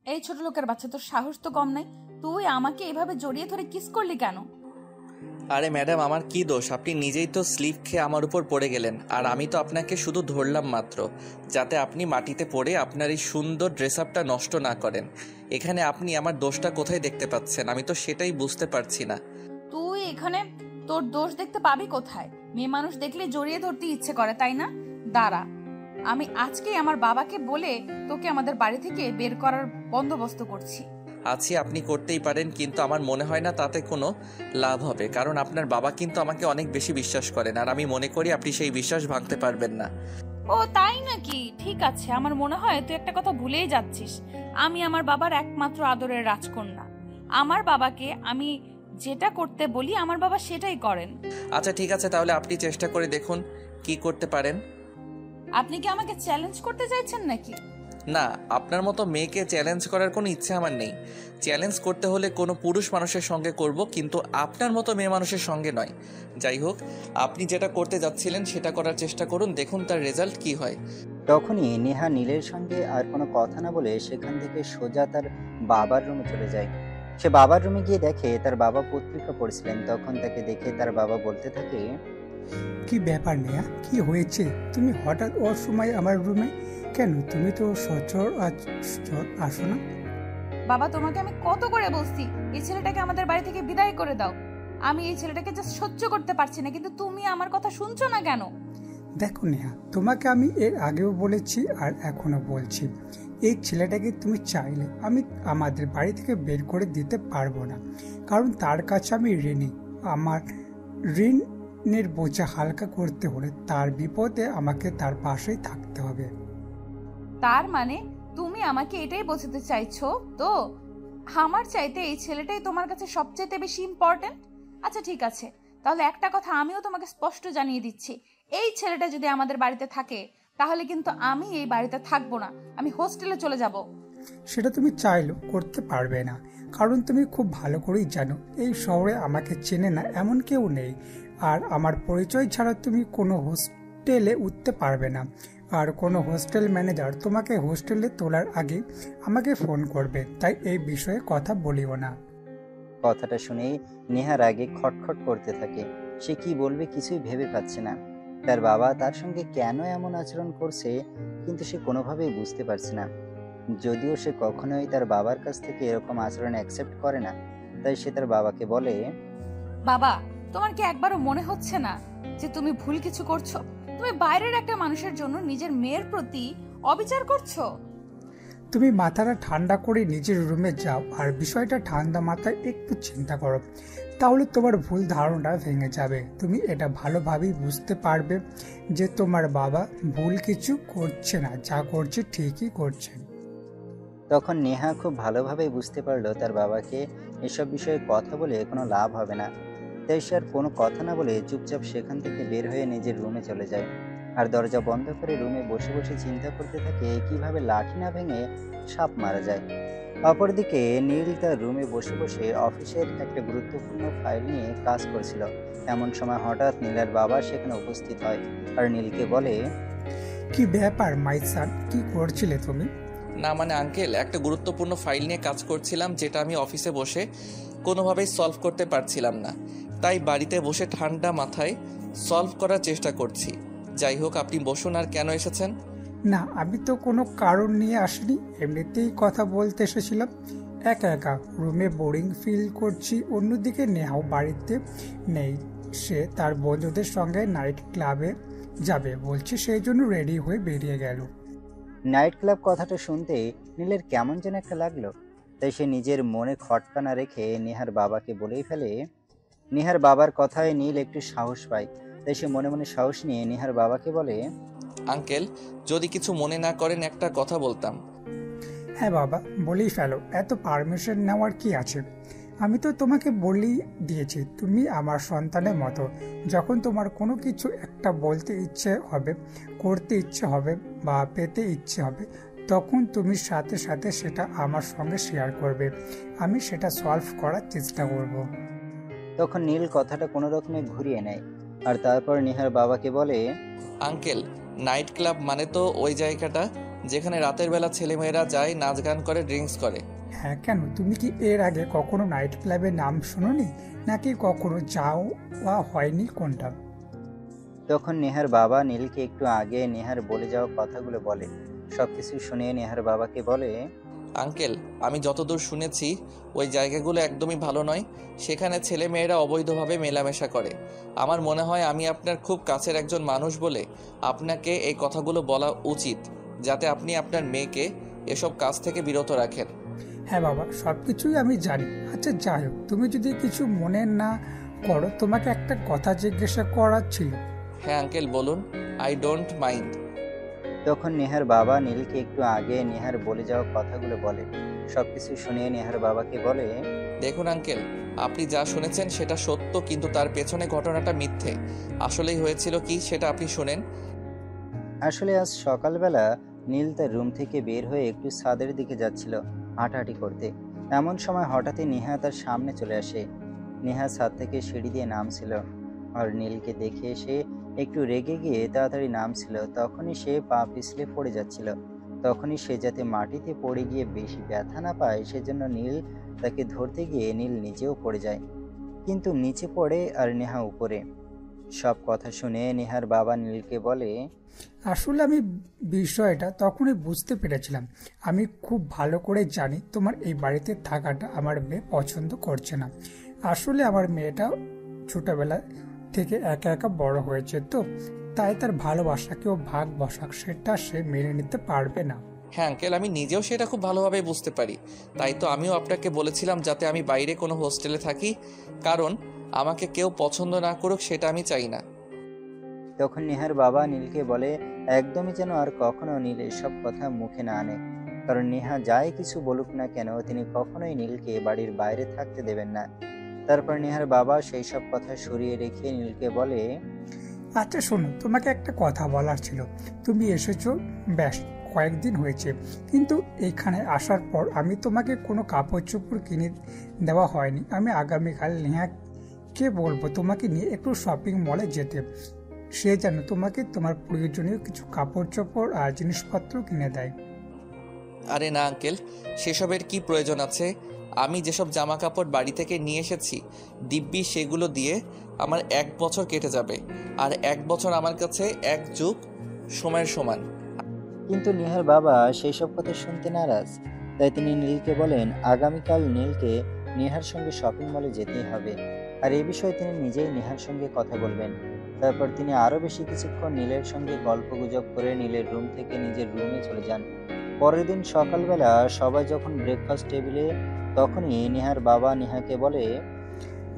এই ছোট লোকের বাচ্চা, তোর সাহস তো কম নাই। তুই আমাকে এভাবে জড়িয়ে ধরে কিস করলি কেন? আরে ম্যাডাম, আমার কি দোষ? আপনি নিজেই তো স্লিপ খেয়ে আমার উপর পড়ে গেলেন, আর আমি তো আপনাকে শুধু ধরলাম মাত্র, যাতে আপনি মাটিতে পড়ে আপনার এই সুন্দর ড্রেস আপটা নষ্ট না করেন। এখানে আপনি আমার দোষটা কোথায় দেখতে পাচ্ছেন? আমি তো সেটাই বুঝতে পারছি না। তুই এখানে তোর দোষ দেখতে পাবি কোথায়? মেয়ে মানুষ দেখলে জড়িয়ে ধরতে ইচ্ছে করে, তাই না? দাঁড়া, আমি আজকেই আমার বাবাকে বলে তোকে আমাদের বাড়ি থেকে বের করার বন্দোবস্ত করছি। আপনি করতেই পারেন, কিন্তু আমার মনে হয় না তাতে কোনো লাভ হবে, কারণ আপনার বাবা কিন্তু আমাকে অনেক বেশি বিশ্বাস করেন, আর আমি মনে করি আপনি সেই বিশ্বাস ভাঙতে পারবেন না। ও তাই নাকি? ঠিক আছে, আমার মনে হয় তুই একটা কথা ভুলেই যাচ্ছিস। আমি আমার বাবার একমাত্র আদরের রাজকন্যা। আমার বাবাকে আমি যেটা করতে বলি আমার বাবা সেটাই করেন। আচ্ছা ঠিক আছে, তাহলে আপনি চেষ্টা করে দেখুন কি করতে পারেন। আপনি কি আমাকে চ্যালেঞ্জ করতে চাইছেন নাকি? না, আপনার মতো মেয়েকে চ্যালেঞ্জ করার কোনো ইচ্ছে আমার নেই। চ্যালেঞ্জ করতে হলে কোনো পুরুষ মানুষের সঙ্গে করব, কিন্তু আপনার মতো মেয়ে মানুষের সঙ্গে নয়। যাই হোক, আপনি যেটা করতে যাচ্ছিলেন সেটা করার চেষ্টা করুন, দেখুন তার রেজাল্ট কি হয়। তখনই নেহা নীলের সঙ্গে আর কোনো কথা না বলে সেখান থেকে সোজা তার বাবার রুমে চলে যায়। সে বাবার রুমে গিয়ে দেখে তার বাবা পত্রিকা পড়ছিলেন। তখন তাকে দেখে তার বাবা বলতে থাকে, কি ব্যাপার নেহা, কি হয়েছে? তুমি হঠাৎ ওর সময় আমার রুমে কেন? তুমি তো আসো না। বাবা, তোমাকে আমি কত করে বলছি এই ছেলেটাকে আমাদের বাড়ি থেকে বিদায় করে দাও। আমি এই ছেলেটাকে জাস্ট সহ্য করতে পারছি না, কিন্তু তুমি আমার কথা শুনছো না কেন? দেখো নেহা, তোমাকে আমি এর আগেও বলেছি আর এখনো বলছি, এই ছেলেটাকে তুমি চাইলে আমি আমাদের বাড়ি থেকে বের করে দিতে পারবো না, কারণ তার কাছে আমি ঋণী। আমার ঋণের বোঝা হালকা করতে হলে তার বিপদে আমাকে তার পাশেই থাকতে হবে। তার মানে তুমি আমাকে এটাই বোঝাতে চাইছো তো আমার চাইতে এই ছেলেটাই তোমার কাছে সবচেয়ে বেশি ইম্পর্টেন্ট? আচ্ছা ঠিক আছে, তাহলে একটা কথা আমিও তোমাকে স্পষ্ট জানিয়ে দিচ্ছি, এই ছেলেটা যদি আমাদের বাড়িতে থাকে তাহলে কিন্তু আমি এই বাড়িতে থাকবো না, আমি হোস্টেলে চলে যাব। সেটা তুমি চাইলেও করতে পারবে না, কারণ তুমি খুব ভালো করেই জানো এই শহরে আমাকে চেনে না এমন কেউ নেই, আর আমার পরিচয় ছাড়া তুমি কোনো হোস্টেলে উঠতে পারবে না। আর কোনো হোস্টেল ম্যানেজার তোমাকে হোস্টেলে তোলার আগে আমাকে ফোন করবে, তাই এই বিষয়ে কথা বলিও না। কথাটা শুনেই নেহার আগে খটখট করতে থাকে। সে কি বলবে কিছুই ভেবে পাচ্ছে না। তার বাবা তার সঙ্গে কেন এমন আচরণ করছে, কিন্তু সে কোনোভাবেই বুঝতে পারছে না। যদিও সে কখনোই তার বাবার কাছ থেকে এরকম আচরণ অ্যাকসেপ্ট করে না, তাই সে তার বাবাকে বলে, বাবা, তোমার কি একবারও মনে হচ্ছে না যে তুমি ভুল কিছু করছো? তুমি বাইরের একটা মানুষের জন্য নিজের মেয়ের প্রতি অবিচার করছো। তুমি মাথাটা ঠান্ডা করে নিজের রুমে যাও আর বিষয়টা ঠান্ডা মাথায় একটু চিন্তা করো, তাহলে তোমার ভুল ধারণাটা ভেঙে যাবে। তুমি এটা ভালোভাবেই বুঝতে পারবে যে তোমার বাবা ভুল কিছু করছে না, যা করছে ঠিকই করছে। তখন নেহা খুব ভালোভাবে বুঝতে পারলো তার বাবাকে এসব বিষয়ে কথা বলে কোনো লাভ হবে না। তাই সে আর কোনো কথা না বলে চুপচাপ সেখান থেকে বের হয়ে নিজের রুমে চলে যায়। আর দরজা বন্ধ করে রুমে বসে বসে চিন্তা করতে থাকে কিভাবে লাঠি না ভেঙে সাপ মারা যায়। অপরদিকে নীল তার রুমে বসে বসে অফিসের একটা গুরুত্বপূর্ণ ফাইল নিয়ে কাজ করছিল। এমন সময় হঠাৎ নীলের বাবা সেখানে উপস্থিত হয় আর নীলকে বলে, কি ব্যাপার মাই সান, কি করছিলে তুমি? না মানে আঙ্কেল, একটা গুরুত্বপূর্ণ ফাইল নিয়ে কাজ করছিলাম, যেটা আমি অফিসে বসে কোনোভাবেই সলভ করতে পারছিলাম না, তাই বাড়িতে বসে ঠান্ডা মাথায় সলভ করার চেষ্টা করছি। যাই হোক, আপনি বসুন। আর কেন এসেছেন? না, আমি তো কোনো কারণ নিয়ে আসিনি, এমনিতেই কথা বলতে এসেছিলাম। একা একা রুমে বোরিং ফিল করছি। অন্যদিকে নেহাও বাড়িতে নেই, সে তার বন্ধুদের সঙ্গে নাইট ক্লাবে যাবে বলছে, সেই জন্য রেডি হয়ে বেরিয়ে গেল। নাইট ক্লাব কথাটা শুনতে নীলের কেমন যেন একটা লাগলো। তাই সে নিজের মনে খটকা না রেখে নেহার বাবাকে বলেই ফেলে। নেহার বাবার কথায় নীল একটু সাহস পায়, তাই সে মনে মনে সাহস নিয়ে নেহার বাবাকে বলে, আঙ্কেল, যদি কিছু মনে না করেন একটা কথা বলতাম। হ্যাঁ বাবা, বলেই ফেলো, এত পারমিশন নেওয়ার কি আছে? আমি তো তোমাকে বলেই দিয়েছি তুমি আমার সন্তানের মতো। যখন তোমার কোনো কিছু একটা বলতে ইচ্ছে হবে, করতে ইচ্ছে হবে বা পেতে ইচ্ছে হবে, তখন তুমি সাথে সাথে সেটা আমার সঙ্গে শেয়ার করবে, আমি সেটা সলভ করার চেষ্টা করব। তখন নীল কথাটা কোনো রকমে ঘুরিয়ে নেয় আর তারপর নেহার বাবাকে বলে, আঙ্কেল, নাইট ক্লাব মানে তো ওই জায়গাটা যেখানে রাতের বেলা ছেলেমেয়েরা যায়, নাচ গান করে, ড্রিঙ্কস করে। হ্যাঁ, কেন তুমি কি এর আগে কখনো নাইট ক্লাবের নাম শোনোনি, নাকি কখনো যাওয়া হয়নি, কোনটা? তখন নেহার বাবা নীলকে একটু আগে নেহার বলে যাওয়া কথাগুলো বলে। সবকিছু শুনে নেহার বাবাকে বলে, আঙ্কেল, আমি যতদূর শুনেছি ওই জায়গাগুলো একদমই ভালো নয়। সেখানে ছেলেমেয়েরা অবৈধভাবে মেলামেশা করে। আমার মনে হয় আমি আপনার খুব কাছের একজন মানুষ বলে আপনাকে এই কথাগুলো বলা উচিত, যাতে আপনি আপনার মেয়েকে এসব কাজ থেকে বিরত রাখেন। হ্যাঁ বাবা, সব কিছুই আমি জানি। আচ্ছা যাই হোক, তুমি যদি কিছু মনে না করো, তোমাকে একটা কথা জিজ্ঞাসা করার ছিল। হ্যাঁ আঙ্কেল, বলুন। I don't mind. তখন নেহার বাবা নীলকে একটু আগে নেহার বলে যাওয়া কথাগুলো বলে। সবকিছু শুনে নেহার বাবাকে বলে, দেখুন আঙ্কেল, আপনি যা শুনেছেন সেটা সত্য, কিন্তু তার পেছনে ঘটনাটা মিথ্যে। আসলেই হয়েছিল কি সেটা আপনি শুনেন। আসলে আজ সকালবেলা নীল তার রুম থেকে বের হয়ে একটু ছাদের দিকে যাচ্ছিল হাঁটাহাঁটি করতে। এমন সময় হঠাৎই নেহা তার সামনে চলে আসে। নেহা ছাদ থেকে সিঁড়ি দিয়ে নামছিল, আর নীলকে দেখে সে একটু রেগে গিয়ে তাড়াতাড়ি নামছিল। তখনই সে পা পিছলে পড়ে যাচ্ছিল। তখনই সে যাতে মাটিতে পড়ে গিয়ে বেশি ব্যথা না পায় সেজন্য নীল তাকে ধরতে গিয়ে নীল নিচেও পড়ে যায়, কিন্তু নিচে পড়ে আর নেহা উপরে। সব কথা শুনে নেহার বাবা নীলকে বলে, আসলে আমি বিষয়টা তখনই বুঝতে পেরেছিলাম। আমি খুব ভালো করে জানি তোমার এই বাড়িতে থাকাটা আমার মেয়ে পছন্দ করছে না। আসলে আমার মেয়েটা ছোটবেলা থেকে একা একা বড় হয়েছে, তো তাই তার ভালোবাসাকেও ভাগ বসাক সেটা সে মেনে নিতে পারবে না। হ্যাঁ আঙ্কেল, আমি নিজেও সেটা খুব ভালোভাবে বুঝতে পারি। তাই তো আমিও আপনাকে বলেছিলাম যাতে আমি বাইরে কোনো হোস্টেলে থাকি, কারণ আমাকে কেউ পছন্দ না করুক সেটা আমি চাই না। তখন নেহার বাবা নীলকে বলে একদমই যেন আর কখনো নীল এসব কথা মুখে না আনে, কারণ নেহা যাই কিছু বলুক না কেন তিনি কখনোই নীলকে বাড়ির বাইরে থাকতে দেবেন না। তারপর নেহার বাবা সেই সব কথা সরিয়ে রেখে নীলকে বলে, আচ্ছা শোনো, তোমাকে একটা কথা বলার ছিল। তুমি এসেছো ব্যাস কয়েকদিন হয়েছে, কিন্তু এখানে আসার পর আমি তোমাকে কোনো কাপড় চোপড় কিনে দেওয়া হয়নি। আমি আগামীকাল নেহাকে বলবো তোমাকে নিয়ে একটু শপিং মলে যেতে, সে যেন তোমাকে তোমার প্রয়োজনীয় কিছু কাপড় চোপড় আর জিনিসপত্র কিনে দেয়। আরে না আঙ্কেল, সেসবের কি প্রয়োজন আছে? আমি যেসব জামা কাপড় বাড়ি থেকে নিয়ে এসেছি দিব্যি সেগুলো দিয়ে আমার 1 বছর কেটে যাবে, আর 1 বছর আমার কাছে 1 যুগ সময়ের সমান। কিন্তু নেহার বাবা সেই সব কথা শুনতে নারাজ। তাই তিনি নীলকে বলেন আগামীকাল নীলকে নেহার সঙ্গে শপিং মলে যেতেই হবে, আর এই বিষয়ে তিনি নিজেই নেহার সঙ্গে কথা বলবেন। তারপর তিনি আরো বেশি কিছুক্ষণ নীলের সঙ্গে গল্পগুজব করে নীলের রুম থেকে নিজের রুমে চলে যান। পরের দিন সকালবেলা সবাই যখন ব্রেকফাস্ট টেবিলে, তখনই নেহার বাবা নেহাকে বলে,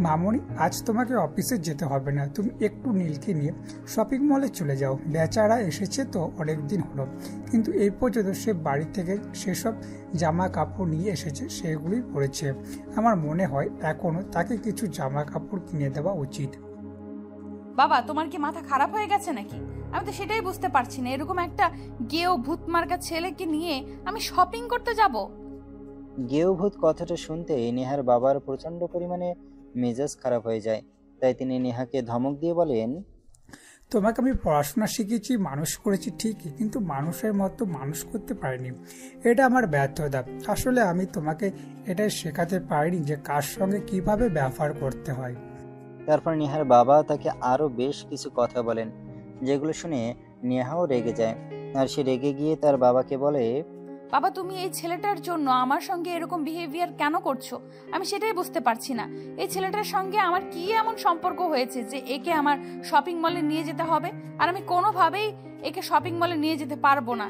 মামনি, আজ তোমাকে অফিসে যেতে হবে না, তুমি একটু নীলকে নিয়ে শপিং মলে চলে যাও। বেচারা এসেছে তো অনেক দিন হলো, কিন্তু এই পর্যন্ত সে বাড়ি থেকে সেসব জামা কাপড় নিয়ে এসেছে, সেগুলি পরেছে। আমার মনে হয় এখনো তাকে কিছু জামা কাপড় কিনে দেওয়া উচিত। বাবা, তোমার কি মাথা খারাপ হয়ে গেছে নাকি? আমি তো সেটাই বুঝতে পারছি না, এরকম একটা গেও ভূতমার্কা ছেলেকে নিয়ে আমি শপিং করতে যাব? গেয়ভূত কথাটা শুনতে নেহার বাবার প্রচন্ড পরিমাণে মেজাজ খারাপ হয়ে যায়। তাই তিনি নেহাকে ধমক দিয়ে বলেন, তোমাকে আমি পড়াশোনা শিখেছি, মানুষ করেছি ঠিকই, কিন্তু মানুষের মতো মানুষ করতে পারিনি। এটা আমার ব্যর্থতা। আসলে আমি তোমাকে এটাই শেখাতে পারিনি যে কার সঙ্গে কিভাবে ব্যবহার করতে হয়। তারপর নেহার বাবা তাকে আরো বেশ কিছু কথা বলেন, যেগুলো শুনে নেহাও রেগে যায়। আর সে রেগে গিয়ে তার বাবাকে বলে, বাবা, তুমি এই ছেলেটার জন্য আমার সঙ্গে এরকম বিহেভিয়ার কেন করছো? আমি সেটাই বুঝতে পারছি না। এই ছেলেটার সঙ্গে আমার কি এমন সম্পর্ক হয়েছে যে একে আমার শপিং মলে নিয়ে যেতে হবে? আর আমি কোনোভাবেই একে শপিং মলে নিয়ে যেতে পারবো না,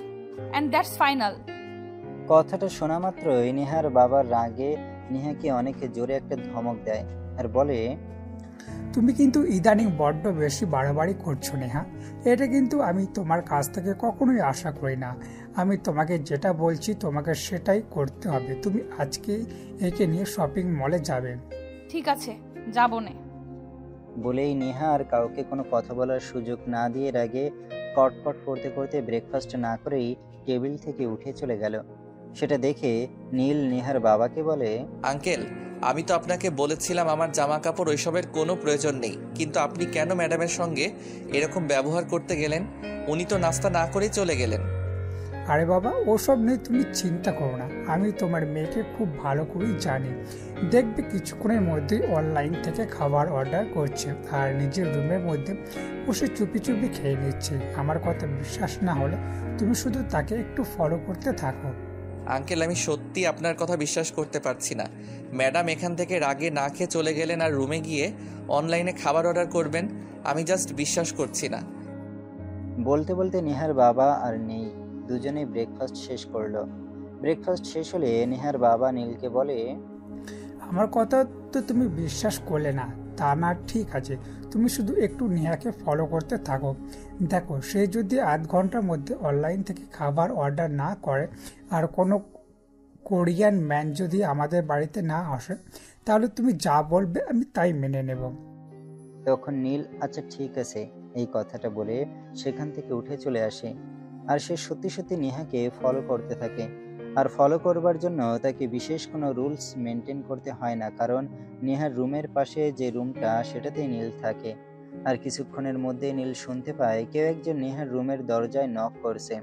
অ্যান্ড দ্যাটস ফাইনাল। কথাটা শোনা মাত্রই নেহার বাবার রাগে নেহাকে অনেক জোরে একটা ধমক দেয় আর বলে, তুমি কিন্তু ইদানিং বড্ড বেশি বাড়াবাড়ি করছো নেহা। এটা কিন্তু আমি তোমার কাছ থেকে কখনোই আশা করি না। আমি তোমাকে যেটা বলছি তোমাকে সেটাই করতে হবে। তুমি আজকে একে নিয়ে শপিং মলে যাবে। ঠিক আছে, যাবো না। বলেই নেহা আর কাউকে কোনো কথা বলার সুযোগ না দিয়ে রাগে কটকট করতে করতে ব্রেকফাস্ট না করেই টেবিল থেকে উঠে চলে গেল। সেটা দেখে নীল নেহার বাবাকে বলে, আঙ্কেল, আমি তো আপনাকে বলেছিলাম আমার জামা কাপড় ওইসবের কোনো প্রয়োজন নেই, কিন্তু আপনি কেন ম্যাডামের সঙ্গে এরকম ব্যবহার করতে গেলেন? উনি তো নাস্তা না করেই চলে গেলেন। আরে বাবা, ওসব নিয়ে তুমি চিন্তা করো না, আমি তোমার মেয়েকে খুব ভালো করেই জানি। দেখবে কিছুক্ষণের মধ্যেই অনলাইন থেকে খাবার অর্ডার করছে আর নিজের রুমের মধ্যে বসে চুপি চুপি খেয়ে নিচ্ছে। আমার কথা বিশ্বাস না হলে তুমি শুধু তাকে একটু ফলো করতে থাকো। আঙ্কেল, আমি সত্যি আপনার কথা বিশ্বাস করতে পারছি না। ম্যাডাম এখান থেকে রাগে না খেয়ে চলে গেলেন আর রুমে গিয়ে অনলাইনে খাবার অর্ডার করবেন। আমি জাস্ট বিশ্বাস করছি না। বলতে বলতে নেহার বাবা আর নীল দুজনেই ব্রেকফাস্ট শেষ করলো। ব্রেকফাস্ট শেষ হলে নেহার বাবা নীলকে বলে, আমার কথা তো তুমি বিশ্বাস করলে না, তা না ঠিক আছে, তুমি শুধু একটু নেহাকে ফলো করতে থাকো। দেখো, সে যদি আধ ঘন্টার মধ্যে অনলাইন থেকে খাবার অর্ডার না করে আর কোনো কোরিয়ান ম্যান যদি আমাদের বাড়িতে না আসে, তাহলে তুমি যা বলবে আমি তাই মেনে নেব। তখন নীল আচ্ছা ঠিক আছে এই কথাটা বলে সেখান থেকে উঠে চলে আসে। আর সে সত্যি সত্যি নেহাকে ফলো করতে থাকে। আর ফলো করবার জন্য তাকে বিশেষ কোনো রুলস মেনটেন করতে হয় না, কারণ নেহার রুমের পাশে যে রুমটা সেটাতেই নীল থাকে। আর কিছুক্ষণের মধ্যে নীল শুনতে পায় কেউ একজন নেহার রুমের দরজায় নক করছে।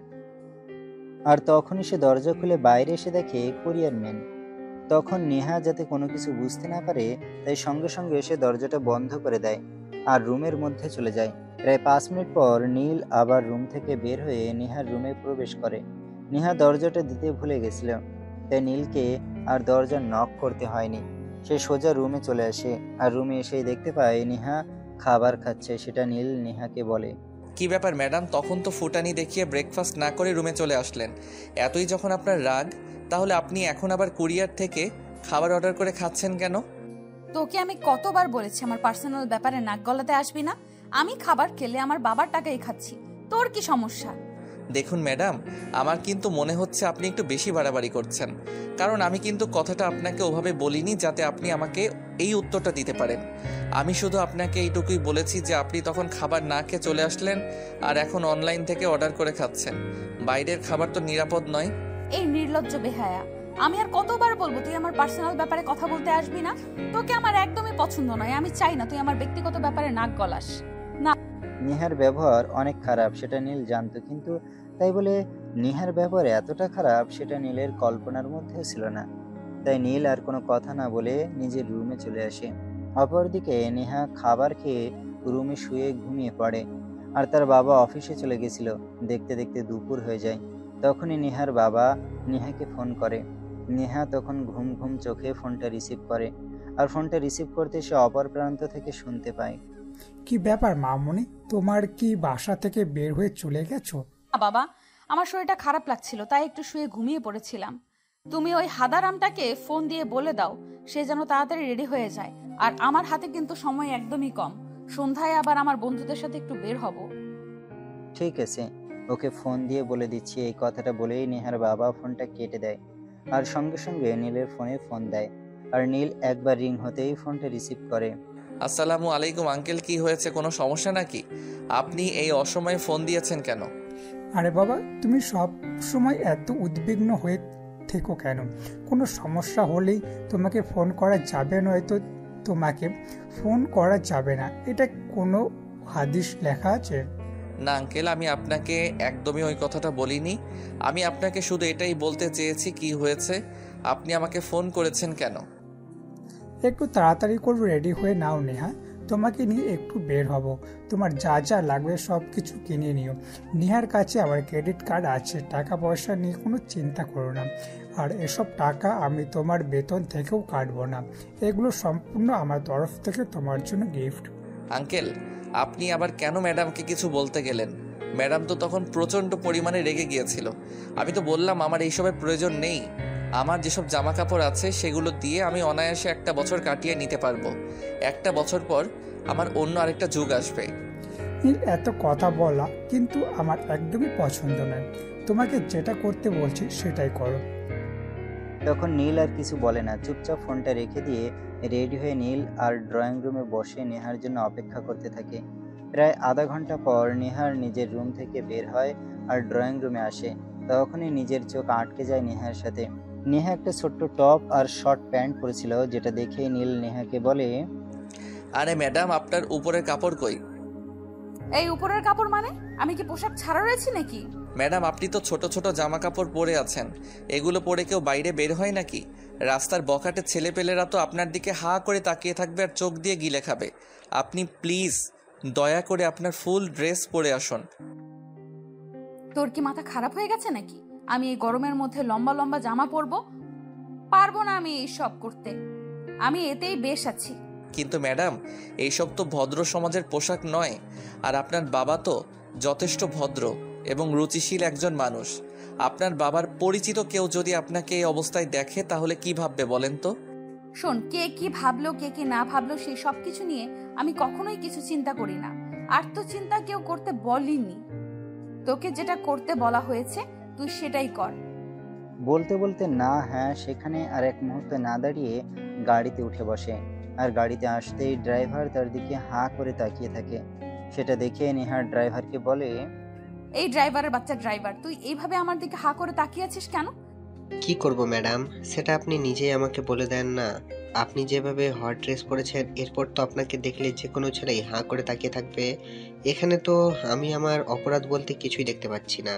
আর তখনই সে দরজা খুলে বাইরে এসে দেখে কোরিয়ার ম্যান। তখন নেহা যাতে কোনো কিছু বুঝতে না পারে তাই সঙ্গে সঙ্গে এসে দরজাটা বন্ধ করে দেয় আর রুমের মধ্যে চলে যায়। প্রায় 5 মিনিট পর নীল আবার রুম থেকে বের হয়ে নেহার রুমে প্রবেশ করে। নেহা দরজাটা দিতে ভুলে গেছিল, তাই নীলকে আর দরজা নক করতে হয়নি। সে সোজা রুমে চলে আসে আর রুমে এসেই দেখতে পায় নেহা খাবার খাচ্ছে। সেটা নীল নেহাকে বলে, কি ব্যাপার ম্যাডাম, তখন তো ফুটানি দেখিয়ে ব্রেকফাস্ট না করে রুমে চলে আসলেন। এতই যখন আপনার রাগ, তাহলে আপনি এখন আবার কুরিয়ার থেকে খাবার অর্ডার করে খাচ্ছেন কেন? তোকে আমি কতবার বলেছি আমার পার্সোনাল ব্যাপারে নাক গলাতে আসবি না। আমি খাবার খেলে আমার বাবার টাকাই খাচ্ছি, তোর কি সমস্যা? দেখুন ম্যাডাম, আমার কিন্তু মনে হচ্ছে আপনি একটু বেশি বাড়াবাড়ি করছেন। কারণ আমি কিন্তু কথাটা আপনাকে ওভাবে বলিনি যাতে আপনি আমাকে এই উত্তরটা দিতে পারেন। আমি শুধু আপনাকে এইটুকুই বলেছি যে আপনি তখন খাবার না খেয়ে চলে আসলেন আর এখন অনলাইন থেকে অর্ডার করে খাচ্ছেন। বাইরের খাবার তো নিরাপদ নয়। এই নির্লজ্জ বেহায়া, আমি আর কতবার বলবো তুই আমার পার্সোনাল ব্যাপারে কথা বলতে আসবি না। তোকে আমার একদমই পছন্দ নয়, আমি চাই না তুই আমার ব্যক্তিগত ব্যাপারে নাক গলাস। নেহার ব্যবহার অনেক খারাপ সেটা নীল জানতো, কিন্তু তাই বলে নেহার ব্যবহার এতটা খারাপ সেটা নীলের কল্পনার মধ্যেও ছিল না। তাই নীল আর কোনো কথা না বলে নিজের রুমে চলে আসে। অপরদিকে নেহা খাবার খেয়ে রুমে শুয়ে ঘুমিয়ে পড়ে। আর তার বাবা অফিসে চলে গেছিল। দেখতে দেখতে দুপুর হয়ে যায়। তখনই নেহার বাবা নেহাকে ফোন করে। নেহা তখন ঘুম ঘুম চোখে ফোনটা রিসিভ করে। আর ফোনটা রিসিভ করতে সে অপর প্রান্ত থেকে শুনতে পায়, কি ব্যাপার মামুনি, তোমার কি বাসা থেকে বের হয়ে চলে গেছো? বাবা, আমার শরীরটা খারাপ লাগছিল তাই একটু শুয়ে ঘুমিয়ে পড়েছিলাম। তুমি ওই হাদারামটাকে ফোন দিয়ে বলে দাও সে যেন তাড়াতাড়ি রেডি হয়ে যায়। আর আমার হাতে কিন্তু সময় একদমই কম, সন্ধ্যায় আবার আমার বন্ধুদের সাথে একটু বের হব। ঠিক আছে, ওকে ফোন দিয়ে বলে দিচ্ছি। এই কথাটা বলেই নেহার বাবা ফোনটা কেটে দেয় আর সঙ্গে সঙ্গে নীলের ফোনে ফোন দেয়। আর নীল একবার রিং হতেই ফোনটা রিসিভ করে। আসসালামু আলাইকুম আঙ্কেল, কি হয়েছে? কোনো সমস্যা নাকি? আপনি এই অসময়ে ফোন দিয়েছেন কেন? আরে বাবা, তুমি সব সময় এত উদ্বিগ্ন হয়ে থেকো কেন? কোনো সমস্যা হলেই তোমাকে ফোন করা যাবে, নয়তো তোমাকে ফোন করা যাবে না, এটা কোনো হাদিস লেখা আছে? না আঙ্কেল, আমি আপনাকে একদমই ওই কথাটা বলিনি। আমি আপনাকে শুধু এটাই বলতে চেয়েছি কি হয়েছে, আপনি আমাকে ফোন করেছেন কেন? একটু তাড়াতাড়ি করে রেডি হয়ে নাও নেহা, তোমাকে নিয়ে একটু বের হব। তোমার যা যা লাগবে সব কিছু কিনে নিও। নেহার কাছে আমার ক্রেডিট কার্ড আছে, টাকা পয়সা নিয়ে কোনো চিন্তা করো না। আর এসব টাকা আমি তোমার বেতন থেকেও কাটবো না, এগুলো সম্পূর্ণ আমার তরফ থেকে তোমার জন্য গিফট। আঙ্কেল, আপনি আবার কেন ম্যাডামকে কিছু বলতে গেলেন? ম্যাডাম তো তখন প্রচণ্ড পরিমাণে রেগে গিয়েছিল। আমি তো বললাম আমার এইসবের প্রয়োজন নেই। আমার যেসব জামা কাপড় আছে সেগুলো দিয়ে আমি অনায়াসে 1 বছর কাটিয়ে নিতে পারবো। 1 বছর পর আমার অন্য আরেকটা যুগ আসবে। নীল, এত কথা বলা কিন্তু আমার একদমই পছন্দ নয়। তোমাকে যেটা করতে বলছি সেটাই করো। তখন নীল আর কিছু বলে না, চুপচাপ ফোনটা রেখে দিয়ে রেডি হয়ে নীল আর ড্রয়িং রুমে বসে নেহার জন্য অপেক্ষা করতে থাকে। প্রায় আধা ঘন্টা পর নেহার নিজের রুম থেকে বের হয় আর ড্রয়িং রুমে আসে। তখনই নিজের চোখ আটকে যায় নেহার সাথে। নেহা একটা ছোট্ট টপ আর শর্ট প্যান্ট পরেছিল, যেটা দেখে নীল নেহাকে বলে, আরে ম্যাডাম, আপনার উপরের কাপড় কই? এই উপরের কাপড় মানে? আমি কি পোশাক ছাড়া রয়েছি নাকি? ম্যাডাম, আপনি তো ছোট ছোট জামা কাপড় পরে আছেন, এগুলো পরে কেউ বাইরে বের হয় নাকি? রাস্তার বখাটে ছেলেপেলেরা তো আপনার দিকে হা করে তাকিয়ে থাকবে আর চোখ দিয়ে গিলে খাবে। আপনি প্লিজ দয়া করে আপনার ফুল ড্রেস পরে আসুন। তোর কি মাথা খারাপ হয়ে গেছে নাকি? আমি এই গরমের মধ্যে লম্বা লম্বা জামা পরবো? পারবো না আমি এইসব করতে। আমি এতেই বেশ আছি। কিন্তু ম্যাডাম, এইসব তো ভদ্র সমাজের পোশাক নয়। আর আপনার বাবা তো যথেষ্ট ভদ্র এবং রুচিশীল একজন মানুষ। আপনার বাবার পরিচিত কেউ যদি আপনাকে এই অবস্থায় দেখে তাহলে কি ভাববে বলেন তো? শোন, কে কি ভাবলো কে কি না ভাবলো সেই সব কিছু নিয়ে আমি কখনোই কিছু চিন্তা করি না। আর তো চিন্তা কেউ করতে বলিনি। তোকে যেটা করতে বলা হয়েছে তুই সেটাই কর। বলতে বলতে না হ্যাঁ সেখানে আর এক মুহূর্ত না দাঁড়িয়ে গাড়িতে উঠে বসে। আর গাড়িতে আসতেই ড্রাইভার তার দিকে হাঁ করে তাকিয়ে থাকে। সেটা দেখে নেহা ড্রাইভারকে বলে, এই ড্রাইভারের বাচ্চা ড্রাইভার, তুই এইভাবে আমার দিকে হা করে তাকিয়ে আছিস কেন? কি করব ম্যাডাম, সেটা আপনি নিজেই আমাকে বলে দেন না। আপনি যেভাবে হট ড্রেস পরেছেন, এরপর তো আপনাকে দেখলে যে কোনো ছেলেই হাঁ করে তাকিয়ে থাকবে। এখানে তো আমি আমার অপরাধ বলতে কিছুই দেখতে পাচ্ছি না।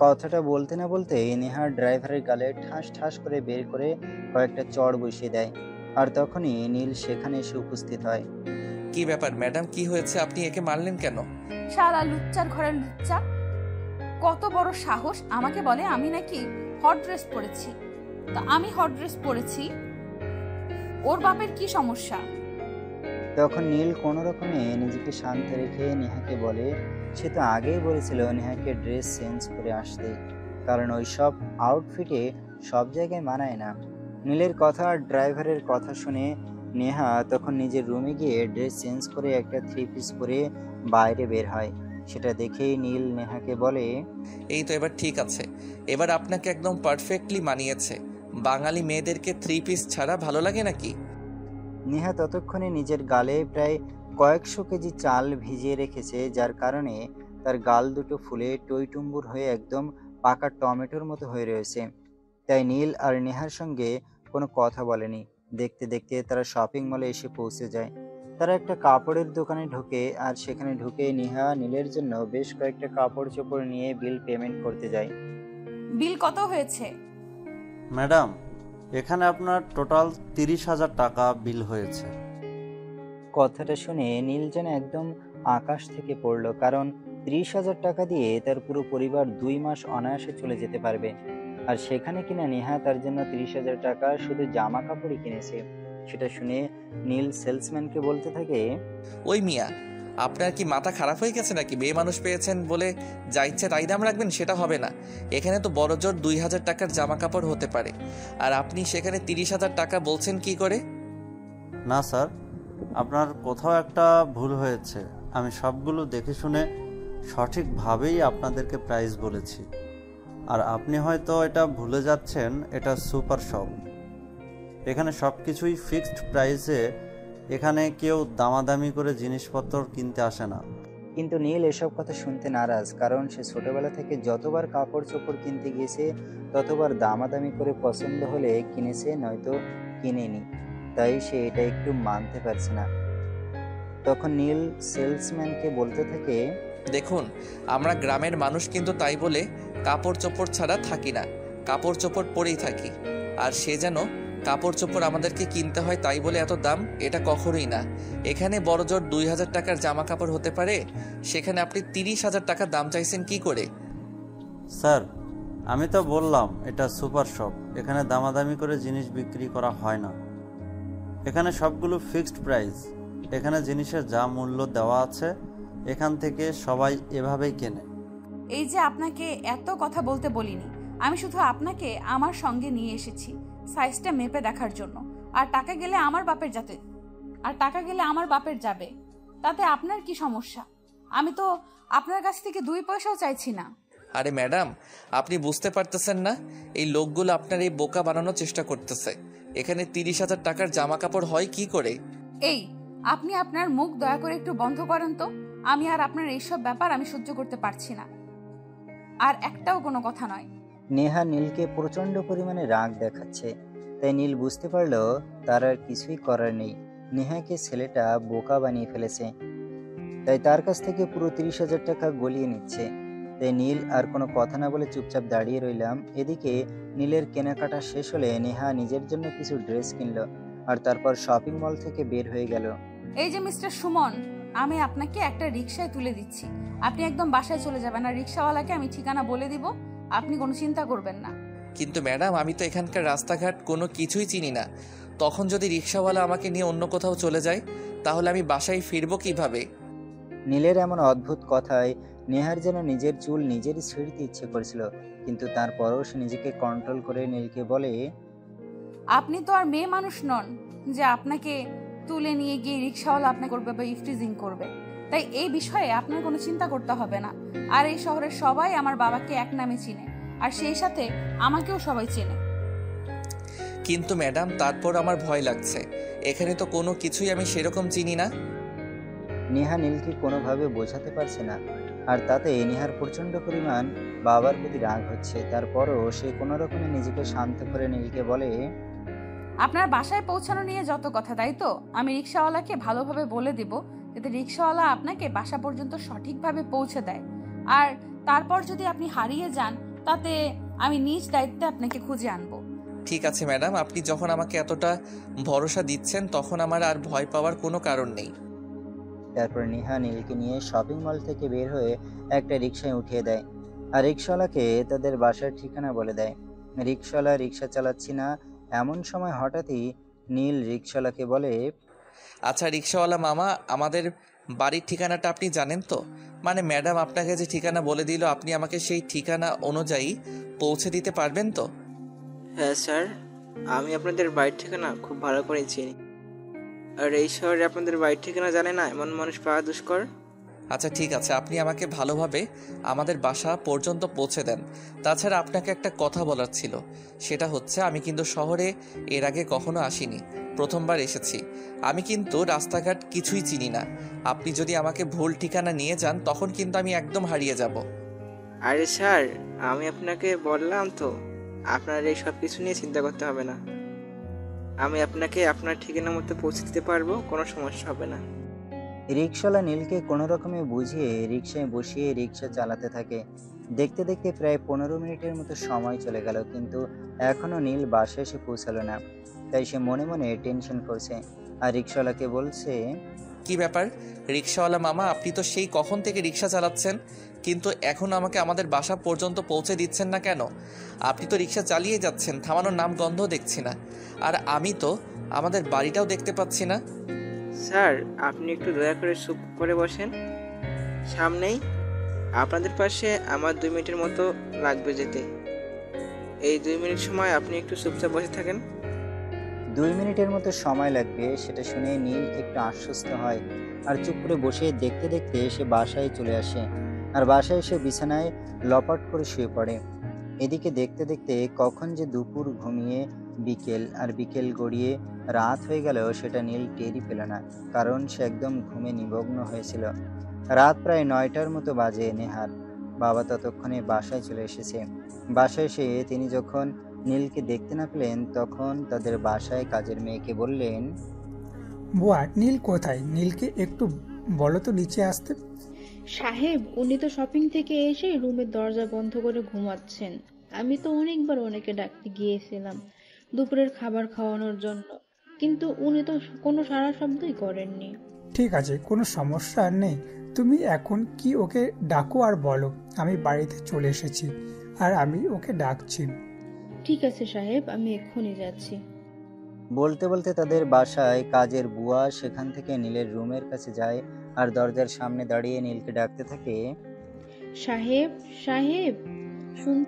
কথাটা বলতে না বলতে নেহা ড্রাইভারের গালে ঠাস ঠাস করে বের করে কয়েকটা চড় বসিয়ে দেয়। আর তখনই নীল সেখানে এসে উপস্থিত হয়। কি ব্যাপার ম্যাডাম, কি হয়েছে? আপনি একে মারলেন কেন? শালা লুচ্চার ঘরের লুচ্চা, কত বড় সাহস আমাকে বলে আমি নাকি হট ড্রেস পরেছি। তা আমি হট ড্রেস পরেছি, ওর বাপের কি সমস্যা? তখন নীল কোনো রকমে নিজেকে শান্ত রেখে নেহাকে বলে, সে তো আগেই বলেছিল নেহাকে ড্রেস চেঞ্জ করে আসতে, কারণ ওই সব আউটফিটে সব জায়গায় মানায় না। নীলের কথা আর ড্রাইভারের কথা শুনে নেহা তখন নিজের রুমে গিয়ে ড্রেস চেঞ্জ করে একটা 3 পিস পরে বাইরে বের হয়। সেটা দেখেই নীল নেহাকে বলে, এই তো এবার ঠিক আছে, এবার আপনাকে একদম পারফেক্টলি মানিয়েছে। বাঙালি মেয়েদেরকে 3 পিস ছাড়া ভালো লাগে নাকি? নেহা ততক্ষণে নিজের গালে প্রায় কয়েকশো কেজি চাল ভিজিয়ে রেখেছে, যার কারণে তার গাল দুটো ফুলে টইটুম্বুর হয়ে একদম পাকা টমেটোর মতো হয়ে রয়েছে। তাই নীল আর নেহার সঙ্গে কোনো কথা বলেনি। দেখতে দেখতে তারা শপিং মলে এসে পৌঁছে যায়। তারা একটা কাপড়ের দোকানে ঢোকে আর সেখানে ঢুকে নেহা নীলের জন্য বেশ কয়েকটা কাপড় চোপড় নিয়ে বিল পেমেন্ট করতে যায়। বিল কত হয়েছে? ম্যাডাম, এখানে আপনার টোটাল 30,000 টাকা বিল হয়েছে। কথাটা শুনে নীল যেন একদম আকাশ থেকে পড়লো, কারণ 30,000 টাকা দিয়ে তার পুরো পরিবার 2 মাস অনায়াসে চলে যেতে পারবে। আর সেখানে কিনা নেহা তার জন্য 30,000 টাকা শুধু জামা কাপড়ই কিনেছে। সেটা শুনে নীল সেলসম্যানকে বলতে থাকে, ওই মিয়া, আপনার কি মাথা খারাপ হয়ে গেছে নাকি? মেয়ে মানুষ পেয়েছেন বলে যা ইচ্ছে তাই দাম রাখবেন? সেটা হবে না। এখানে তো বড় জোর 2,000 টাকার জামা কাপড় হতে পারে, আর আপনি সেখানে 30,000 টাকা বলছেন কি করে? না স্যার, আপনার কোথাও একটা ভুল হয়েছে। আমি সবগুলো দেখে শুনে সঠিকভাবেই আপনাদেরকে প্রাইস বলেছি। আর আপনি হয়তো এটা ভুলে যাচ্ছেন, এটা সুপার শপ। এখানে সব কিছুই ফিক্সড প্রাইসে। এখানে কেউ দামাদামি করে জিনিসপত্র কিনতে আসে না। কিন্তু নীল এসব কথা শুনতে নারাজ, কারণ সে ছোটবেলা থেকে যতবার কাপড় চোপড় কিনতে গিয়েছে ততবার দামাদামি করে পছন্দ হলে কিনেছে, নয়তো কিনেনি। তাই সে এটা একটু মানতে পারছে না। তখন নীল সেলসম্যানকে বলতে থাকে, দেখুন, আমরা গ্রামের মানুষ, কিন্তু তাই বলে কাপড় চোপড় ছাড়া থাকি না, কাপড় চোপড় পরেই থাকি। আর সে যেন কাপড় চোপড় আমাদেরকে কিনতে হয় তাই বলে এত দাম, এটা কখনোই না। এখানে বড় জোর 2,000 টাকার জামা কাপড় হতে পারে, সেখানে আপনি 30,000 টাকার দাম চাইছেন কি করে? স্যার, আমি তো বললাম এটা সুপার শপ। এখানে দামাদামি করে জিনিস বিক্রি করা হয় না। এখানে সবগুলো ফিক্সড প্রাইস। এখানে জিনিসের যা মূল্য দেওয়া আছে এখান থেকে সবাই এভাবেই কেনে। এই যে আপনাকে এত কথা বলতে বলিনি, আমি শুধু আপনাকে আমার সঙ্গে নিয়ে এসেছি সাইজটা মেপে দেখার জন্য। আর টাকা গেলে আমার বাপের যাবে, তাতে আপনার কি সমস্যা? আমি তো আপনার কাছ থেকে 2 পয়সাও চাইছি না। আরে ম্যাডাম, আপনি বুঝতে পারতেছেন না? এই লোকগুলো আপনার এই বোকা বানানোর চেষ্টা করতেছে। এখানে 30,000 টাকার জামা কাপড় হয় কি করে? এই, আপনি আপনার মুখ দয়া করে একটু বন্ধ করেন তো। আমি আর আপনার এইসব ব্যাপার আমি সহ্য করতে পারছি না। আর একটাও কোনো কথা নয়। নেহা নীলকে প্রচন্ড পরিমাণে রাগ দেখাচ্ছে। তাই নীল বুঝতে পারলো তার আর কিছুই করার নেই। নেহাকে ছেলেটা বোকা বানিয়ে ফেলেছে, তাই তার কাছ থেকে পুরো 30,000 টাকা গলিয়ে নিচ্ছে। তাই নীল আর কোনো কথা না বলে চুপচাপ দাঁড়িয়ে রইলাম। এদিকে নীলের কেনাকাটা শেষ হলে নেহা নিজের জন্য কিছু ড্রেস কিনলো আর তারপর শপিং মল থেকে বের হয়ে গেল। এই যে মিস্টার সুমন, আমি আপনাকে একটা রিকশায় তুলে দিচ্ছি। আপনি একদম বাসায় চলে যাবেন, আর রিকশাওয়ালাকে আমি ঠিকানা বলে দিব। আপনি কোনো চিন্তা করবেন না। কিন্তু ম্যাডাম, আমি তো এখানকার রাস্তাঘাট কোনো কিছুই চিনি না। তখন যদি রিক্সাওয়ালা আমাকে নিয়ে অন্য কোথাও চলে যায়, তাহলে আমি বাসায় ফিরবো কিভাবে? নীলের এমন অদ্ভুত কথায় নেহার যেন নিজের চুল নিজেরই ছিঁড়তে ইচ্ছে করেছিল, কিন্তু তারপরও সে নিজেকে কন্ট্রোল করে নীলকে বলে, আপনি তো আর মেয়ে মানুষ নন যে আপনাকে তুলে নিয়ে গিয়ে রিকশাওয়ালা আপনাকে করবে বা ইফটিজিং করবে। তাই এই বিষয়ে আপনার কোনো চিন্তা করতে হবে না। আর এই শহরের সবাই আমার বাবাকে এক নামে চিনে, আর সেই সাথে আমাকেও সবাই চেনে। কিন্তু ম্যাডাম, তারপর আমার ভয় লাগছে। এখানে তো কোনো কিছুই আমি সেরকম চিনি না। নেহা নীলকে কোনোভাবে বোঝাতে পারছে না, আর তাতে নেহার প্রচন্ড পরিমাণ বাবার প্রতি রাগ হচ্ছে। তারপরও সে কোনো রকমে নিজেকে শান্ত করে নীলকে বলে, আপনার বাসায় পৌঁছানো নিয়ে যত কথা, তাই তো? আমি রিকশাওয়ালাকে ভালোভাবে বলে দিব যাতে রিকশাওয়ালা আপনাকে বাসা পর্যন্ত সঠিকভাবে পৌঁছে দেয়। আর তারপর যদি আপনি হারিয়ে যান, তাতে আমি নিজ দায়িত্বে আপনাকে খুঁজে আনবো। ঠিক আছে ম্যাডাম, আপনি যখন আমাকে এতটা ভরসা দিচ্ছেন, তখন আমার আর ভয় পাওয়ার কোনো কারণ নেই। তারপর নেহা নীলকে নিয়ে শপিং মল থেকে বের হয়ে একটা রিকশায় উঠিয়ে দেয় আর রিকশাওয়ালাকে তাদের বাসার ঠিকানা বলে দেয়। রিকশাওয়ালা রিকশা চালাচ্ছি না এমন সময় হঠাৎই নীল রিকশাওয়ালাকে বলে, আচ্ছা রিক্সাওয়ালা মামা, আমাদের বাড়ির ঠিকানাটা আপনি জানেন তো? মানে ম্যাডাম আপনাকে যে ঠিকানা বলে দিল, আপনি আমাকে সেই ঠিকানা অনুযায়ী পৌঁছে দিতে পারবেন তো? হ্যাঁ স্যার, আমি আপনাদের বাড়ির ঠিকানা খুব ভালো করে চিনি। আর এই শহরে আপনাদের বাড়ির ঠিকানা জানে না এমন মানুষ পাওয়া দুষ্কর। আচ্ছা ঠিক আছে, আপনি আমাকে ভালোভাবে আমাদের বাসা পর্যন্ত পৌঁছে দেন। তাছাড়া আপনাকে একটা কথা বলার ছিল। সেটা হচ্ছে, আমি কিন্তু শহরে এর আগে কখনো আসিনি, প্রথমবার এসেছি। আমি কিন্তু রাস্তাঘাট কিছুই চিনি না। আপনি যদি আমাকে ভুল ঠিকানা নিয়ে যান, তখন কিন্তু আমি একদম হারিয়ে যাব। আরে স্যার, আমি আপনাকে বললাম তো, আপনার এই সব কিছু নিয়ে চিন্তা করতে হবে না। আমি আপনাকে আপনার ঠিকানা মতো পৌঁছে দিতে পারবো, কোনো সমস্যা হবে না। রিকশাওয়ালা নীলকে কোনো রকমে বুঝিয়ে রিকশায় বসিয়ে রিকশা চালাতে থাকে। দেখতে দেখতে প্রায় 15 মিনিটের মতো সময় চলে গেল, কিন্তু এখনো নীল বাসায় এসে পৌঁছালো না। তাই সে মনে মনে টেনশন করছে আর রিকশাওয়ালাকে বলছে, কি ব্যাপার রিক্সাওয়ালা মামা, আপনি তো সেই কখন থেকে রিক্সা চালাচ্ছেন, কিন্তু এখন আমাকে আমাদের বাসা পর্যন্ত পৌঁছে দিচ্ছেন না কেন? আপনি তো রিক্সা চালিয়ে যাচ্ছেন, থামানোর নাম গন্ধ দেখছি না। আর আমি তো আমাদের বাড়িটাও দেখতে পাচ্ছি না। স্যার, আপনি একটু দয়া করে চুপ করে বসেন। সামনেই আপনাদের পাশে আমার 2 মিনিটের মতো লাগবে যেতে। এই 2 মিনিট সময় আপনি একটু চুপচাপ বসে থাকেন। 2 মিনিটের মতো সময় লাগবে, সেটা শুনে নীল একটু আশ্বস্ত হয় আর চুপ করে বসে দেখতে দেখতে সে বাসায় চলে আসে আর বাসায় এসে বিছানায় লপাট করে শুয়ে পড়ে। এদিকে দেখতে দেখতে কখন যে দুপুর ঘুমিয়ে বিকেল আর বিকেল গড়িয়ে রাত হয়ে গেল সেটা নীল টেরই পেল না, কারণ সে একদম ঘুমে নিমগ্ন হয়েছিল। রাত প্রায় 9টার মতো বাজে। নেহার বাবা ততক্ষণে বাসায় চলে এসেছে। বাসায় এসে তিনি যখন নীলকে দেখতে না পেলেন, তখন তাদের বাসায় কাজের মেয়েকে বললেন, বুয়া, নীল কোথায়? নীলকে একটু বলো তো নিচে আসতে। সাহেব, উনি তো শপিং থেকে এসে রুমের দরজা বন্ধ করে ঘুমাচ্ছেন। আমি তো অনেকবার ওনাকে ডাকতে গিয়েছিলাম দুপুরের খাবার খাওয়ানোর জন্য, কিন্তু উনি তো কোনো সাড়া শব্দই করেননি। ঠিক আছে, কোনো সমস্যা নেই। তুমি এখন কি ওকে ডাকো আর বলো আমি বাড়িতে চলে এসেছি আর আমি ওকে ডাকছি। ঠিক আছে সাহেব, আমি এক্ষুনি যাচ্ছি। বলতে বলতে তাদের বাসায় কাজের বুয়া সেখান থেকে নীলের রুমের কাছে যায় আর দরজার সামনে দাঁড়িয়ে নীলকে ডাকতে থাকে। সাহেব, সাহেব, শুন।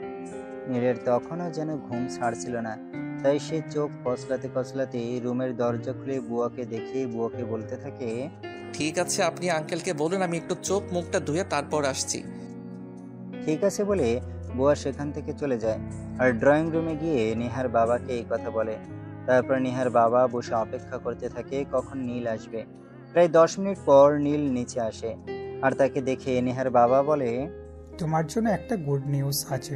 নীলের তখনও যেন ঘুম ছাড়ছিল না, তাই সে চোখ কচলাতে কচলাতে রুমের দরজা খুলে বুয়াকে দেখে বুয়াকে বলতে থাকে, ঠিক আছে, আপনি আঙ্কেলকে বলুন, আমি একটু চোখ মুখটা ধুয়ে তারপর আসছি। ঠিক আছে বলে বুয়া সেখান থেকে চলে যায় আর ড্রয়িং রুমে গিয়ে নেহার বাবাকে এই কথা বলে। তারপর নেহার বাবা বসে অপেক্ষা করতে থাকে কখন নীল আসবে। প্রায় 10 মিনিট পর নীল নিচে আসে আর তাকে দেখে নেহার বাবা বলে, তোমার জন্য একটা গুড নিউজ আছে।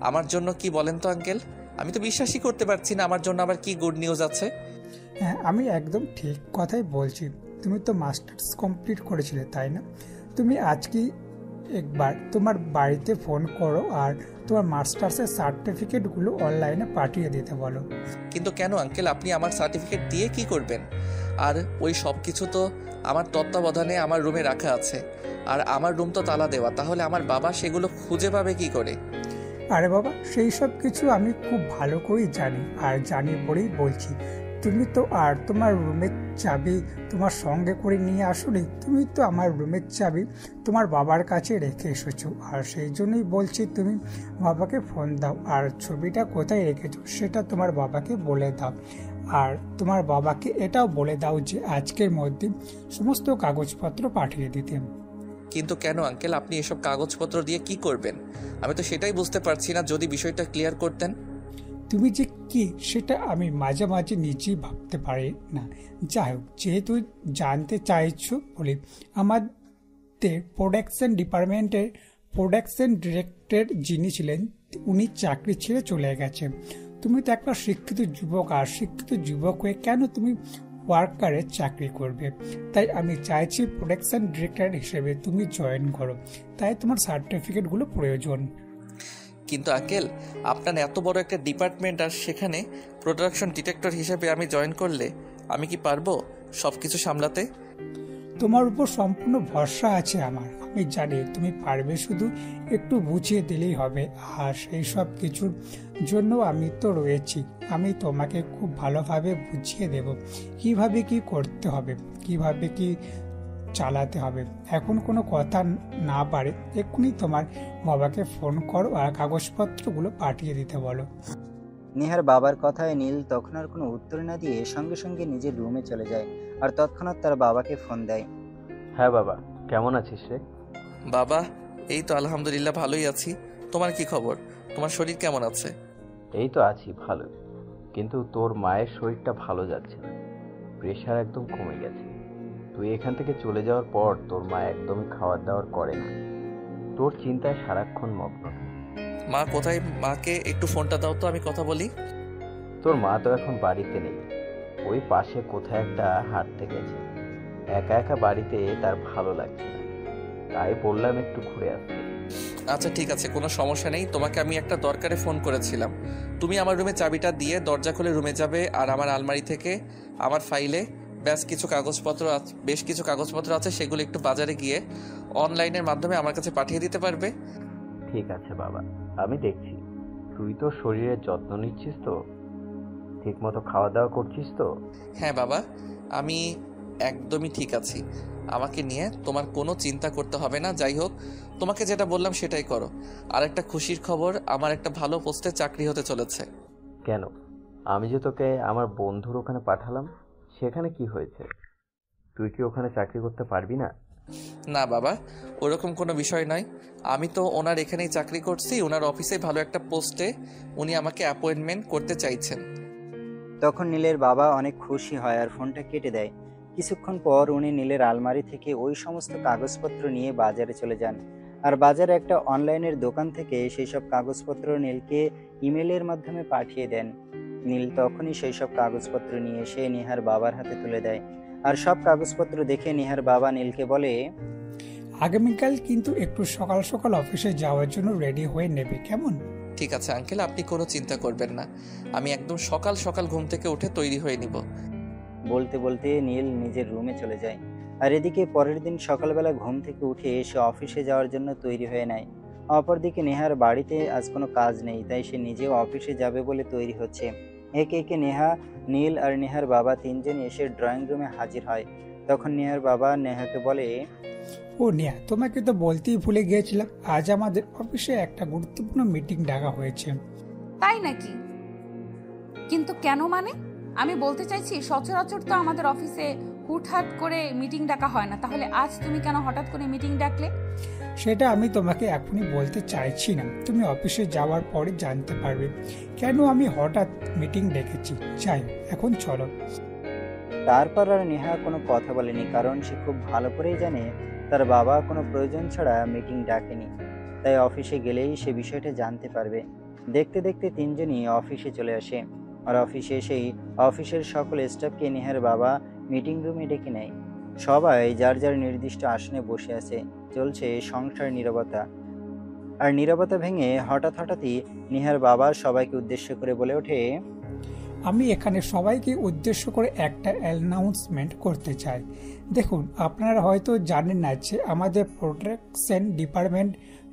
আমার জন্য কি বলেন তো আঙ্কেল? আমি তো বিশ্বাসই করতে পারছি না, আমার জন্য আবার কি গুড নিউজ আছে? হ্যাঁ, আমি একদম ঠিক কথাই বলছি। তুমি তো মাস্টার্স কমপ্লিট করেছিলে, তাই না? তুমি আজকেই একবার তোমার বাড়িতে ফোন করো আর তোমার মাস্টার্সের সার্টিফিকেটগুলো অনলাইনে পাঠিয়ে দিতে বলো। কিন্তু কেন আঙ্কেল, আপনি আমার সার্টিফিকেট দিয়ে কি করবেন? আর ওই সব কিছু তো আমার তত্ত্বাবধানে আমার রুমে রাখা আছে, আর আমার রুম তো তালা দেওয়া, তাহলে আমার বাবা সেগুলো খুঁজে পাবে কি করে? আরে বাবা, সেই সব কিছু আমি খুব ভালো করেই জানি, আর জানি বলেই বলছি। তুমি তো আর তোমার রুমের চাবি তোমার সঙ্গে করে নিয়ে আসোনি, তুমি তো আমার রুমের চাবি তোমার বাবার কাছে রেখে এসেছো, আর সেই জন্যই বলছি তুমি বাবাকে ফোন দাও, আর ছবিটা কোথায় রেখেছো সেটা তোমার বাবাকে বলে দাও, আর তোমার বাবাকে এটাও বলে দাও যে আজকের মধ্যে সমস্ত কাগজপত্র পাঠিয়ে দিতে। কিন্তু কেন আঙ্কেল, আপনি এসব কাগজপত্র দিয়ে কি করবেন? আমি তো সেটাই বুঝতে পারছি না, যদি বিষয়টা ক্লিয়ার করতেন। তুমি যে কি সেটা আমি মাঝে মাঝে নিজেই ভাবতে পারি না। যাই হোক, যেহেতু জানতে চাইছো বলে, আমাদের প্রোডাকশন ডিপার্টমেন্টের প্রোডাকশন ডিরেক্টর যিনি ছিলেন উনি চাকরি ছেড়ে চলে গেছেন। তুমি তো একটা শিক্ষিত যুবক, আর শিক্ষিত যুবক হয়ে কেন তুমি ওয়ার্কারে চাকরি করবে? তাই আমি চাইছি প্রোডাকশন ডিরেক্টর হিসেবে তুমি জয়েন করো, তাই তোমার সার্টিফিকেটগুলো প্রয়োজন। কিন্তু আঙ্কেল, আপনার এত বড় একটা ডিপার্টমেন্ট, আর সেখানে প্রোডাকশন ডিরেক্টর হিসেবে আমি জয়েন করলে আমি কি পারবো সব কিছু সামলাতে? তোমার উপর সম্পূর্ণ ভরসা আছে আমার, আমি জানি তুমি পারবে, শুধু একটু বুঝিয়ে দিলেই হবে। আর সেই সব কিছুর জন্য আমি তো রয়েছি, আমি তোমাকে খুব ভালোভাবে বুঝিয়ে দেব কিভাবে কি করতে হবে, কিভাবে কি চালাতে হবে। এখন কোনো কথা না পারে এক্ষুনি তোমার বাবাকে ফোন করো আর কাগজপত্রগুলো পাঠিয়ে দিতে বলো। নেহার বাবার কথায় নীল তখন আর কোনো উত্তর না দিয়ে সঙ্গে সঙ্গে নিজের রুমে চলে যায় আর তৎক্ষণাৎ তার বাবাকে ফোন দেয়। হ্যাঁ বাবা, কেমন আছিস রে? বাবা, এই তো আলহামদুলিল্লাহ ভালোই আছি। তোমার কি খবর? তোমার শরীর কেমন আছে? এই তো আছি ভালো, কিন্তু তোর মায়ের শরীরটা ভালো যাচ্ছে না, প্রেশার একদম কমে গেছে। তুই এখান থেকে চলে যাওয়ার পর তোর মা একদমই খাওয়ার দাওয়ার করে না, তোর চিন্তায় সারাক্ষণ মগ্ন। মা কোথায়? মাকে একটু ফোনটা দাও তো, আমি কথা বলি। তোর মা তো এখন বাড়িতে নেই, ওই পাশে কোথায় একটা হাঁটতে গেছে। একা একা বাড়িতে তার ভালো লাগছে না, তাই বললাম একটু ঘুরে আসতে। আচ্ছা ঠিক আছে, কোনো সমস্যা নেই। তোমাকে আমি একটা দরকারে ফোন করেছিলাম। তুমি আমার রুমে চাবিটা দিয়ে দরজা খুলে রুমে যাবে, আর আমার আলমারি থেকে আমার ফাইলে বেশ কিছু কাগজপত্র আছে, সেগুলো একটু বাজারে গিয়ে অনলাইনের মাধ্যমে আমার কাছে পাঠিয়ে দিতে পারবে? ঠিক আছে বাবা, আমি দেখছি। তুই তো শরীরের যত্ন নিচ্ছিস তো? ঠিক মতো খাওয়া দাওয়া করছিস তো? হ্যাঁ বাবা, আমি একদমই ঠিক আছি। আমাকে নিয়ে তোমার কোনো চিন্তা করতে হবে না। যাই হোক, তোমাকে যেটা বললাম সেটাই করো। আর একটা খুশির খবর, আমার একটা ভালো পোস্টে চাকরি হতে চলেছে। কেন? আমি যে তোকে আমার বন্ধুর ওখানে পাঠালাম, সেখানে কি হয়েছে? তুই কি ওখানে চাকরি করতে পারবি না? না বাবা, ওরকম কোনো বিষয় নয়। আমি তো ওনার এখানেই চাকরি করছি, ওনার অফিসে ভালো একটা পোস্টে উনি আমাকে অ্যাপয়েন্টমেন্ট করতে চাইছেন। তখন নীলের বাবা অনেক খুশি হয় আর ফোনটা কেটে দেয়। কিছুক্ষণ পর উনি নীলের আলমারি থেকে ওই সমস্ত কাগজপত্র নিয়ে বাজারে চলে যান, আর বাজারে একটা অনলাইনের দোকান থেকে সেই সব কাগজপত্র নীলকে ইমেলের মাধ্যমে পাঠিয়ে দেন। নীল তখনই সেই সব কাগজপত্র নিয়ে এসে নেহার বাবার হাতে তুলে দেয়, আর সব কাগজপত্র দেখে নেহার বাবা নীলকে বলে, আগামীকাল কিন্তু একটু সকাল সকাল অফিসে যাওয়ার জন্য রেডি হয়ে নেবে, কেমন? ঠিক আছে আঙ্কেল, আপনি কোনো চিন্তা করবেন না, আমি একদম সকাল সকাল ঘুম থেকে উঠে তৈরি হয়ে নিব। বলতে বলতে নীল নিজের রুমে চলে যায়। আর এদিকে পরের দিন সকালবেলা ঘুম থেকে উঠে এসে অফিসে যাওয়ার জন্য তৈরি হয়ে নেয়। অপরদিকে নেহার বাড়িতে আজ কোনো কাজ নেই, তাই সে নিজেও অফিসে যাবে বলে তৈরি হচ্ছে। একে একে নেহা, নীল আর নেহার বাবা তিনজন এসে ড্রয়িং রুমে হাজির হয়। তখন নেহার বাবা নেহাকে বলে, ও নেহা, তোমাকে তো বলতেই ভুলে গিয়েছিলাম, আজ আমাদের অফিসে একটা গুরুত্বপূর্ণ মিটিং ডাকা হয়েছে। তাই নাকি? কিন্তু কেন মানে? আমি বলতে চাইছি সচরাচর তো আমাদের অফিসে হুটহাট করে মিটিং ডাকা হয় না, তাহলে আজ তুমি কেন হঠাৎ করে মিটিং ডাকলে? সেটা আমি তোমাকে এখনই বলতে চাইছি না, তুমি অফিসে যাওয়ার পরে জানতে পারবে কেন আমি হঠাৎ মিটিং ডেকেছি। যাই, এখন চলো। তারপর আর নেহা কোনো কথা বলেনি, কারণ সে খুব ভালো করেই জানে তার বাবা কোনো প্রয়োজন ছাড়া মিটিং ডাকেনি, তাই অফিসে গেলেই সে বিষয়টা জানতে পারবে। দেখতে দেখতে তিনজনই অফিসে চলে আসে, আর অফিসে এসেই অফিসের সকল স্টাফকে নেহার বাবা মিটিং রুমে ডেকে নেয়। সবাই যার যার নির্দিষ্ট আসনে বসে আছে, চলছে সংসার নীরবতা। আর নীরবতা ভেঙে হঠাৎই নিহার বাবা সবাইকে উদ্দেশ্য করে বলে ওঠে, আমি এখানে সবাইকে উদ্দেশ্য করে একটা অ্যানাউন্সমেন্ট করতে চাই। দেখুন, আপনারা হয়তো জানেন না যে আমাদের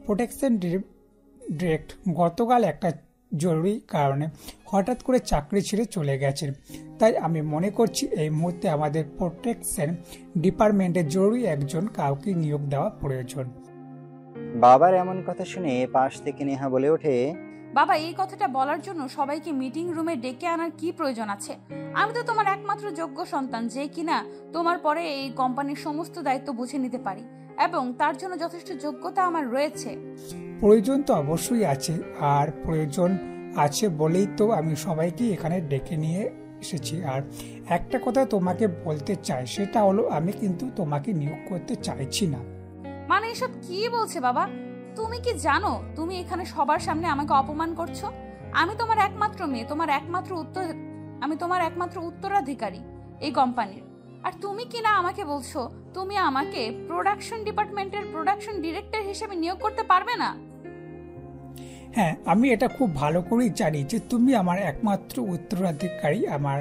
প্রোটেকশন ডিরেক্ট গতকাল একটা জরুরি কারণে হঠাৎ করে চাকরি ছেড়ে চলে গেছেন। তাই আমি মনে করছি এই মুহূর্তে আমাদের প্রোটেকশন ডিপার্টমেন্টে জরুরি একজন কাউকে নিয়োগ দেওয়া প্রয়োজন। বাবার এমন কথা শুনে পাশ থেকে নেহা বলে ওঠে, বাবা, এই কথাটা বলার জন্য সবাইকে মিটিং রুমে ডেকে আনার কি প্রয়োজন আছে? আমি তো তোমার একমাত্র যোগ্য সন্তান, যে কিনা তোমার পরে এই কোম্পানির সমস্ত দায়িত্ব বুঝে নিতে পারি, এবং তার জন্য যথেষ্ট যোগ্যতা আমার রয়েছে। প্রয়োজন তো অবশ্যই আছে, আর প্রয়োজন আছে বলেই তো আমি সবাইকে এখানে ডেকে নিয়ে এসেছি। আর একটা কথা তোমাকে বলতে চাই, সেটা হলো আমি কিন্তু তোমাকে নিয়োগ করতে চাইছি না। মানে এসব কি বলছে বাবা? তুমি কি জানো তুমি এখানে সবার সামনে আমাকে অপমান করছো? আমি তোমার একমাত্র মেয়ে, আমি তোমার একমাত্র উত্তরাধিকারী এই কোম্পানির, আর তুমি কি না আমাকে বলছো তুমি আমাকে প্রোডাকশন ডিপার্টমেন্টের প্রোডাকশন ডিরেক্টর হিসেবে নিয়োগ করতে পারবে না? হ্যাঁ, আমি এটা খুব ভালো করেই জানি যে তুমি আমার একমাত্র উত্তরাধিকারী। আমার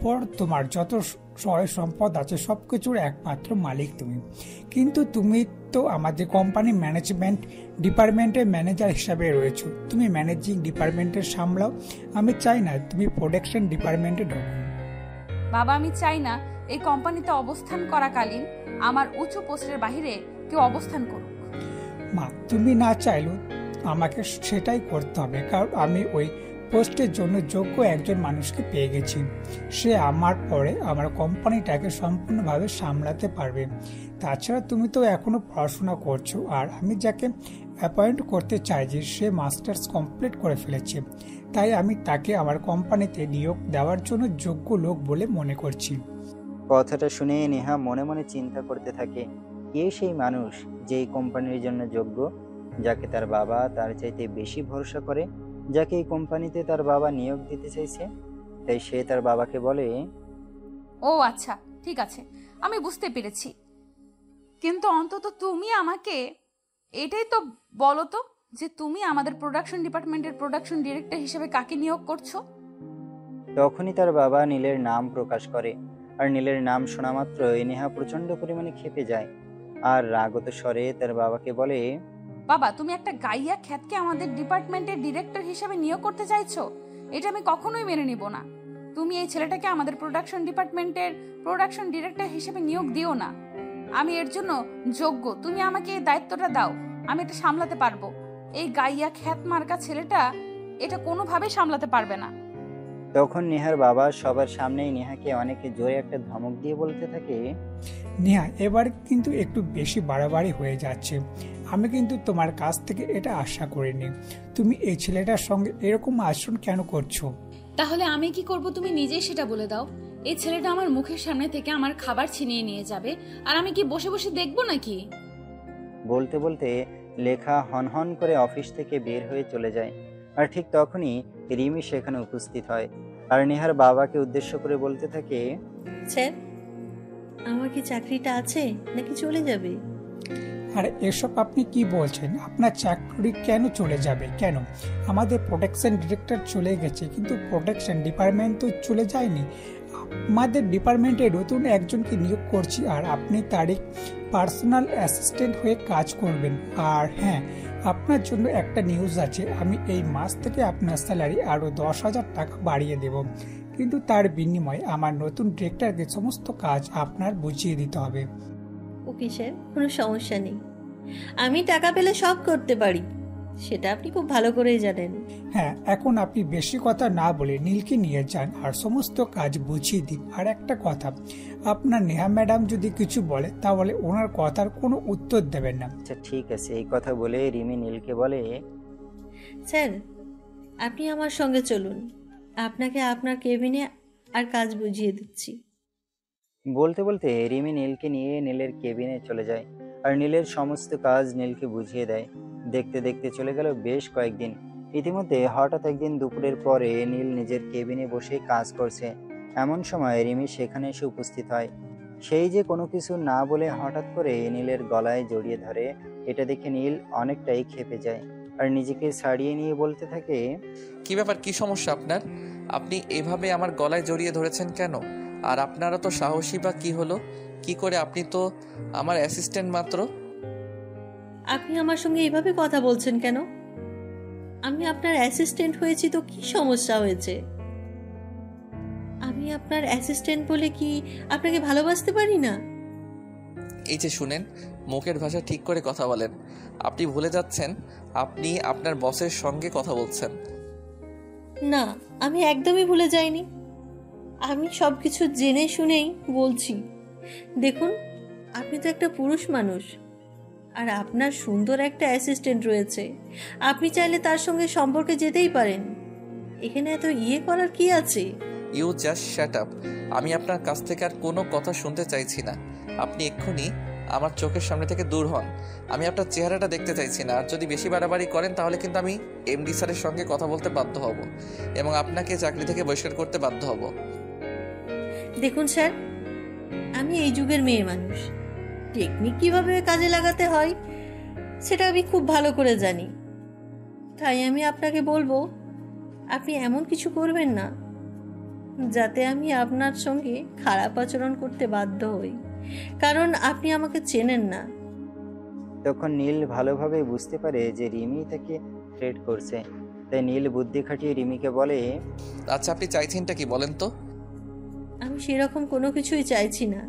পর তোমার যত সয় সম্পদ আছে সবকিছুর একমাত্র মালিক তুমি। কিন্তু তুমি তো আমাদের কোম্পানি ম্যানেজমেন্ট ডিপার্টমেন্টের ম্যানেজার হিসাবে রয়েছো, তুমি ম্যানেজিং ডিপার্টমেন্টের সামলাও। আমি চাই না তুমি প্রোডাকশন ডিপার্টমেন্টে ঢোকো। বাবা, আমি চাই না এই কোম্পানিতে অবস্থান করাকালীন আমার উঁচু পোস্টের বাইরে কেউ অবস্থান করুক। মা, তুমি না চাইলেও আমাকে সেটাই করতে হবে, কারণ আমি ওই পোস্টের জন্য যোগ্য একজন মানুষকে পেয়ে গেছি। সে আমার পরে আমার কোম্পানিটাকে সম্পূর্ণভাবে সামলাতে পারবে। তাছাড়া তুমি তো এখনো পড়াশোনা করছো, আর আমি যাকে অ্যাপয়েন্ট করতে চাই যে সে মাস্টার্স কমপ্লিট করে ফেলেছে, তাই আমি তাকে আমার কোম্পানিতে নিয়োগ দেওয়ার জন্য যোগ্য লোক বলে মনে করছি। কথাটা শুনে নেহা মনে মনে চিন্তা করতে থাকে, কে সেই মানুষ যে এই কোম্পানির জন্য যোগ্য, যাকে তার বাবা তার চাইতে বেশি ভরসা করে, যাকে এই কোম্পানিতে তার বাবা নিয়োগ দিতে চাইছে। তাই সে তার বাবাকে বলে, ও আচ্ছা, ঠিক আছে, আমি বুঝতে পেরেছি। কিন্তু অন্তত তুমি আমাকে এটাই তো বলো তো যে তুমি আমাদের প্রোডাকশন ডিপার্টমেন্টের প্রোডাকশন ডিরেক্টর হিসেবে কাকে নিয়োগ করছো? তখনই তার বাবা নীলের নাম প্রকাশ করে। আর নীলের নাম শোনা মাত্র নেহা প্রচন্ড পরিমাণে ক্ষেপে যায়, আর রাগত স্বরে তার বাবাকে বলে, বাবা, তুমি একটা গাইয়া খ্যাতকে আমাদের ডিপার্টমেন্টের ডিরেক্টর হিসেবে নিয়োগ করতে চাইছো? এটা আমি কখনোই মেনে নিব না। তুমি এই ছেলেটাকে আমাদের প্রোডাকশন ডিপার্টমেন্টের প্রোডাকশন ডিরেক্টর হিসেবে নিয়োগ দিও না। আমি এর জন্য যোগ্য, তুমি আমাকে এই দায়িত্বটা দাও, আমি এটা সামলাতে পারবো। এই গাইয়া খ্যাত মার্কা ছেলেটা এটা কোনোভাবেই সামলাতে পারবে না। তখন নেহার বাবা সবার সামনেই নেহাকে অনেকে জোরে একটা ধমক দিয়ে বলতে থাকে, নেহা, এবার কিন্তু একটু বেশি বাড়াবাড়ি হয়ে যাচ্ছে। আমি কিন্তু তোমার কাছ থেকে এটা আশা করিনি। তুমি এই ছেলেটার সঙ্গে এরকম আচরণ কেন করছো? তাহলে আমি কি করব তুমি নিজেই সেটা বলে দাও। এই ছেলেটা আমার মুখের সামনে থেকে আমার খাবার ছিনিয়ে নিয়ে যাবে, আর আমি কি বসে বসে দেখবো নাকি? বলতে বলতে লেখা হনহন করে অফিস থেকে বের হয়ে চলে যায়। আর ঠিক তখনই রিমি সেখানে উপস্থিত হয়, আর নেহার বাবাকে উদ্দেশ্য করে বলতে থাকে, স্যার, আমার কি চাকরিটা আছে নাকি চলে যাবে? আর এসব আপনি কি বলছেন? আপনার চাকরি কেন চলে যাবে? কেন? আমাদের প্রোটেকশন ডিরেক্টর চলে গেছে, কিন্তু প্রোটেকশন ডিপার্টমেন্ট তো চলে যায়নি। আমাদের ডিপার্টমেন্টে নতুন একজনকে নিয়োগ করছি, আর আপনি তারই পার্সোনাল অ্যাসিস্ট্যান্ট হয়ে কাজ করবেন। আর হ্যাঁ, আপনার জন্য একটা নিউজ আছে, আমি এই মাস থেকে আপনার স্যালারি আরও 10,000 টাকা বাড়িয়ে দেব, কিন্তু তার বিনিময়ে আমার নতুন ডিরেক্টরকে সমস্ত কাজ আপনার বুঝিয়ে দিতে হবে। ওকে স্যার, কোনো সমস্যা নেই, আমি টাকা পেলে সব করতে পারি, সেটা আপনি খুব ভালো করেই জানেন। হ্যাঁ, এখন আপনি বেশি কথা না বলে নীলকে নিয়ে যান আর সমস্ত কাজ বুঝিয়ে দিন। আর একটা কথা, আপনার নেহা ম্যাডাম যদি কিছু বলে তাহলে ওনার কথার কোনো উত্তর দেবেন না। আচ্ছা ঠিক আছে। এই কথা বলে রিমি নীলকে বলে, স্যার, আপনি আমার সঙ্গে চলুন, আপনাকে আপনার কেবিনে আর কাজ বুঝিয়ে দিচ্ছি। বলতে বলতে রিমি নীলকে নিয়ে নীলের কেবিনে চলে যায়, আর নীলের সমস্ত কাজ নীলকে বুঝিয়ে দেয়। দেখতে দেখতে চলে গেল বেশ কয়েকদিন। ইতিমধ্যে হঠাৎ একদিন দুপুরের পরে নীল নিজের কেবিনে বসে কাজ করছে। এমন সময় রিমি সেখানে এসে উপস্থিত হয়। সেই যে কোনো কিছু না বলে হঠাৎ করে নীলের গলায় জড়িয়ে ধরে, এটা দেখে নীল অনেকটাই ক্ষেপে যায় আর নিজেকে ছাড়িয়ে নিয়ে বলতে থাকে, কি ব্যাপার, কি সমস্যা আপনার? আপনি এভাবে আমার গলায় জড়িয়ে ধরেছেন কেন? আর আপনারা তো সাহসী বা কি হলো? কি করে? আপনি তো আমার অ্যাসিস্ট্যান্ট মাত্র। আপনি আমার সঙ্গে এইভাবে কথা বলছেন কেন? আমি আপনার অ্যাসিস্ট্যান্ট হয়েছি তো কি সমস্যা হয়েছে? আমি আপনার অ্যাসিস্ট্যান্ট বলে কি আপনাকে ভালোবাসতে পারি না? এই যে শুনেন, মুখের ভাষা ঠিক করে কথা বলেন। আপনি ভুলে যাচ্ছেন আপনি আপনার বসের সঙ্গে কথা বলছেন। না, আমি একদমই ভুলে যাইনি। আমি সবকিছু জেনে শুনেই বলছি। দেখুন, আপনি তো একটা পুরুষ মানুষ, আর আপনার সুন্দর একটা অ্যাসিস্ট্যান্ট রয়েছে। আপনি চাইলে তার সঙ্গে সম্পর্কে যেতেই পারেন। এখানে এত করার কি আছে? You just shut up. আমি আপনার কাছ থেকে আর কোনো কথা শুনতে চাইছি না। আপনি এক্ষুনি আমার চোখের সামনে থেকে দূর হন। আমি আপনার চেহারাটা দেখতে চাইছি না। আর যদি বেশি বাড়াবাড়ি করেন তাহলে কিন্তু আমি এমডি স্যারের সঙ্গে কথা বলতে বাধ্য হব এবং আপনাকে চাকরি থেকে বহিষ্কার করতে বাধ্য হব। দেখুন স্যার, আমি এই যুগের মেয়ে মানুষ। টেকনিক কিভাবে কাজে লাগাতে হয় সেটা আমি খুব ভালো করে জানি। তাই আমি আপনাকে বলবো, আপনি এমন কিছু করবেন না যাতে আমি আপনার সঙ্গে খারাপ আচরণ করতে বাধ্য হই, কারণ আপনি আমাকে চেনেন না। তখন নীল ভালোভাবে বুঝতে পারে যে রিমি তাকে থ্রেট করছে। তাই নীল বুদ্ধি খাটিয়ে রিমিকে বলে, আচ্ছা, আপনি চাইছেনটা কি বলেন তো? আমি সেরকম কোনো কিছুই চাইছি না।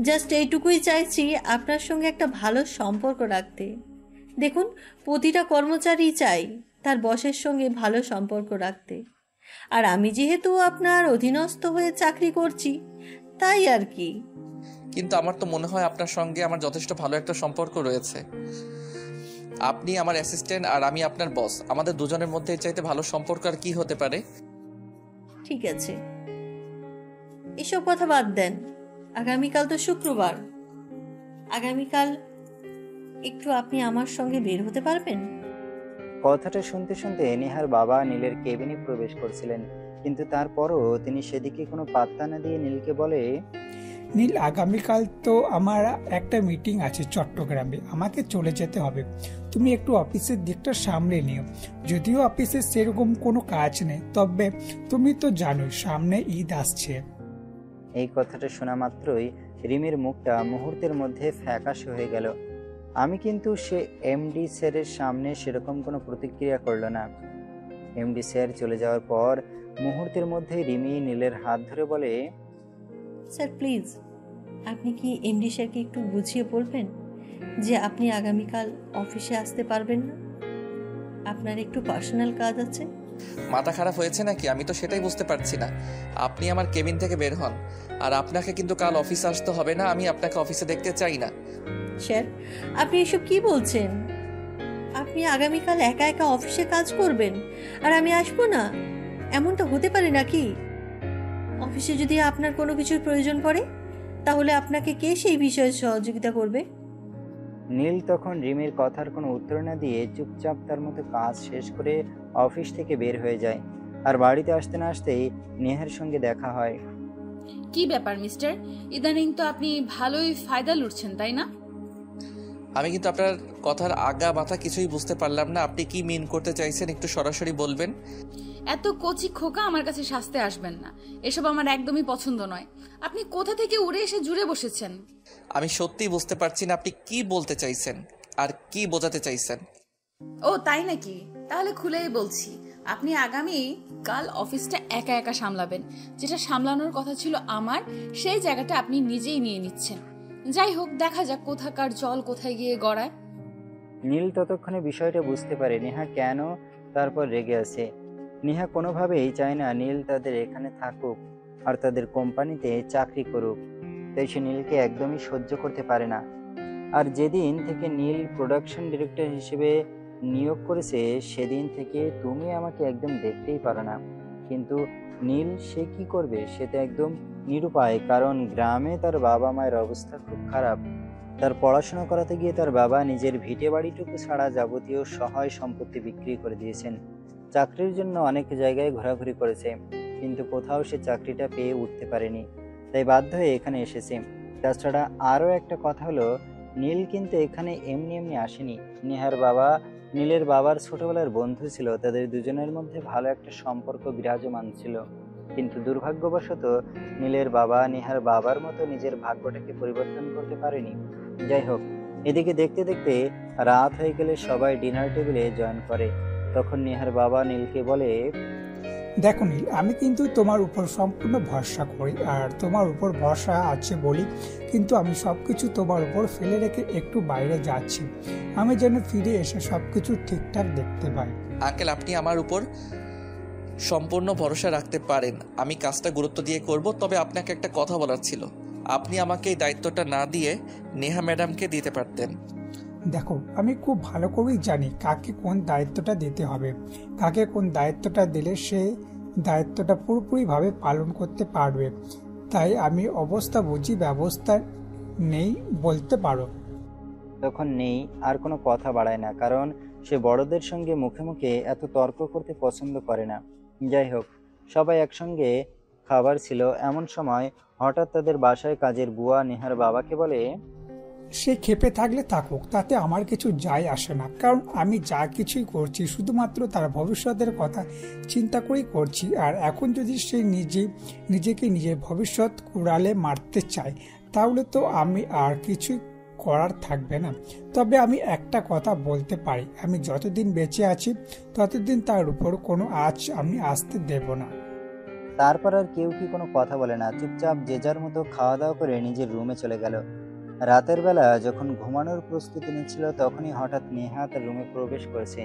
জাস্ট এইটুকুই চাইছি আপনার সঙ্গে একটা ভালো সম্পর্ক রাখতে। দেখুন, প্রতিটা কর্মচারী চাই তার বসের সঙ্গে ভালো সম্পর্ক রাখতে। আর আমি যেহেতু আপনার অধীনস্থ হয়ে চাকরি করছি, তাই আর কি। কিন্তু আমার তো মনে হয় আপনার সঙ্গে আমার যথেষ্ট ভালো একটা সম্পর্ক রয়েছে। আপনি আমার অ্যাসিস্ট্যান্ট আর আমি আপনার বস। আমাদের দুজনের মধ্যে এর চাইতে ভালো সম্পর্ক আর কি হতে পারে? ঠিক আছে, এসব কথা বাদ দেন। আগামীকাল তো শুক্রবার। আগামীকাল একটু আপনি আমার সঙ্গে বের হতে পারবেন? কথাটা শুনতে শুনতে নেহার বাবা নীলের কেবিনে প্রবেশ করছিলেন, কিন্তু তারপরও তিনি সেদিকে কোনো পাত্তা না দিয়ে নীলকে বলে, নীল, আগামীকাল তো আমার একটা মিটিং আছে চট্টগ্রামে, আমাকে চলে যেতে হবে। তুমি একটু অফিসের দিকটা সামলে নিও। যদিও অফিসে সেরকম কোনো কাজ নেই, তবে তুমি তো জানোই সামনে ঈদ আসছে। এই কথাটা শোনা মাত্রই রিমির মুখটা মুহূর্তের মধ্যে ফ্যাকাশে হয়ে গেল। আমি কিন্তু সে এমডি স্যারের সামনে সেরকম কোনো প্রতিক্রিয়া করলো না। এমডি স্যার চলে যাওয়ার পর মুহূর্তের মধ্যে রিমি নীলের হাত ধরে বলে, স্যার প্লিজ, আপনি কি এমডি স্যারকে একটু বুঝিয়ে বলবেন যে আপনি আগামীকাল অফিসে আসতে পারবেন না? আপনার একটু পার্সোনাল কাজ আছে। মাথা খারাপ হয়েছে নাকি? আমি তো সেটাই বুঝতে পারছি না। আপনি আমার কেবিন থেকে বের হন। আর আপনাকে কিন্তু কাল অফিসে আসতে হবে না। আমি আপনাকে অফিসে দেখতে চাই না। স্যার, আপনি এসব কি বলছেন? আপনি আগামীকাল একা একা অফিসে কাজ করবেন আর আমি আসবো না? এমনটা হতে পারে নাকি? অফিসে যদি আপনার কোনো কিছুর প্রয়োজন পড়ে, তাহলে আপনাকে কে সেই বিষয়ে সহযোগিতা করবে? নীল তখন রিমির কথার কোনো উত্তর না দিয়ে চুপচাপ তার মতো কাজ শেষ করে অফিস থেকে বের হয়ে যায়। আর বাড়িতে আসতে না আসতেই নেহার সঙ্গে দেখা হয়। কি ব্যাপার মিস্টার, ইদানিং তো আপনি ভালোই ফায়দা লুটছেন, তাই না? আমি কিন্তু আপনার কথার আগা মাথা কিছুই বুঝতে পারলাম না। আপনি কি মিন করতে চাইছেন একটু সরাসরি বলবেন? এত কচি খোকা আমার কাছে সাজতে আসবেন না। এসব আমার একদমই পছন্দ নয়। আপনি কোথা থেকে উড়ে এসে জুড়ে বসেছেন? আমি সত্যিই বুঝতে পারছি না আপনি কি বলতে চাইছেন আর কি বোঝাতে চাইছেন। ও তাই নাকি? তাহলে খুলেই বলছি, আপনি আগামী কাল অফিসটা একা একা সামলাবেন। যেটা সামলানোর কথা ছিল আমার, সেই জায়গাটা আপনি নিজেই নিয়ে নিচ্ছেন। যাই হোক, দেখা যাক কোথাকার জল কোথায় গিয়ে গড়ায়। নীল ততক্ষণে বিষয়টা বুঝতে পারে নেহা কেন তারপর রেগে আছে। নেহা কোনোভাবেই চায় না নীল তাদের এখানে থাকুক আর তাদের কোম্পানিতে চাকরি করুক। তাই সে নীলকে একদমই সহ্য করতে পারে না। আর যেদিন থেকে নীল প্রোডাকশন ডিরেক্টর হিসেবে নিয়োগ করেছে, সেদিন থেকে তুমি আমাকে একদম দেখতেই পারো না। কিন্তু নীল সে কি করবে? সে তো একদম নিরুপায়, কারণ গ্রামে তার বাবা মায়ের অবস্থা খুব খারাপ। তার পড়াশোনা করাতে গিয়ে তার বাবা নিজের ভিটে বাড়িটুকু ছাড়া যাবতীয় সহায় সম্পত্তি বিক্রি করে দিয়েছেন। চাকরির জন্য অনেক জায়গায় ঘোরাঘুরি করেছে, কিন্তু কোথাও সে চাকরিটা পেয়ে উঠতে পারেনি। তাই বাধ্য হয়ে এখানে এসেছে। তাছাড়া আরও একটা কথা হলো, নীল কিন্তু এখানে এমনি এমনি আসেনি। নেহার বাবা নীলের বাবার ছোটবেলার বন্ধু ছিল, তাদের দুজনের মধ্যে ভালো একটা সম্পর্ক বিরাজমান ছিল। কিন্তু দুর্ভাগ্যবশত নীলের বাবা নেহার বাবার মতো নিজের ভাগ্যটাকে পরিবর্তন করতে পারেনি। যাই হোক, এদিকে দেখতে দেখতে রাত হয়ে গেলে সবাই ডিনার টেবিলে জয়েন করে। তখন নেহার বাবা নীলকে বলে, দেখো নীল, আমি কিন্তু তোমার উপর সম্পূর্ণ ভরসা করি, আর তোমার উপর ভরসা আছে বলি কিন্তু আমি সবকিছু তোমার উপর ফেলে রেখে একটু বাইরে যাচ্ছি, আমি যেন ফিরে এসে সবকিছু ঠিকঠাক দেখতে পাই। আঙ্কেল, আপনি আমার উপর সম্পূর্ণ ভরসা রাখতে পারেন, আমি কাজটা গুরুত্ব দিয়ে করব। তবে আপনাকে একটা কথা বলার ছিল, আপনি আমাকে এই দায়িত্বটা না দিয়ে নেহা ম্যাডামকে দিতে পারতেন। দেখো, আমি খুব ভালো করেই জানি কাকে কোন দায়িত্বটা দিতে হবে, কাকে কোন দায়িত্বটা দিলে সে দায়িত্বটা পুরোপুরিভাবে পালন করতে পারবে, তাই আমি অবস্থা বুঝি ব্যবস্থা নেই বলতে পারো। তখন নেই আর কোনো কথা বাড়ায় না, কারণ সে বড়দের সঙ্গে মুখে মুখে এত তর্ক করতে পছন্দ করে না। যাই হোক, সবাই একসঙ্গে খাবার ছিল, এমন সময় হঠাৎ তাদের বাসায় কাজের বুয়া নেহার বাবাকে বলে, সে ক্ষেপে থাকলে থাকুক, তাতে আমার কিছু যায় আসে না, কারণ আমি যা কিছুই করছি শুধুমাত্র তার ভবিষ্যতের কথা চিন্তা করেই করছি। আর এখন যদি সে নিজেকে নিজের ভবিষ্যৎ কুড়ালে মারতে চায়, তাহলে তো আমি আর কিছুই করার থাকবে না। তবে আমি একটা কথা বলতে পারি, আমি যতদিন বেঁচে আছি ততদিন তার উপর কোনো আঁচ আমি আসতে দেব না। তারপর আর কেউ কি কোনো কথা বলে না, চুপচাপ যে যার মতো খাওয়া দাওয়া করে নিজের রুমে চলে গেল। রাতের বেলা যখন ঘুমানোর প্রস্তুতি নিচ্ছিল, তখনই হঠাৎ নেহা তার রুমে প্রবেশ করেছে।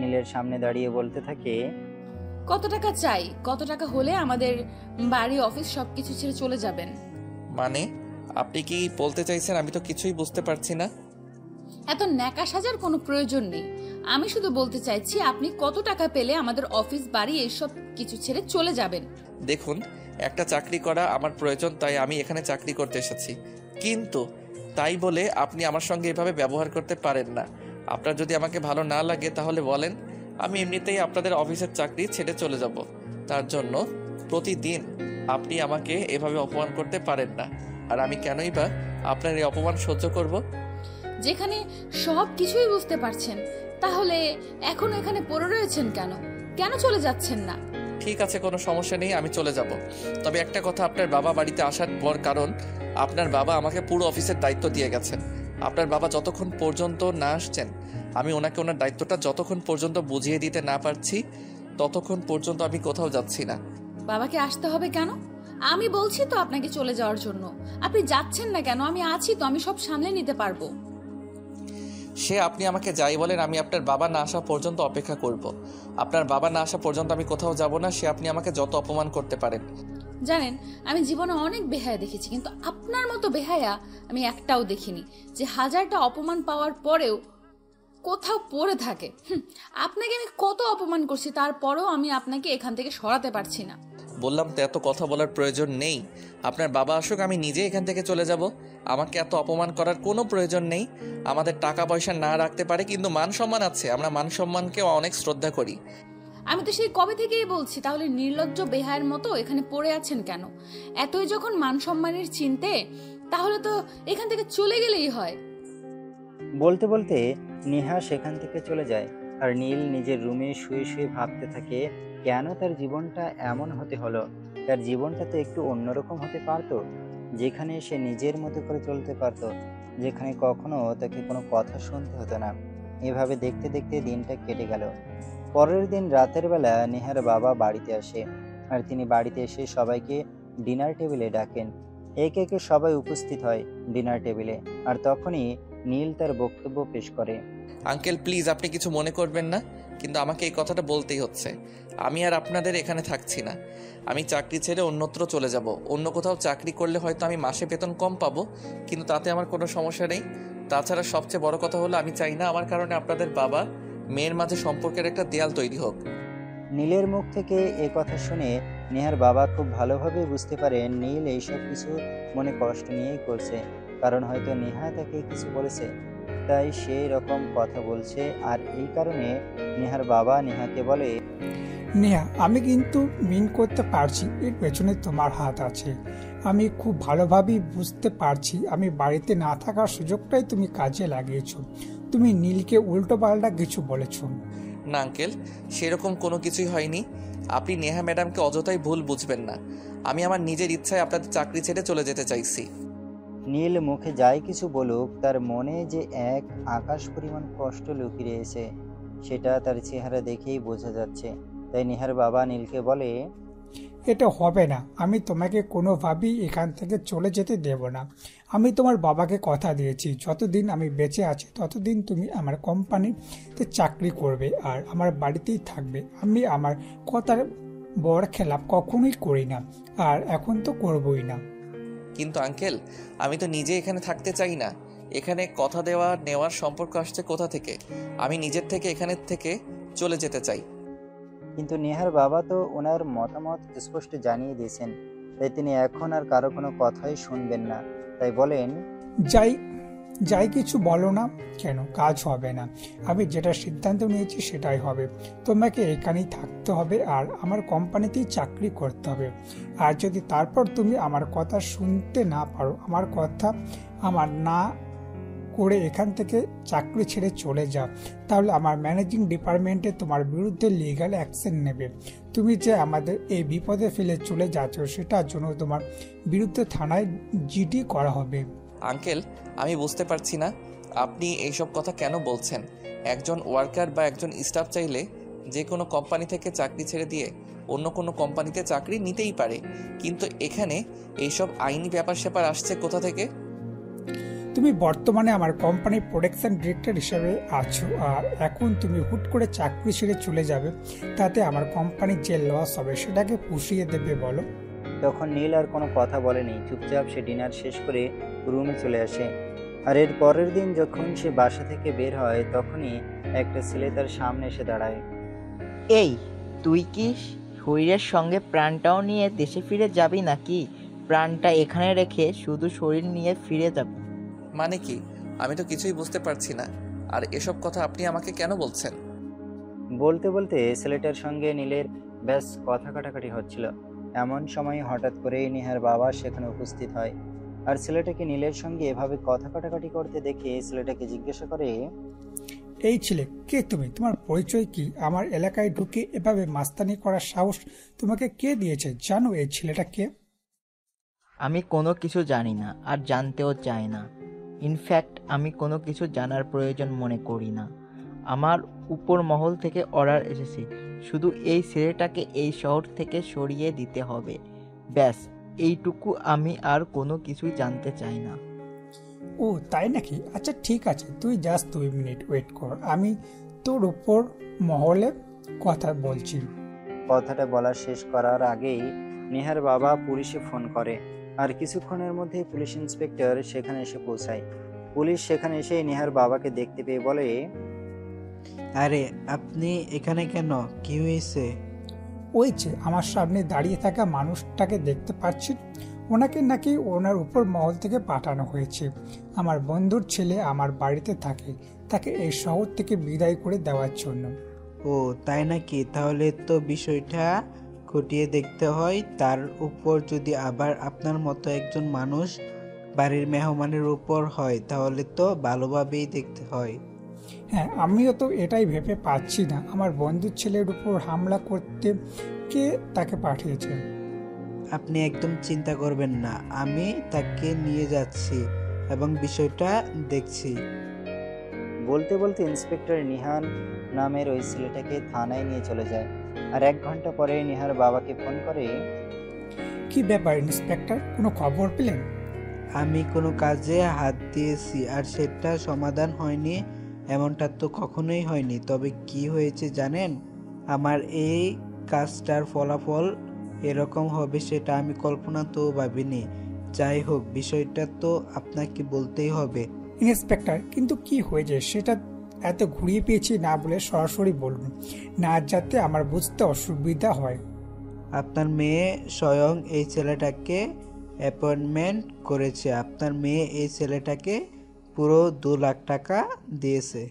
নীলের সামনে দাঁড়িয়ে বলতে থাকে, কত টাকা চাই? কত টাকা হলে আমাদের বাড়ি অফিস সবকিছু ছেড়ে চলে যাবেন? মানে আপনি কি বলতে চাইছেন? আমি তো কিছুই বুঝতে পারছি না। এত ন্যাকা সাজার কোনো প্রয়োজন নেই, আমি শুধু বলতে চাইছি আপনি কত টাকা পেলে আমাদের অফিস বাড়ি এসব কিছু ছেড়ে চলে যাবেন। দেখুন, একটা চাকরি করা আমার প্রয়োজন, তাই আমি এখানে চাকরি করতে এসেছি। কিন্তু তাই বলে আপনি আমার সঙ্গে এভাবে ব্যবহার করতে পারেন না। আপনার যদি আমাকে ভালো না লাগে তাহলে বলেন, আমি এমনিতেই আপনাদের অফিসের চাকরি ছেড়ে চলে যাব। তার জন্য প্রতিদিন আপনি আমাকে এভাবে অপমান করতে পারেন না। আর আমি কেনই বা আপনার এই অপমান সহ্য করব? যেখানে সব কিছুই বুঝতে পারছেন, তাহলে এখনো এখানে পড়ে রয়েছেন কেন? কেন চলে যাচ্ছেন না? ঠিক আছে, কোনো সমস্যা নেই, আমি চলে যাব। তবে একটা কথা, আপনার বাবা বাড়িতে আসার পর, কারণ আপনার বাবা আমাকে পুরো অফিসের দায়িত্ব দিয়ে গেছেন। আপনার বাবা যতক্ষণ পর্যন্ত না আসছেন, আমি ওনাকে ওনার দায়িত্বটা যতক্ষণ পর্যন্ত বুঝিয়ে দিতে না পারছি, ততক্ষণ পর্যন্ত আমি কোথাও যাচ্ছি না। বাবাকে আসতে হবে কেন? আমি বলছি তো আপনাকে চলে যাওয়ার জন্য। আপনি যাচ্ছেন না কেন? আমি আছি তো, আমি সব সামলে নিতে পারবো। সে আপনি আমাকে যাই বলেন, আমি আপনার বাবা না আসা পর্যন্ত অপেক্ষা করব। আপনার বাবা না আসা পর্যন্ত আমি কোথাও যাব না। সে আপনি আমাকে যত অপমান করতে পারেন। জানেন, আমি জীবনে অনেক বেহায়া দেখেছি, কিন্তু আপনার মতো বেহায়া আমি একটাও দেখিনি, যে হাজারটা অপমান পাওয়ার পরেও কোথাও পড়ে থাকে। আপনাকে আমি কত অপমান করছি, তারপরেও আমি আপনাকে এখান থেকে সরাতে পারছি না। বললাম তো এত কথা বলার প্রয়োজন নেই। আপনার বাবা আসুক, আমি নিজে এখান থেকে চলে যাব। আমাকে এত অপমান করার কোনো প্রয়োজন নেই। আমাদের টাকা পয়সা না রাখতে পারে, কিন্তু মান সম্মান আছে। আমরা মান সম্মানকে অনেক শ্রদ্ধা করি। আমি তো সেই কবে থেকেই বলছি, তাহলে নির্লজ্জ বেহায়ের মতো এখানে পড়ে আছেন কেন? এতই যখন মান সম্মানের চিনতে, তাহলে তো এখান থেকে চলে গেলেই হয়। বলতে বলতে নেহা সেখান থেকে চলে যায়। আর নীল নিজের রুমে শুয়ে শুয়ে ভাবতে থাকে, কেন তার জীবনটা এমন হতে হলো। তার জীবনটা তো একটু অন্যরকম হতে পারতো, যেখানে সে নিজের মতো করে চলতে পারতো, যেখানে কখনো তাকে কোনো কথা শুনতে হতো না। এভাবে দেখতে দেখতে দিনটা কেটে গেল। পরের দিন রাতের বেলা নেহার বাবা বাড়িতে আসে, আর তিনি বাড়িতে এসে সবাইকে ডিনার টেবিলে ডাকেন। একে একে সবাই উপস্থিত হয় ডিনার টেবিলে। আর তখনই নীল তার বক্তব্য পেশ করে। আঙ্কেল প্লিজ, আপনি কিছু মনে করবেন না, কিন্তু আমাকে এই কথাটা বলতেই হচ্ছে। আমি আর আপনাদের এখানে থাকছি না। আমি চাকরি ছেড়ে অন্যত্র চলে যাব। অন্য কোথাও চাকরি করলে হয়তো আমি মাসে বেতন কম পাবো, কিন্তু তাতে আমার কোনো সমস্যা নেই। তাছাড়া সবচেয়ে বড় কথা হলো, আমি চাই না আমার কারণে আপনাদের বাবা মেয়ের মাঝে সম্পর্কের একটা দেয়াল তৈরি হোক। নীলের মুখ থেকে এ কথা শুনে নেহার বাবা খুব ভালোভাবে বুঝতে পারেন নীল এইসব কিছু মনে কষ্ট নিয়েই করছে, কারণ হয়তো নেহা তাকে কিছু বলেছে, তাই সেই রকম কথা বলছে। আর এই কারণে নেহার বাবা নেহাকে বলে, নেহা, আমি কিন্তু মিন করতে পারছি এর পেছনে তোমার হাত আছে। আমি খুব ভালোভাবেই বুঝতে পারছি আমি বাড়িতে না থাকার সুযোগটাই তুমি কাজে লাগিয়েছো। তুমি নীলকে উল্টো পাল্টা কিছু বলেছো। না আঙ্কেল, সেরকম কোনো কিছুই হয়নি। আপনি নেহা ম্যাডামকে অযথাই ভুল বুঝবেন না। আমি আমার নিজের ইচ্ছায় আপনাদের চাকরি ছেড়ে চলে যেতে চাইছি। নীল মুখে যাই কিছু বলুক, তার মনে যে এক আকাশ পরিমাণ কষ্ট লুকিয়ে রয়েছে সেটা তার চেহারা দেখেই বোঝা যাচ্ছে। তাই নেহার বাবা নীলকে বলে, এটা হবে না। আমি তোমাকে কোনোভাবেই এখান থেকে চলে যেতে দেব না। আমি তোমার বাবাকে কথা দিয়েছি, যতদিন আমি বেঁচে আছি ততদিন তুমি আমার কোম্পানিতে চাকরি করবে আর আমার বাড়িতেই থাকবে। আমি আমার কথার বড় খেলাপ কখনোই করি না, আর এখন তো করবই না। কিন্তু আঙ্কেল, আমি তো নিজে এখানে থাকতে চাই না। এখানে কথা দেওয়া নেওয়ার সম্পর্ক আসছে কোথা থেকে? আমি নিজের থেকে এখানে থেকে চলে যেতে চাই। কিন্তু নেহার বাবা তো ওনার মতামত স্পষ্ট জানিয়ে দিয়েছেন, তাই তিনি এখন আর কারো কোনো কথাই শুনবেন না। তাই বলেন, যাই কিছু বলো না কেন, কাজ হবে না। আমি যেটা সিদ্ধান্ত নিয়েছি সেটাই হবে। তোমাকে এখানেই থাকতে হবে আর আমার কোম্পানিতেই চাকরি করতে হবে। আর যদি তারপর তুমি আমার কথা শুনতে না পারো, আমার কথা আমার না করে এখান থেকে চাকরি ছেড়ে চলে যাও, তাহলে আমার ম্যানেজিং ডিপার্টমেন্টে তোমার বিরুদ্ধে লিগ্যাল অ্যাকশন নেবে। তুমি যে আমাদের এই বিপদে ফেলে চলে যাচ্ছ সেটার জন্য তোমার বিরুদ্ধে থানায় জিডি করা হবে। আঙ্কেল, আমি বুঝতে পারছি না আপনি এইসব কথা কেন বলছেন। একজন ওয়ার্কার বা একজন স্টাফ চাইলে যে কোনো কোম্পানি থেকে চাকরি ছেড়ে দিয়ে অন্য কোনো কোম্পানিতে চাকরি নিতেই পারে, কিন্তু এখানে এইসব আইনি ব্যাপার স্যাপার আসছে কোথা থেকে? তুমি বর্তমানে আমার কোম্পানির প্রোডাকশন ডিরেক্টর হিসেবে আছো, আর এখন তুমি হুট করে চাকরি ছেড়ে চলে যাবে, তাতে আমার কোম্পানির যে লস হবে সেটাকে পুষিয়ে দেবে বলো? তখন নীল আর কোনো কথা বলেনি। চুপচাপ সে ডিনার শেষ করে রুমে চলে আসে। আর এর পরের দিন যখন সে বাসা থেকে বের হয় তখনই একটা ছেলে তার সামনে এসে দাঁড়ায়। এই, তুই কি শরীরের সঙ্গে প্রাণটাও নিয়ে দেশে ফিরে যাবি নাকি প্রাণটা এখানে রেখে শুধু শরীর নিয়ে ফিরে যাবি? মানে কি? আমি তো কিছুই বুঝতে পারছি না। আর এসব কথা আপনি আমাকে কেন বলছেন? বলতে বলতে ছেলেটার সঙ্গে নীলের বেশ কথা কাটাকাটি হচ্ছিল। এমন সময় হঠাৎ করেই নেহার বাবা সেখানে উপস্থিত হয়। আর ছেলেটাকে নীলের সঙ্গে এভাবে কথা কাটাকাটি করতে দেখে ছেলেটাকে জিজ্ঞাসা করে, এই ছেলে কে তুমি? তোমার পরিচয় কি? আমার এলাকায় ঢুকে এভাবে মাস্তানি করার সাহস তোমাকে কে দিয়েছে? জানো এই ছেলেটা কে? আমি কোনো কিছু জানি না আর জানতেও চাই না। ইনফ্যাক্ট আমি কোনো কিছু জানার প্রয়োজন মনে করি না। আমার উপর মহল থেকে অর্ডার এসেছে, শুধু এই ছেলেটাকে এই শহর থেকে সরিয়ে দিতে হবে। ব্যাস এইটুকু, আমি আর কোনো কিছুই জানতে চাই না। ও তাই নাকি? আচ্ছা ঠিক আছে, তুই জাস্ট 2 মিনিট ওয়েট কর, আমি তোর উপর মহলে কথা বলছি। কথাটা বলা শেষ করার আগেই নেহার বাবা পুলিশে ফোন করে। আর কিছুক্ষণের মধ্যে পুলিশ ইন্সপেক্টর সেখানে এসে পৌঁছায়। পুলিশ সেখানে এসে নেহার বাবাকে দেখতে পেয়ে বলে, আরে আপনি এখানে কেন? কি হয়েছে? ওই যে আমার সামনে দাঁড়িয়ে থাকা মানুষটাকে দেখতে পাচ্ছি, ওনাকে নাকি ওনার উপর মহল থেকে পাঠানো হয়েছে। আমার বন্ধুর ছেলে আমার বাড়িতে থাকে, তাকে এই শহর থেকে বিদায় করে দেওয়ার জন্য। ও তাই নাকি? তাহলে তো বিষয়টা খতিয়ে দেখতে হয়। তার উপর যদি আবার আপনার মতো একজন মানুষ বাড়ির মেহমানের উপর হয় তাহলে তো ভালোভাবেই দেখতে হয়। হ্যাঁ, আমিও তো এটাই ভেবে পাচ্ছি না আমার বন্ধুর ছেলের উপর হামলা করতে কে তাকে পাঠিয়েছে। আপনি একদম চিন্তা করবেন না, আমি তাকে নিয়ে যাচ্ছি এবং বিষয়টা দেখছি। বলতে বলতে ইন্সপেক্টর নিহান নামের ওই ছেলেটাকে থানায় নিয়ে চলে যায়। আর 1 ঘন্টা পরে নিহার বাবাকে ফোন করে, কি ব্যাপার ইন্সপেক্টর, কোনো খবর পেলেন? আমি কোনো কাজে হাত দিয়েছি আর সেটা সমাধান হয়নি এমনটা তো কখনোই হয়নি। তবে কি হয়েছে জানেন? আমার এই কাজটার ফলাফল এরকম হবে সেটা আমি কল্পনাতেও ভাবিনি। যাই হোক, বিষয়টা তো আপনাকে বলতেই হবে। ইন্সপেক্টর, কিন্তু কি হয়েছে সেটা এত ঘুরিয়ে পেয়েছি না বলে সরাসরি বলুন, না যাতে আমার বুঝতে অসুবিধা হয়। আপনার মেয়ে স্বয়ং এই ছেলেটাকে অ্যাপয়েন্টমেন্ট করেছে। আপনার মেয়ে এই ছেলেটাকে পুরো 2 লাখ টাকা দিয়েছে।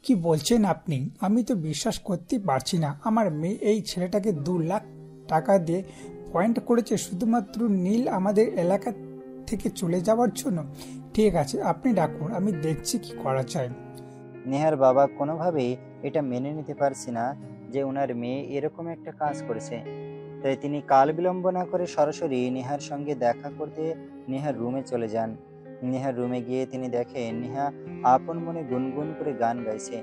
কি বলছেন আপনি? আমি তো বিশ্বাস করতে পারছি না। আমার মেয়ে এই ছেলেটাকে 2 লাখ টাকা দিয়ে পয়েন্ট করেছে শুধুমাত্র নীল আমাদের এলাকা থেকে চলে যাওয়ার জন্য। ঠিক আছে, আপনি ডাকুন, আমি দেখছি কি করা যায়। নেহার বাবা কোনোভাবেই এটা মেনে নিতে পারছে না যে ওনার মেয়ে এরকম একটা কাজ করেছে। তাই তিনি কাল বিলম্ব না করে সরাসরি নেহার সঙ্গে দেখা করতে নেহার রুমে চলে যান। নেহার রুমে গিয়ে তিনি দেখেন নেহা আপন মনে গুনগুন করে গান গাইছে।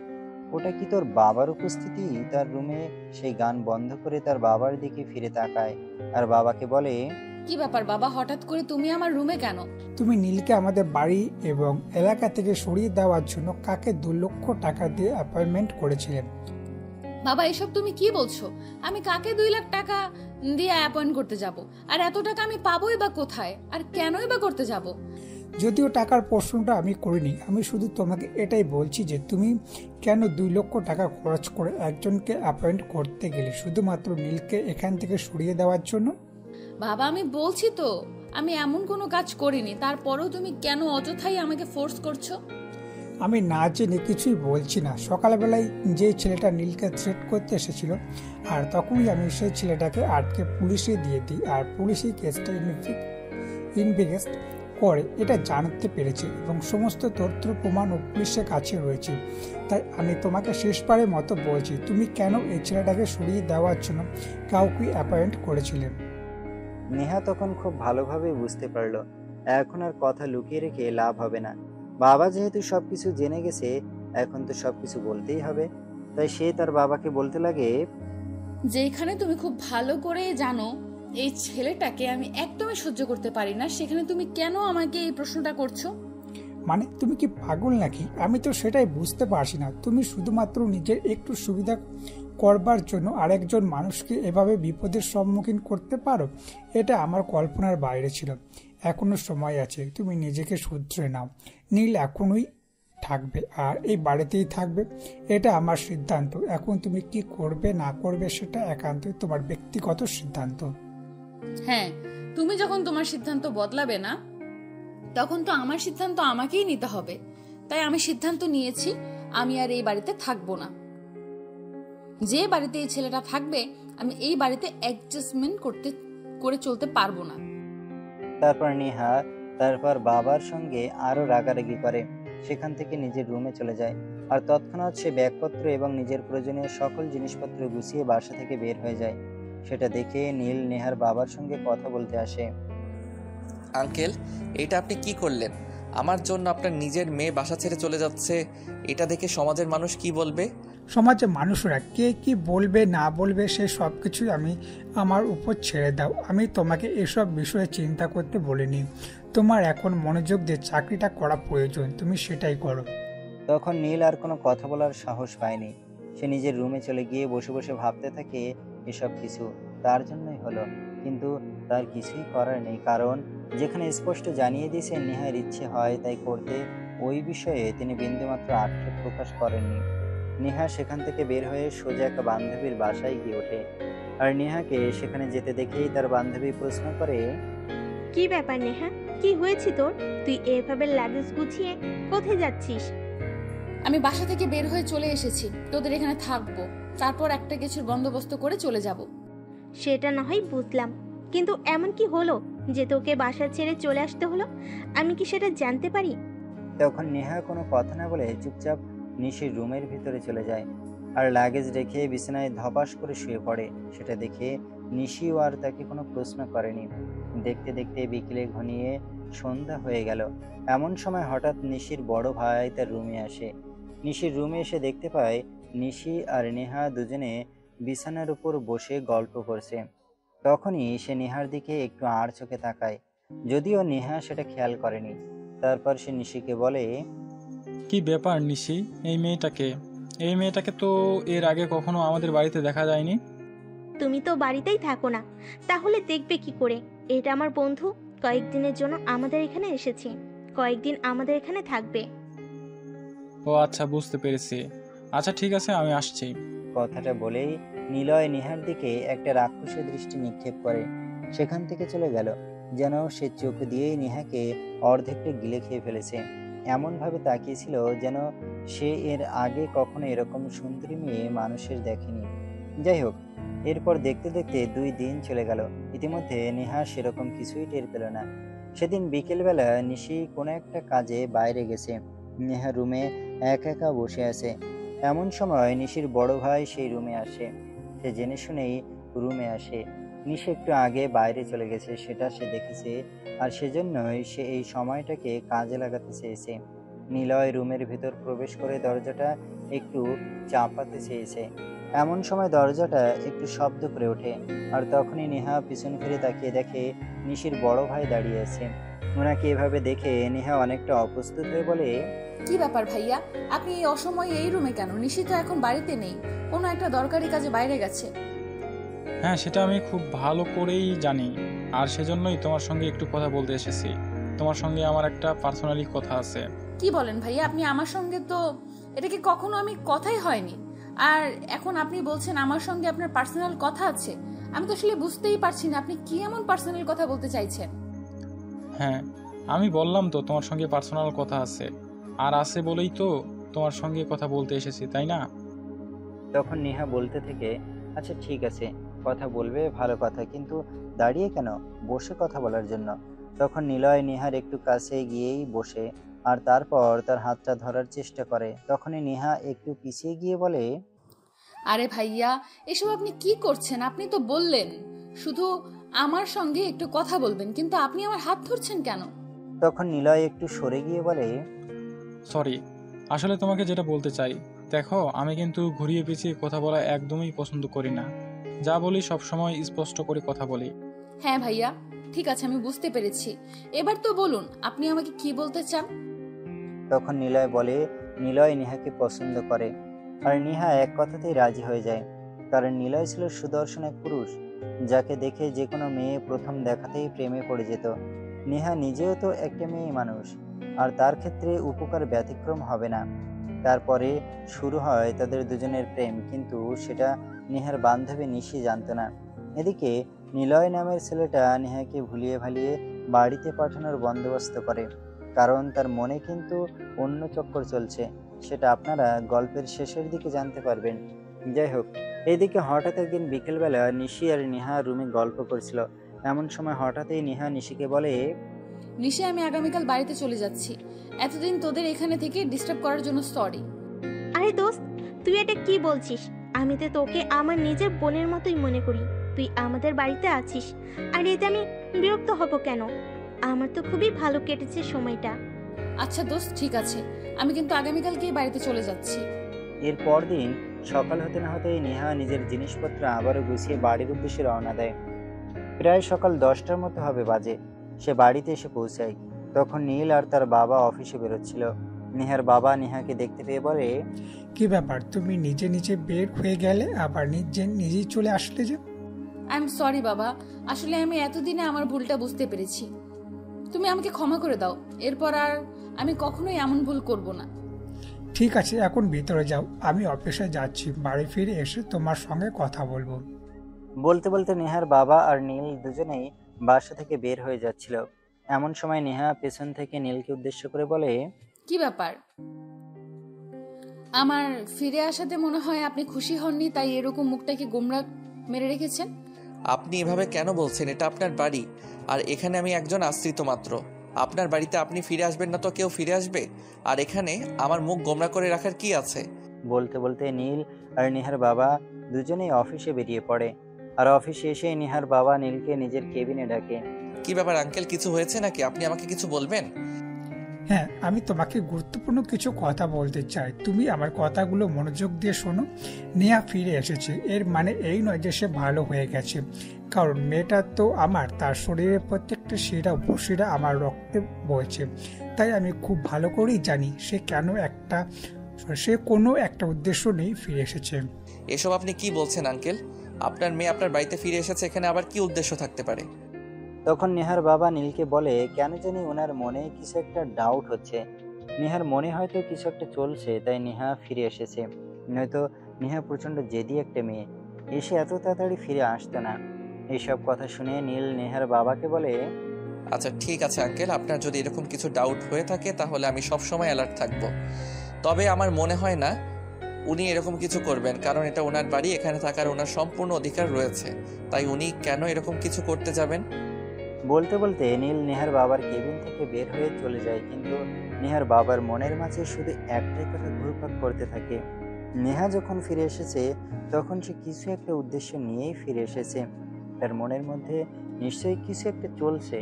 ওটা কি তোর বাবার উপস্থিতি? তার রুমে সেই গান বন্ধ করে তার বাবার দিকে ফিরে তাকায় আর বাবাকে বলে, কি ব্যাপার বাবা, হঠাৎ করে তুমি আমার রুমে কেন? তুমি নীলকে আমাদের বাড়ি এবং এলাকা থেকে সরিয়ে দেওয়ার জন্য কাকে 2 লক্ষ টাকা দিয়ে অ্যাপয়েন্টমেন্ট করেছিলেন। বাবা এসব তুমি কি বলছো? আমি কাকে 2 লাখ টাকা দিয়ে অ্যাপয়েন্ট করতে যাব? আর এত টাকা আমি পাবোই বা কোথায়? আর কেনই বা করতে যাব? যদিও টাকার প্রশ্নটা আমি করিনি, আমি শুধু তোমাকে এটাই বলছি যে তুমি কেন 2 লক্ষ টাকা খরচ করে একজনকে অ্যাপয়েন্ট করতে গেলে শুধুমাত্র নীলকে এখান থেকে সরিয়ে দেওয়ার জন্য। বাবা আমি বলছি তো আমি এমন কোনো কাজ করিনি, তারপরেও তুমি কেন অযথাই আমাকে ফোর্স করছো? আমি না জেনে কিছুই বলছি না। সকালবেলায় যে ছেলেটা নীলকে থ্রেট করতে এসেছিল আর তখনই আমি সেই ছেলেটাকে আটকে পুলিশে দিয়ে দিই আর পুলিশই কেসটা ইনভেস্ট করে এটা জানতে পেরেছে এবং সমস্ত তথ্য প্রমাণ ও পুলিশের কাছে রয়েছে। তাই আমি তোমাকে শেষবারের মতো বলছি, তুমি কেন এই ছেলেটাকে সরিয়ে দেওয়ার জন্য কাউকে অ্যাপয়েন্ট করেছিলেন। নেহা তখন খুব ভালোভাবে বুঝতে পারলো এখন আর কথা লুকিয়ে রেখে লাভ হবে না। বাবা যেহেতু সবকিছু জেনে গেছে এখন তো সবকিছু বলতেই হবে। তাই সে তার বাবাকে বলতে লাগে, যেখানে তুমি খুব ভালো করে জানো এই ছেলেটাকে আমি একদমই সহ্য করতে পারি না, সেখানে তুমি কেন আমাকে এই প্রশ্নটা করছো? মানে তুমি কি পাগল নাকি? আমি তো সেটাই বুঝতে পারছি না। তুমি শুধুমাত্র নিজের একটু সুবিধা করবার জন্য আরেকজন মানুষকে এভাবে বিপদের সম্মুখীন করতে পারো? এটা আমার কল্পনার বাইরে ছিল। এখনো সময় আছে, তুমি নিজেকে শুধরে নাও। নীল এখনই থাকবে আর এই বাড়িতেই থাকবে, এটা আমার সিদ্ধান্ত। এখন তুমি কি করবে না করবে সেটা একান্তই তোমার ব্যক্তিগত সিদ্ধান্ত। হ্যাঁ, তুমি যখন তোমার সিদ্ধান্ত বদলাবে না তখন তো আমার সিদ্ধান্ত আমাকেই নিতে হবে। তাই আমি সিদ্ধান্ত নিয়েছি আমি আর এই বাড়িতে থাকবো না। যে বাড়িতে এই ছেলেটা থাকবে আমি এই বাড়িতে অ্যাডজাস্টমেন্ট করে চলতে পারবো না। তারপর নেহা তারপর বাবার সঙ্গে আরো রাগারাগি করে সেখান থেকে নিজের রুমে চলে যায় আর তৎক্ষণাৎ সে ব্যাগপত্র এবং নিজের প্রয়োজনীয় সকল জিনিসপত্র গুছিয়ে বাসা থেকে বের হয়ে যায়। সেটা দেখে নীল নেহার বাবার সঙ্গে কথা বলতে আসে। আঙ্কেল, এটা আপনি কি করলেন? আমার জন্য আপনার নিজের মেয়ে বাসা ছেড়ে চলে যাচ্ছে, এটা দেখে সমাজের মানুষ কি বলবে? সমাজের মানুষরা কে কি বলবে না বলবে সে সব কিছুই আমার উপর ছেড়ে দাও। আমি তোমাকে এসব বিষয়ে চিন্তা করতে বলিনি। তোমার এখন মনোযোগ দিয়ে চাকরিটা করা প্রয়োজন, তুমি সেটাই করো। তখন নীল আর কোনো কথা বলার সাহস পায়নি। সে নিজের রুমে চলে গিয়ে বসে বসে ভাবতে থাকে এসব কিছু তার জন্যই হলো, কিন্তু তার কিছুই করার নেই। কারণ যেখানে স্পষ্ট জানিয়ে দিয়েছে নেহার ইচ্ছে হয় তাই করতে, ওই বিষয়ে তিনি বিন্দুমাত্র আক্ষেপ প্রকাশ করেননি। নেহা সেখান থেকে বের হয়ে সোজা একটা বান্ধবীর বাসায় গিয়ে ওঠে আর নেহাকে সেখানে যেতে দেখেই তার বান্ধবী প্রশ্ন করে, কি ব্যাপার নেহা, কি হয়েছে তোর? তুই এভাবে লাগেজ গুছিয়ে কোথায় যাচ্ছিস? আমি বাসা থেকে বের হয়ে চলে এসেছি, তোদের এখানে থাকবো, তারপর একটা কিছুর বন্দোবস্ত করে চলে যাব। সেটা না হয় বুঝলাম, কিন্তু এমন কি হলো যে তোকে বাসা ছেড়ে চলে আসতে হলো? আমি কি সেটা জানতে পারি? তখন নেহা কোনো কথা না বলে চুপচাপ নিশির রুমের ভিতরে চলে যায় আর লাগেজ রেখে বিছানায় ধপাস করে শুয়ে পড়ে। সেটা দেখে নিশিও আর তাকে কোনো প্রশ্ন করেনি। দেখতে দেখতে বিকেলে ঘনিয়ে সন্ধ্যা হয়ে গেল। এমন সময় হঠাৎ নিশির বড় ভাই তার রুমে আসে। নিশির রুমে এসে দেখতে পায় নিশি আর নেহা দুজনে বিছানার উপর বসে গল্প করছে। তখনই সে নেহার দিকে একটু আড় চোখে তাকায়, যদিও নেহা সেটা খেয়াল করেনি। তারপর সে নিশিকে বলে, কি ব্যাপার নিশি, এই মেয়েটাকে তো এর আগে কখনো আমাদের বাড়িতে দেখা যায়নি। তুমি তো বাড়িতেই থাকো না, তাহলে দেখবে কি করে? এটা আমার বন্ধু, কয়েকদিনের জন্য আমাদের এখানে এসেছে, কয়েকদিন আমাদের এখানে থাকবে। ও আচ্ছা, বুঝতে পেরেছি। আচ্ছা ঠিক আছে, আমি আসছি। কথাটা বলেই নিলয় নেহার দিকে একটা রাক্ষসের দৃষ্টি নিক্ষেপ করে সেখান থেকে চলে গেল, যেন সে চোখ দিয়েই নেহাকে অর্ধেকটা গিলে খেয়ে ফেলেছে। এমন ভাবে তাকিয়েছিল যেন সে এর আগে কখনো এরকম সুন্দরী মেয়ে মানুষের দেখেনি। যাই হোক, এরপর দেখতে দেখতে 2 দিন চলে গেল। ইতিমধ্যে নেহা সেরকম কিছুই টের পেল না। সেদিন বিকেলবেলা নিশি কোনো একটা কাজে বাইরে গেছে। নেহা রুমে একা একা বসে আছে। এমন সময় নিশির বড় ভাই সেই রুমে আসে। সে জেনে শুনেই রুমে আসে। নিশি একটু আগে বাইরে চলে গেছে সেটা সে দেখেছে, আর সেজন্যই সে এই সময়টাকে কাজে লাগাতে চেয়েছে। নিলয় রুমের ভেতর প্রবেশ করে দরজাটা একটু চাপাতে চেয়েছে। এমন সময় দরজাটা একটু শব্দ করে ওঠে, আর তখনই নেহা পিছন ফিরে তাকিয়ে দেখে নিশির বড় ভাই দাঁড়িয়ে আছে। ওনাকে এভাবে দেখে নেহা অনেকটা অপ্রস্তুত হয়ে বলে, কি ব্যাপার ভাইয়া, আপনি এই অসময়ে এই রুমে কেন? নিশি তো এখন বাড়িতে নেই, কোনো একটা দরকারি কাজে বাইরে গেছে। হ্যাঁ, সেটা আমি খুব ভালো করেই জানি, আর সেজন্যই তোমার সঙ্গে একটু কথা বলতে এসেছি। তোমার সঙ্গে আমার একটা পার্সোনালি কথা আছে। কি বলেন ভাইয়া, আপনি আমার সঙ্গে? তো এটা কি কখনো আমি কথাই হয়নি, আর এখন আপনি বলছেন আমার সঙ্গে আপনার পার্সোনাল কথা আছে? আমি তো আসলে বুঝতেই পারছি না আপনি কি এমন পার্সোনাল কথা বলতে চাইছেন। হ্যাঁ, আমি বললাম তো তোমার সঙ্গে পার্সোনাল কথা আছে, আর আছে বলেই তো তোমার সঙ্গে কথা বলতে এসেছি, তাই না? তখন নেহা বলতে থেকে, আচ্ছা ঠিক আছে, কথা বলবে ভালো কথা, কিন্তু দাঁড়িয়ে কেন? বসে কথা বলার জন্য। তখন নিলয় নেহার একটু কাছে গিয়েই বসে, আর তারপর তার হাতটা ধরার চেষ্টা করে। তখনই নেহা একটু পিছিয়ে গিয়ে বলে, আরে ভাইয়া, এসব আপনি কি করছেন? আপনি তো বললেন শুধু আমার সঙ্গে একটু কথা বলবেন, কিন্তু আপনি আমার হাত ধরছেন কেন? তখন নিলয় একটু সরে গিয়ে বলে, সরি, আসলে তোমাকে যেটা বলতে চাই, দেখো আমি কিন্তু ঘুরিয়ে পেঁচিয়ে কথা বলা একদমই পছন্দ করি না। যা বলি সবসময় স্পষ্ট করে কথা বলি। হ্যাঁ ভাইয়া, ঠিক আছে, আমি বুঝতে পেরেছি। এবার তো বলুন আপনি আমাকে কি বলতে চান। তখন নিলয় বলে নিলয় নেহাকে পছন্দ করে, আর নেহা এক কথাতেই রাজি হয়ে যায়। কারণ নিলয় ছিল সুদর্শন এক পুরুষ, যাকে দেখে যে কোনো মেয়ে প্রথম দেখাতেই প্রেমে পড়ে যেত। নেহা নিজেও তো একটা মেয়ে মানুষ, আর তার ক্ষেত্রে উপকার ব্যতিক্রম হবে না। তারপরে শুরু হয় তাদের দুজনের প্রেম, কিন্তু সেটা নেহার বান্ধবী নিশি জানত না। এদিকে নিলয় নামের ছেলেটা নেহাকে ভুলিয়ে ভালিয়ে বাড়িতে পাঠানোর বন্দোবস্ত করে, কারণ তার মনে কিন্তু অন্য চক্কর চলছে। সেটা আপনারা গল্পের শেষের দিকে জানতে পারবেন। যাই হোক, এইদিকে হঠাৎ একদিন বিকেলবেলা নিশি আর নেহা রুমে গল্প করছিল। এমন সময় হঠাৎই নেহা নিশিকে বলে, নিশি, আমি আগামীকাল বাড়িতে চলে যাচ্ছি। এতদিন তোদের এখানে থেকে ডিস্টার্ব করার জন্য সরি। আরে দোস্ত, তুই এটা কি বলছিস? আমি তো তোকে আমার নিজের বোনের মতোই মনে করি। তুই আমাদের বাড়িতে আছিস, আর এতে আমি বিরক্ত হব কেন? আমার তো খুবই ভালো কেটেছে সময়টা। আচ্ছা দোস্ত, ঠিক আছে, আমি কিন্তু আগামীকালকেই বাড়িতে চলে যাচ্ছি। এর পর দিন সকাল হতে না হতেই নেহা নিজের জিনিসপত্র আবারও গুছিয়ে বাড়ির উদ্দেশ্যে রওনা দেয়। প্রায় সকাল 10টার মতো হবে বাজে। সে বাড়িতে এসে পৌঁছায়। তখন নীল আর তার বাবা অফিসে বেরোচ্ছিল। নেহার বাবা নেহাকে দেখতে পেয়ে বলে, কি ব্যাপার, তুমি নিজে নিজে বের হয়ে গেলে, আবার নিজেই চলে আসলে যে? আই এম সরি বাবা, আসলে আমি এতদিনে আমার ভুলটা বুঝতে পেরেছি। তুমি আমাকে ক্ষমা করে দাও, এরপর আর আমি কখনোই এমন ভুল করব না। ঠিক আছে, এখন ভিতরে যাও, আমি অফিসে যাচ্ছি। বাড়ি ফিরে এসে তোমার সঙ্গে কথা বলবো। বলতে বলতে নেহার বাবা আর নীল দুজনেই বাসা থেকে বের হয়ে যাচ্ছিল। এমন সময় নেহা পেছন থেকে নীলকে উদ্দেশ্য করে বলে, কি ব্যাপার? আমার ফিরে আসাতে মনে হয় আপনি খুশি হননি, তাই এরকম মুখটাকে গোমরা মেরে রেখেছেন। আপনি এভাবে কেন বলছেন? এটা আপনার বাড়ি, আর এখানে আমি একজন আশ্রিত মাত্র। আপনার বাড়িতে আপনি ফিরে আসবেন না তো কেউ ফিরে আসবে? আর এখানে আমার মুখ গোমরা করে রাখার কি আছে? বলতে বলতে নীল আর নেহার বাবা দুজনেই অফিসে বেরিয়ে পড়ে। আর অফিসে এসে নেহার বাবা নীলকে নিজের কেবিনে ডাকে। কি ব্যাপার আঙ্কেল, কিছু হয়েছে নাকি? আপনি আমাকে কিছু বলবেন? হ্যাঁ, আমি তোমাকে গুরুত্বপূর্ণ কিছু কথা বলতে চাই। তুমি আমার কথাগুলো মনোযোগ দিয়ে শোনো। নেহা ফিরে এসেছে, এর মানে এই নয় যে সে ভালো হয়ে গেছে। কারণ মেয়েটা তো আমার, তার শরীরের প্রত্যেকটা শিরা উপশিরা আমার রক্তে বইছে। তাই আমি খুব ভালো করেই জানি সে কোনো একটা উদ্দেশ্য নেই ফিরে এসেছে। এসব আপনি কি বলছেন আঙ্কেল? আপনার মেয়ে আপনার বাড়িতে ফিরে এসেছে, এখানে আবার কি উদ্দেশ্য থাকতে পারে? তখন নেহার বাবা নীলকে বলে, কেন জানি ওনার মনে কিছু একটা ডাউট হচ্ছে। নেহার মনে হয়তো কিছু একটা চলছে, তাই নেহা ফিরে এসেছে। নয়তো নেহা প্রচণ্ড জেদি একটা মেয়ে, এসে এত তাড়াতাড়ি ফিরে আসতো না। এইসব কথা শুনে নীল নেহার বাবাকে বলে, আচ্ছা ঠিক আছে আঙ্কেল, আপনার যদি এরকম কিছু ডাউট হয়ে থাকে তাহলে আমি সব সময় অ্যালার্ট থাকব। তবে আমার মনে হয় না উনি এরকম কিছু করবেন, কারণ এটা ওনার বাড়ি, এখানে থাকার ওনার সম্পূর্ণ অধিকার রয়েছে। তাই উনি কেন এরকম কিছু করতে যাবেন? বলতে বলতে নীল নেহার বাবার কেবিন থেকে বের হয়ে চলে যায়, কিন্তু নেহার বাবার মনের মাঝে শুধু একটাই কথা ঘুরপাক করতে থাকে। নেহা যখন ফিরে এসেছে তখন সে কিছু একটা উদ্দেশ্য নিয়েই ফিরে এসেছে। তার মনের মধ্যে নিশ্চয়ই কিছু একটা চলছে,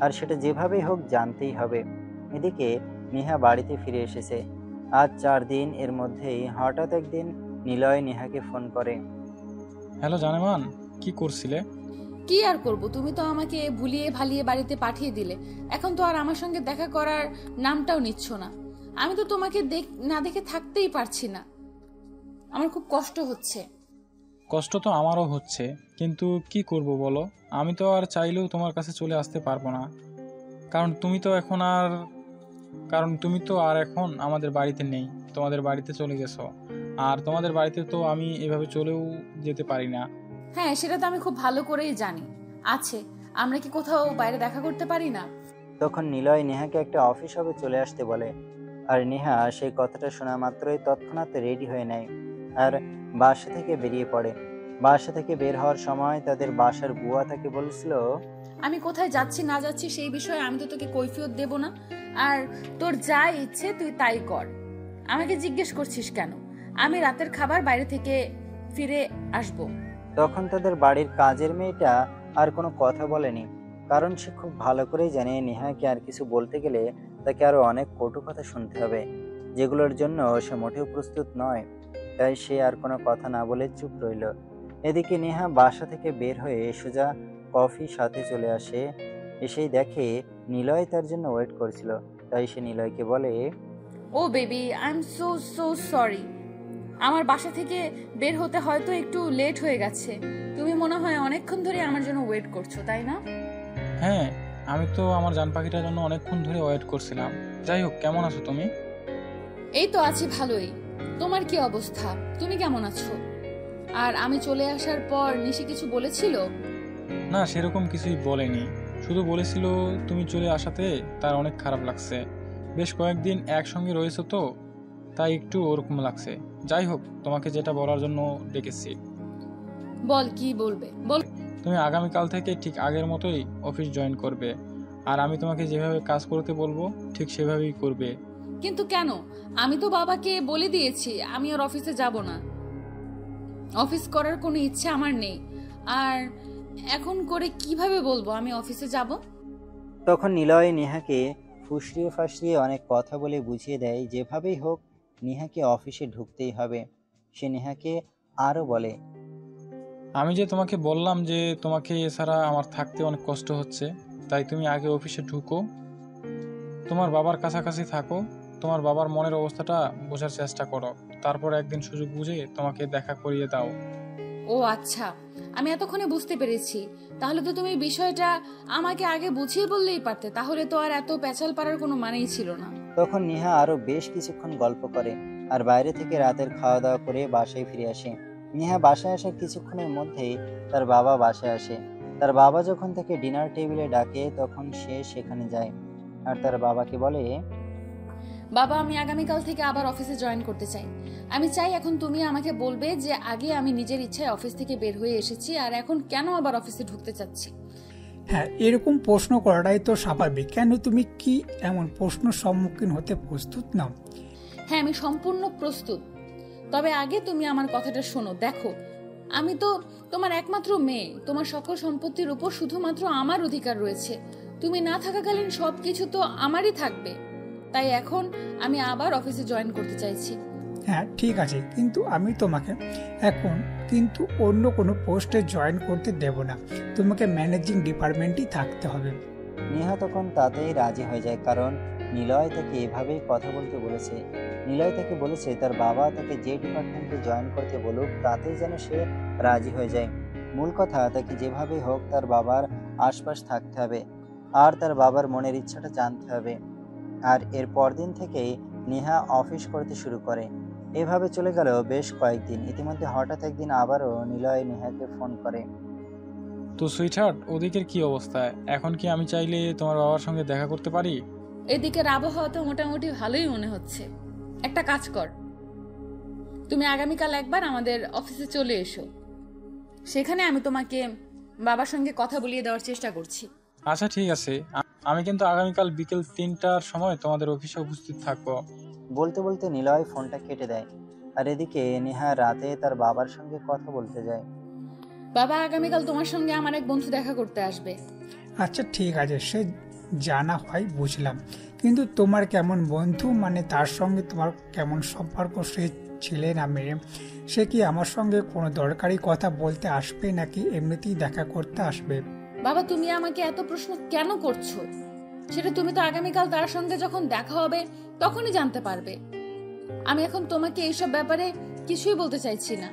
আর সেটা যেভাবেই হোক জানতেই হবে। এদিকে নেহা বাড়িতে ফিরে এসেছে আজ 4 দিন। এর মধ্যেই হঠাৎ একদিন নিলয় নেহাকে ফোন করে। হ্যালো জানেমান, কি করছিলে? কি আর করব, তুমি তো আমাকে ভুলিয়ে ভালিয়ে বাড়িতে পাঠিয়ে দিলে। এখন তো আর আমার সঙ্গে দেখা করার নামটাও নিচ্ছ না। আমি তো তোমাকে না দেখে থাকতেই পারছি না, আমার খুব কষ্ট হচ্ছে। কষ্ট তো আমারও হচ্ছে, কিন্তু কি করব বলো? আমি তো আর চাইলেও তোমার কাছে চলে আসতে পারবো না, কারণ তুমি তো আর এখন আমাদের বাড়িতে নেই, তোমাদের বাড়িতে চলে গেছো। আর তোমাদের বাড়িতে তো আমি এভাবে চলেও যেতে পারি না। হ্যাঁ, সেটা তো আমি খুব ভালো করেই জানি। আছে, আমরা কি কোথাও বাইরে দেখা করতে পারি না? তখন নিলয় নেহাকে একটা অফিস হবে চলে আসতে বলে, আর নেহা সেই কথাটা শোনা মাত্রই তৎক্ষণাৎ রেডি হয়ে নেয় আর বাসা থেকে বেরিয়ে পড়ে। বাসা থেকে বের হওয়ার সময় তাদের বাসার বুয়া তাকে বলছিল, আমি কোথায় যাচ্ছি না যাচ্ছি সেই বিষয়ে আমি তো তোকে কৈফিয়ত দেব না, আর তোর যা ইচ্ছে তুই তাই কর। আমাকে জিজ্ঞেস করছিস কেন? আমি রাতের খাবার বাইরে থেকে ফিরে আসব। তখন তাদের বাড়ির কাজের মেয়েটা আর কোনো কথা বলেনি, কারণ সে খুব ভালো করেই জানে নেহাকে আর কিছু বলতে গেলে তাকে আরো অনেক কটু কথা শুনতে হবে, যেগুলোর জন্য সে মোটেও প্রস্তুত নয়। তাই সে আর কোনো কথা না বলে চুপ রইল। এদিকে নেহা বাসা থেকে বের হয়ে সোজা কফি সাথে চলে আসে। এসেই দেখে নিলয় তার জন্য ওয়েট করছিল। তাই সে নিলয়কে বলে, ও baby, I am so sorry. আমার বাসা থেকে বের হতে হয়তো একটু লেট হয়ে গেছে। তুমি মনে হয় অনেকক্ষণ ধরে আমার জন্য ওয়েট করছো, তাই না? হ্যাঁ, আমি তো আমার জান পাখিটার জন্য অনেকক্ষণ ধরে ওয়েট করছিলাম। যাই হোক, কেমন আছো তুমি? এই তো আছি ভালোই। তোমার কি অবস্থা? তুমি কেমন আছো? আর আমি চলে আসার পর নিশি কিছু বলেছিল? না, সেরকম কিছুই বলেনি, শুধু বলেছিল তুমি চলে আসাতে তার অনেক খারাপ লাগছে। বেশ কয়েকদিন একসঙ্গে রয়েছে তো, তাই একটু ওরকম লাগছে। যাই হোক, তোমাকে যেটা বলার জন্য ডেকেছি। বল, কি বলবে বল। তুমি আগামীকাল থেকে ঠিক আগের মতোই অফিস জয়েন করবে, আর আমি তোমাকে যেভাবে কাজ করতে বলবো ঠিক সেভাবেই করবে। কিন্তু কেন? আমি তো বাবাকে বলে দিয়েছি আমি আর অফিসে যাব না। অফিস করার কোনো ইচ্ছে আমার নেই। আর এখন করে কিভাবে বলবো আমি অফিসে যাব? তখন নিলয় নেহাকে ফুসরিয়ে ফাসরিয়ে অনেক কথা বলে বুঝিয়ে দেয় যেভাবেই হোক নেহাকে অফিসে ঢুকতেই হবে। সে নেহাকে আরো বলে, আমি যে তোমাকে বললাম যে তোমাকে এছাড়া আমার থাকতে অনেক কষ্ট হচ্ছে, তাই তুমি আগে অফিসে ঢুকো, তোমার বাবার কাছাকাছি থাকো, তোমার বাবার মনের অবস্থাটা বোঝার চেষ্টা করো, তারপর একদিন সুযোগ বুঝে তোমাকে দেখা করিয়ে দাও। ও আচ্ছা, আমি এতক্ষণে বুঝতে পেরেছি। তাহলে তো তুমি বিষয়টা আমাকে আগে বুঝিয়ে বললেই পারতে, তাহলে তো আর এত পেঁচাল পাড়ার কোনো মানেই ছিল না। তখন নেহা আরো বেশ কিছুক্ষণ গল্প করে আর বাইরে থেকে রাতের খাওয়া দাওয়া করে বাসায় ফিরে আসে। নেহা বাসায় আসার কিছুক্ষণের মধ্যেই তার বাবা বাসায় আসে। তার বাবা যখন তাকে ডিনার টেবিলে ডাকে তখন সে সেখানে যায় আর তার বাবাকে বলে, বাবা, আমি আগামীকাল থেকে আবার অফিসে জয়েন করতে চাই। আমি চাই এখন তুমি আমাকে বলবে যে আগে আমি নিজের ইচ্ছায় অফিস থেকে বের হয়ে এসেছি, আর এখন কেন আবার অফিসে ঢুকতে চাচ্ছি। হ্যাঁ, এরকম প্রশ্ন করাটাই তো স্বাভাবিক। কেন, তুমি কি এমন প্রশ্ন সম্মুখীন হতে প্রস্তুত নাও? হ্যাঁ, আমি সম্পূর্ণ প্রস্তুত। তবে আগে তুমি আমার কথাটা শোনো। দেখো, আমি তো তোমার একমাত্র মেয়ে। তোমার সকল সম্পত্তির উপর শুধুমাত্র আমার অধিকার রয়েছে। তুমি না থাকাকালীন সবকিছু তো আমারই থাকবে। তাই এখন আমি আবার অফিসে জয়েন করতে চাইছি। হ্যাঁ ঠিক আছে, কিন্তু আমি তোমাকে এখন কিন্তু অন্য কোনো পোস্টে জয়েন করতে দেব না। তোমাকে ম্যানেজিং ডিপার্টমেন্টেই থাকতে হবে। নেহা তখন তাতেই রাজি হয়ে যায়, কারণ নিলয় তাকে এভাবেই কথা বলতে বলেছে। নিলয় তাকে বলেছে তার বাবা তাকে যে ডিপার্টমেন্টে জয়েন করতে বলুক তাতেই যেন সে রাজি হয়ে যায়। মূল কথা, তাকে যেভাবে হোক তার বাবার আশপাশ থাকতে হবে আর তার বাবার মনের ইচ্ছাটা জানতে হবে। আর এর পরদিন থেকেই নেহা অফিস করতে শুরু করে। এভাবে চলে গেল বেশ কয়েকদিন। ইতিমধ্যে হঠাৎ একদিন আবারও নিলয় নেহাকে ফোন করে। তো সুইটহার্ট, ওদিকের কি অবস্থা? এখন কি আমি চাইলে তোমার বাবার সঙ্গে দেখা করতে পারি? এদিকের আবহাওয়া তো মোটামুটি ভালোই মনে হচ্ছে। একটা কাজ কর, তুমি আগামীকাল একবার আমাদের অফিসে চলে এসো, সেখানে আমি তোমাকে বাবার সঙ্গে কথা বলিয়ে দেওয়ার চেষ্টা করছি। আচ্ছা ঠিক আছে, আমি কিন্তু আগামীকাল বিকেল 3টার সময় তোমাদের অফিসে উপস্থিত থাকবো। বলতে বলতে নিলয় ফোনটা কেটে দেয়। আর এদিকে নেহা রাতে তার বাবার সঙ্গে কথা বলতে যায়। বাবা, আগামীকাল তোমার সঙ্গে আমার এক বন্ধু দেখা করতে আসবে। আচ্ছা ঠিক আছে, সে জানা হয় বুঝলাম, কিন্তু তোমার কেমন বন্ধু, মানে তার সঙ্গে তোমার কেমন সম্পর্ক, সে ছেলে না মেয়ে? সে কি আমার সঙ্গে কোনো দরকারি কথা বলতে আসবে নাকি এমনিতেই দেখা করতে আসবে? বাবা, তুমি আমাকে এত প্রশ্ন কেন করছো? সেটা তুমি তো আগামীকাল তার সঙ্গে যখন দেখা হবে তখনই জানতে পারবে। আমি এখন তোমাকে এইসব ব্যাপারে কিছুই বলতে চাইছি না।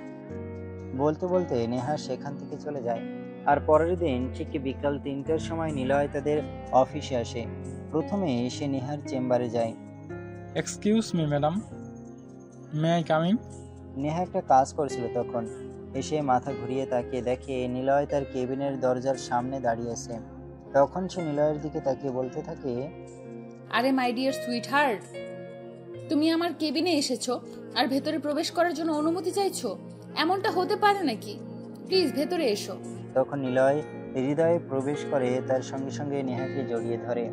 বলতে বলতে নেহা সেখান থেকে চলে যায়। আর পরের দিন ঠিক বিকাল 3টার সময় নিলয় তাদের অফিসে আসে। প্রথমে সে নেহার চেম্বারে যায়। Excuse me madam, may I come in? Neha একটা কাজ করছিল তখন। এসে মাথা ঘুরিয়ে তাকিয়ে দেখে নিলয় তার কেবিনের দরজার সামনে দাঁড়িয়ে আছে। তখন সে নিলয়ের দিকে তাকিয়ে বলতে থাকে, আরে মাই ডিয়ার সুইট হার্ট, তুমি আমার কেবিনে এসেছো আর ভেতরে প্রবেশ করার জন্য অনুমতি চাইছো? এমনটা হতে পারে নাকি? প্লিজ ভেতরে এসো। তখন নিলয় হৃদয়ে প্রবেশ করে তার সঙ্গে সঙ্গে নেহাকে জড়িয়ে ধরে।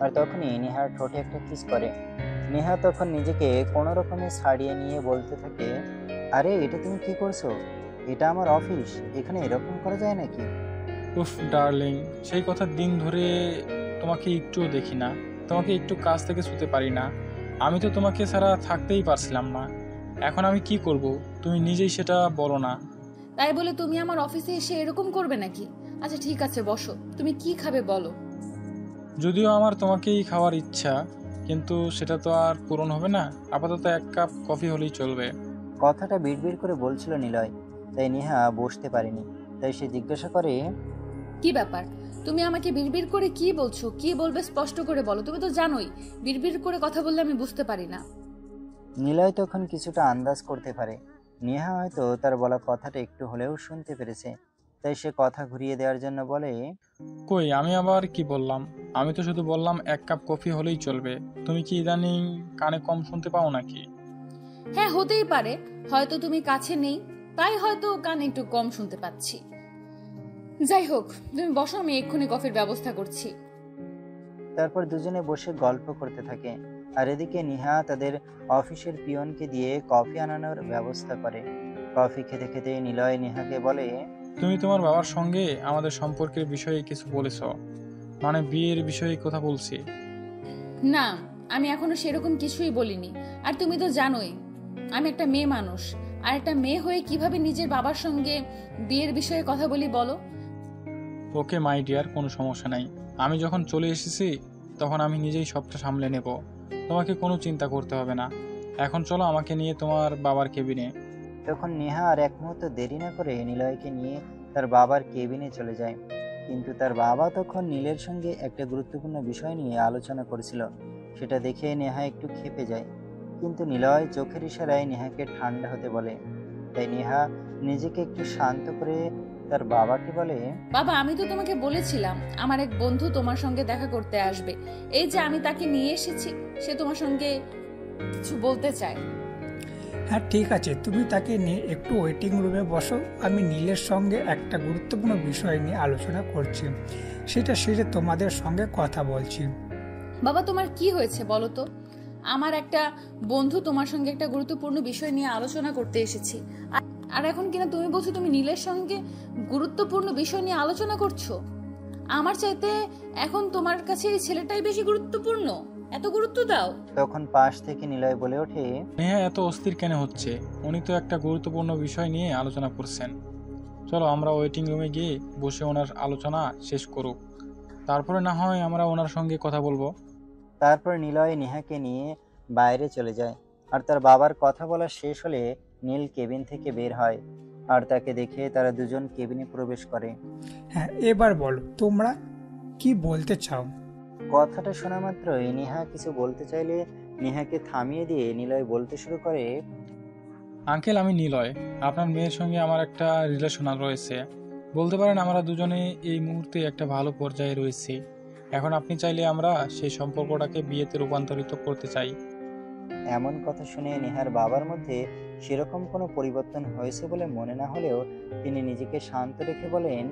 আর তখনই নেহার ঠোঁটে একটা কিস করে। নেহা তখন নিজেকে কোনো রকমে ছাড়িয়ে নিয়ে বলতে থাকে, আরে এটা তুমি কি করছো? এটা আমার অফিস, এখানে এরকম করা যায় নাকি? উফ ডার্লিং, সেই কথা দিন ধরে তোমাকে একটুও দেখি না, তোমাকে একটু কাছ থেকে ছুতে পারি না। আমি তো তোমাকে ছাড়া থাকতেই পারছিলাম না। এখন আমি কি করব, তুমি নিজেই সেটা বলো না। তাই বলে তুমি আমার অফিসে এসে এরকম করবে নাকি? আচ্ছা ঠিক আছে, বসো। তুমি কি খাবে বলো। যদিও আমার তোমাকেই খাওয়ার ইচ্ছা, কিন্তু সেটা তো আর পূরণ হবে না। আপাতত 1 কাপ কফি হলেই চলবে। কথাটা বিড়বিড় করে বলছিল নিলয়, তাই নেহা বসতে পারেনি। তাই সে জিজ্ঞাসা করে, কি ব্যাপার? তুমি আমাকে বিড়বিড় করে কি বলছো? কি বলবে স্পষ্ট করে বলো। তুমি তো জানোই বিড়বিড় করে কথা বললে আমি বুঝতে পারি না। নিলয় তখন কিছুটা আন্দাজ করতে পারে নেহা হয়তো তার বলা কথাটা একটু হলেও শুনতে পেরেছে। তাই সে কথা ঘুরিয়ে দেওয়ার জন্য বলে, কই, আমি আবার কি বললাম? আমি তো শুধু বললাম 1 কাপ কফি হলেই চলবে। তুমি কি ইদানিং কানে কম শুনতে পাও নাকি? হ্যাঁ, হতেই পারে। হয়তো তুমি কাছে নেই, তাই হয়তো কানে একটু কম শুনতে পাচ্ছি। যাই হোক, তুমি বসো, আমি এক্ষুনি কফির ব্যবস্থা করছি। তারপর দুজনে বসে গল্প করতে থাকে। আর এদিকে নেহা তাদের অফিসের পিয়নকে দিয়ে কফি আনানোর ব্যবস্থা করে। কফি খেতে খেতে নিলয় নেহাকে বলে, তুমি তোমার বাবার সঙ্গে আমাদের সম্পর্কের বিষয়ে কিছু বলেছো? মানে বিয়ের বিষয়ে কথা বলছি। না, আমি এখনো সেরকম কিছুই বলিনি। আর তুমি তো জানোই আমি একটা মেয়ে মানুষ, আর একটা মেয়ে হয়ে কিভাবে নিজের বাবার সঙ্গে বিয়ের বিষয়ে কথা বলি বলো। ওকে মাই ডিয়ার, কোনো সমস্যা নাই। আমি যখন চলে এসেছি তখন আমি নিজেই সবটা সামলে নেব। তোমাকে কোনো চিন্তা করতে হবে না। এখন চলো আমাকে নিয়ে তোমার বাবার কেবিনে। তখন নেহা আর এক মুহূর্ত দেরি না করে নিলয়কে নিয়ে তার বাবার কেবিনে চলে যায়। কিন্তু তার বাবা তখন নীলের সঙ্গে একটা গুরুত্বপূর্ণ বিষয় নিয়ে আলোচনা করেছিল। সেটা দেখে নেহা একটু ক্ষেপে যায়। কিন্তু নিলয় চোখের ইশারায় নেহাকে ঠান্ডা হতে বলে। তাই নেহা নিজেকে একটু শান্ত করে তার বাবাকে বলে, বাবা, আমি তো তোমাকে বলেছিলাম আমার এক বন্ধু তোমার সঙ্গে দেখা করতে আসবে। এই যে আমি তাকে নিয়ে এসেছি, সে তোমার সঙ্গে কিছু বলতে চায়। হ্যাঁ ঠিক আছে, তুমি তাকে নিয়ে একটু ওয়েটিং রুমে বসো। আমি নীলের সঙ্গে একটা গুরুত্বপূর্ণ বিষয় নিয়ে আলোচনা করছি, সেটা সেরে তোমাদের সঙ্গে কথা বলছি। বাবা, তোমার কি হয়েছে বলো তো? আমার একটা বন্ধু তোমার সঙ্গে একটা গুরুত্বপূর্ণ বিষয় নিয়ে আলোচনা করতে এসেছি, আর এখন কিনা তুমি বলছো তুমি নীলের সঙ্গে গুরুত্বপূর্ণ বিষয় নিয়ে আলোচনা করছো। আমার চাইতে এখন তোমার কাছে এই ছেলেটাই বেশি গুরুত্বপূর্ণ? এত গুরুত্ব দাও? তখন পাশ থেকে নিলয় বলে ওঠে, নেহা এত অস্থির কেন হচ্ছে? উনি তো একটা গুরুত্বপূর্ণ বিষয় নিয়ে আলোচনা করছেন। চলো আমরা ওয়েটিং রুমে গিয়ে বসে ওনার আলোচনা শেষ করুক, তারপরে না হয় আমরা ওনার সঙ্গে কথা বলবো। তারপর নিলয় নেহাকে নিয়ে বাইরে চলে যায়। আর তার বাবার কথা বলা শেষ হলে নীল কেবিন থেকে বের হয়। আর তাকে দেখে তারা দুজন কেবিনে প্রবেশ করে। হ্যাঁ, এবার বলো তোমরা কি বলতে চাও। কথাটা শোনা মাত্রই নেহা কিছু বলতে চাইলে নেহাকে থামিয়ে দিয়ে নিলয় বলতে শুরু করে, আঙ্কেল, আমি নিলয়। আপনার মেয়ের সঙ্গে আমার একটা রিলেশন রয়েছে। বলতে পারেন আমরা দুজনে এই মুহূর্তে একটা ভালো পর্যায়ে রয়েছি। এখন আপনি চাইলে আমরা সেই সম্পর্কটাকে বিয়েতে রূপান্তরিত করতে চাই। এমন কথা শুনে নেহার বাবার মধ্যে সেরকম কোনো পরিবর্তন হয়েছে বলে মনে না হলেও তিনি নিজেকে শান্ত রেখে বলেন,